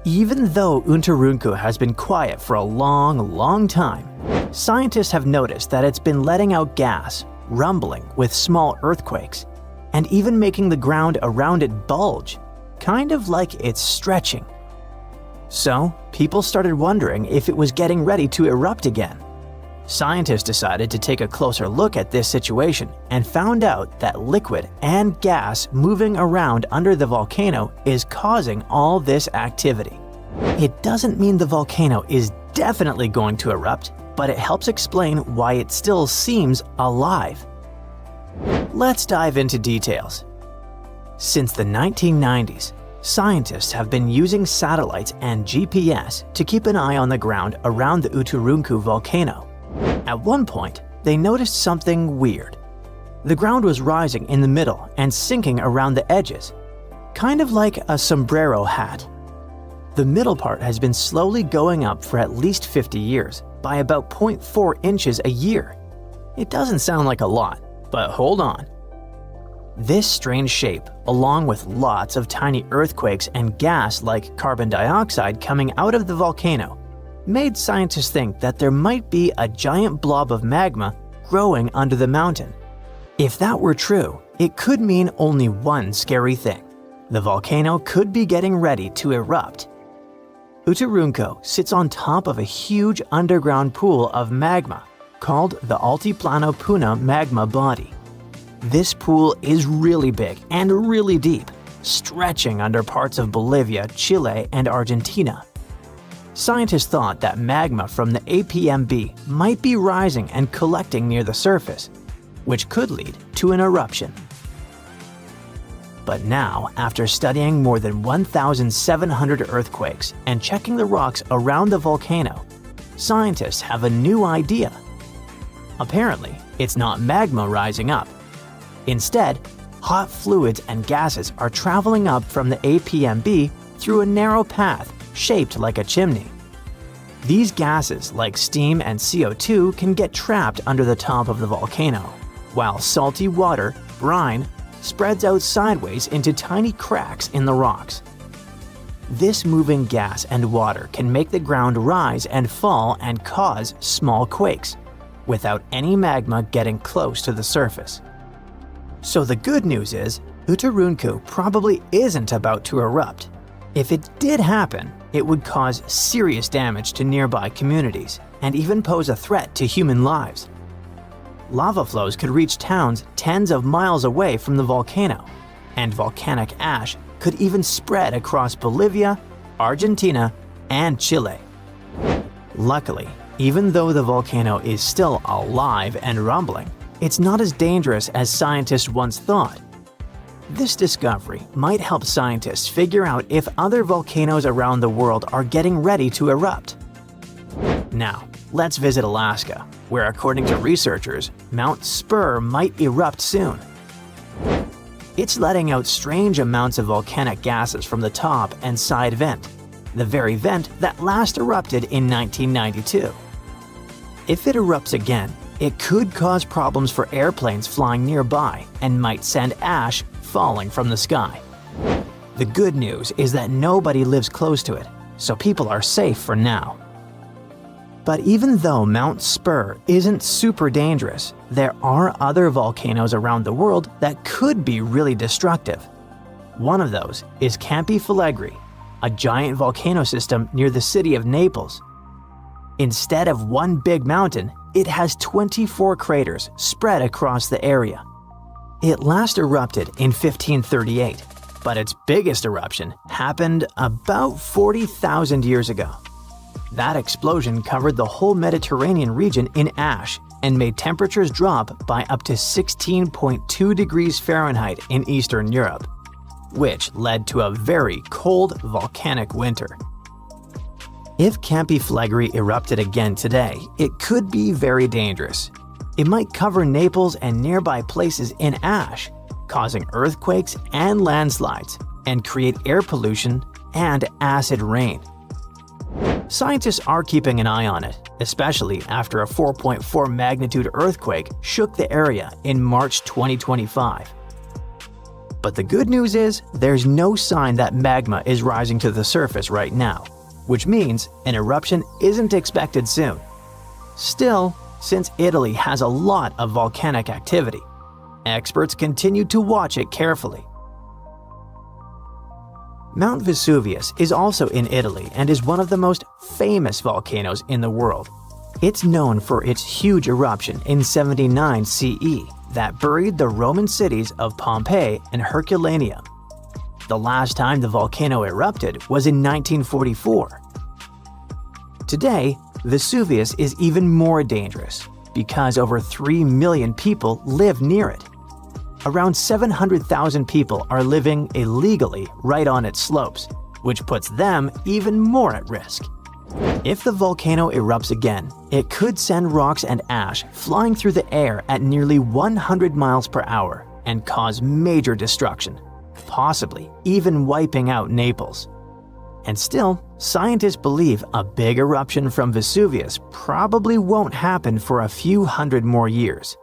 Even though Uturuncu has been quiet for a long time, scientists have noticed that it's been letting out gas, rumbling with small earthquakes, and even making the ground around it bulge, kind of like it's stretching. So, people started wondering if it was getting ready to erupt again. Scientists decided to take a closer look at this situation and found out that liquid and gas moving around under the volcano is causing all this activity. It doesn't mean the volcano is definitely going to erupt, but it helps explain why it still seems alive. Let's dive into details. Since the 1990s, scientists have been using satellites and GPS to keep an eye on the ground around the Uturuncu volcano. At one point, they noticed something weird. The ground was rising in the middle and sinking around the edges, kind of like a sombrero hat. The middle part has been slowly going up for at least 50 years, by about 0.4 inches a year. It doesn't sound like a lot, but hold on. This strange shape, along with lots of tiny earthquakes and gas like carbon dioxide coming out of the volcano, made scientists think that there might be a giant blob of magma growing under the mountain. If that were true, it could mean only one scary thing. The volcano could be getting ready to erupt. Uturuncu sits on top of a huge underground pool of magma called the Altiplano Puna magma body. This pool is really big and really deep, stretching under parts of Bolivia, Chile, and Argentina. Scientists thought that magma from the APMB might be rising and collecting near the surface, which could lead to an eruption. But now, after studying more than 1,700 earthquakes and checking the rocks around the volcano, scientists have a new idea. Apparently, it's not magma rising up. Instead, hot fluids and gases are traveling up from the APMB through a narrow path shaped like a chimney. These gases, like steam and CO2, can get trapped under the top of the volcano, while salty water, brine, spreads out sideways into tiny cracks in the rocks. This moving gas and water can make the ground rise and fall and cause small quakes, without any magma getting close to the surface. So the good news is, Uturuncu probably isn't about to erupt. If it did happen, it would cause serious damage to nearby communities, and even pose a threat to human lives. Lava flows could reach towns tens of miles away from the volcano, and volcanic ash could even spread across Bolivia, Argentina, and Chile. Luckily, even though the volcano is still alive and rumbling, it's not as dangerous as scientists once thought. This discovery might help scientists figure out if other volcanoes around the world are getting ready to erupt. Now, let's visit Alaska, where according to researchers, Mount Spur might erupt soon. It's letting out strange amounts of volcanic gases from the top and side vent, the very vent that last erupted in 1992. If it erupts again, it could cause problems for airplanes flying nearby and might send ash falling from the sky. The good news is that nobody lives close to it, so people are safe for now. But even though Mount Spur isn't super dangerous, there are other volcanoes around the world that could be really destructive. One of those is Campi Flegrei, a giant volcano system near the city of Naples. Instead of one big mountain, it has 24 craters spread across the area. It last erupted in 1538, but its biggest eruption happened about 40,000 years ago. That explosion covered the whole Mediterranean region in ash and made temperatures drop by up to 16.2 degrees Fahrenheit in Eastern Europe, which led to a very cold volcanic winter. If Campi Flegrei erupted again today, it could be very dangerous. It might cover Naples and nearby places in ash, causing earthquakes and landslides, and create air pollution and acid rain. Scientists are keeping an eye on it, especially after a 4.4 magnitude earthquake shook the area in March 2025. But the good news is there's no sign that magma is rising to the surface right now, which means an eruption isn't expected soon. Still, since Italy has a lot of volcanic activity, experts continue to watch it carefully. Mount Vesuvius is also in Italy and is one of the most famous volcanoes in the world. It's known for its huge eruption in 79 CE that buried the Roman cities of Pompeii and Herculaneum. The last time the volcano erupted was in 1944. Today, Vesuvius is even more dangerous because over 3 million people live near it. Around 700,000 people are living illegally right on its slopes, which puts them even more at risk. If the volcano erupts again, it could send rocks and ash flying through the air at nearly 100 miles per hour and cause major destruction, possibly even wiping out Naples. And still, scientists believe a big eruption from Vesuvius probably won't happen for a few hundred more years.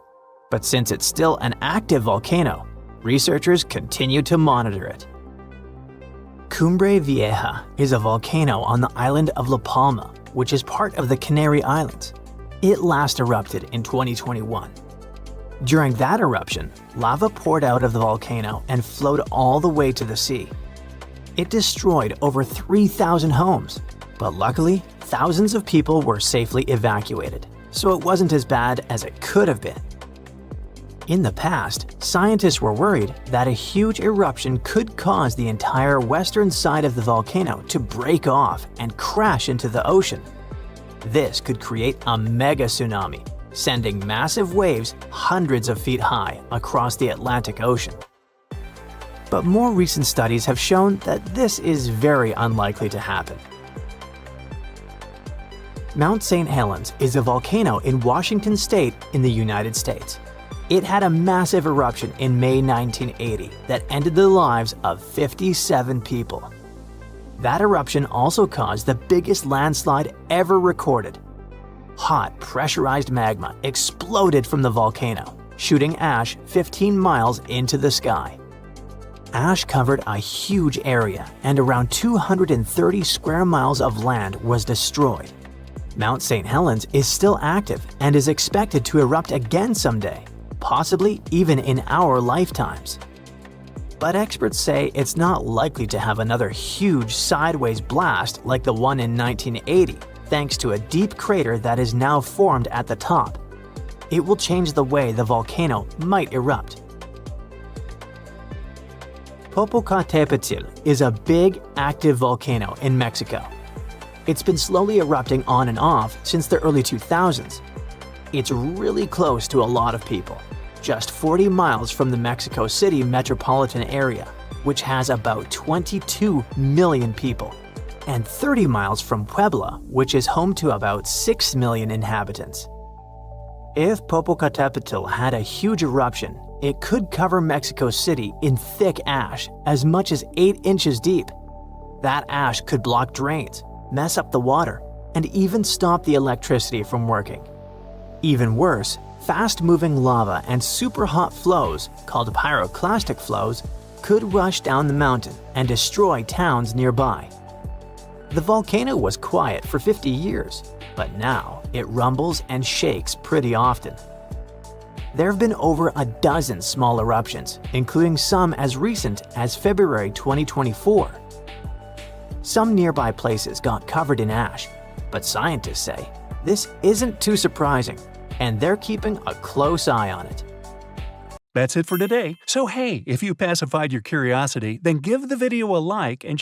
But since it's still an active volcano, researchers continue to monitor it. Cumbre Vieja is a volcano on the island of La Palma, which is part of the Canary Islands. It last erupted in 2021. During that eruption, lava poured out of the volcano and flowed all the way to the sea. It destroyed over 3,000 homes, but luckily, thousands of people were safely evacuated, so it wasn't as bad as it could have been. In the past, scientists were worried that a huge eruption could cause the entire western side of the volcano to break off and crash into the ocean. This could create a mega tsunami, sending massive waves hundreds of feet high across the Atlantic Ocean. But more recent studies have shown that this is very unlikely to happen. Mount St. Helens is a volcano in Washington State in the United States. It had a massive eruption in May 1980 that ended the lives of 57 people. That eruption also caused the biggest landslide ever recorded. Hot, pressurized magma exploded from the volcano, shooting ash 15 miles into the sky. Ash covered a huge area, and around 230 square miles of land was destroyed. Mount St. Helens is still active and is expected to erupt again someday, possibly even in our lifetimes. But experts say it's not likely to have another huge sideways blast like the one in 1980 thanks to a deep crater that is now formed at the top. It will change the way the volcano might erupt. Popocatépetl is a big, active volcano in Mexico. It's been slowly erupting on and off since the early 2000s. It's really close to a lot of people, just 40 miles from the Mexico City metropolitan area, which has about 22 million people, and 30 miles from Puebla, which is home to about 6 million inhabitants. If Popocatépetl had a huge eruption, it could cover Mexico City in thick ash as much as 8 inches deep. That ash could block drains, mess up the water, and even stop the electricity from working. Even worse, fast-moving lava and super hot flows, called pyroclastic flows, could rush down the mountain and destroy towns nearby. The volcano was quiet for 50 years, but now it rumbles and shakes pretty often. There have been over a dozen small eruptions, including some as recent as February 2024. Some nearby places got covered in ash, but scientists say this isn't too surprising, and they're keeping a close eye on it. That's it for today. So hey, if you pacified your curiosity, then give the video a like and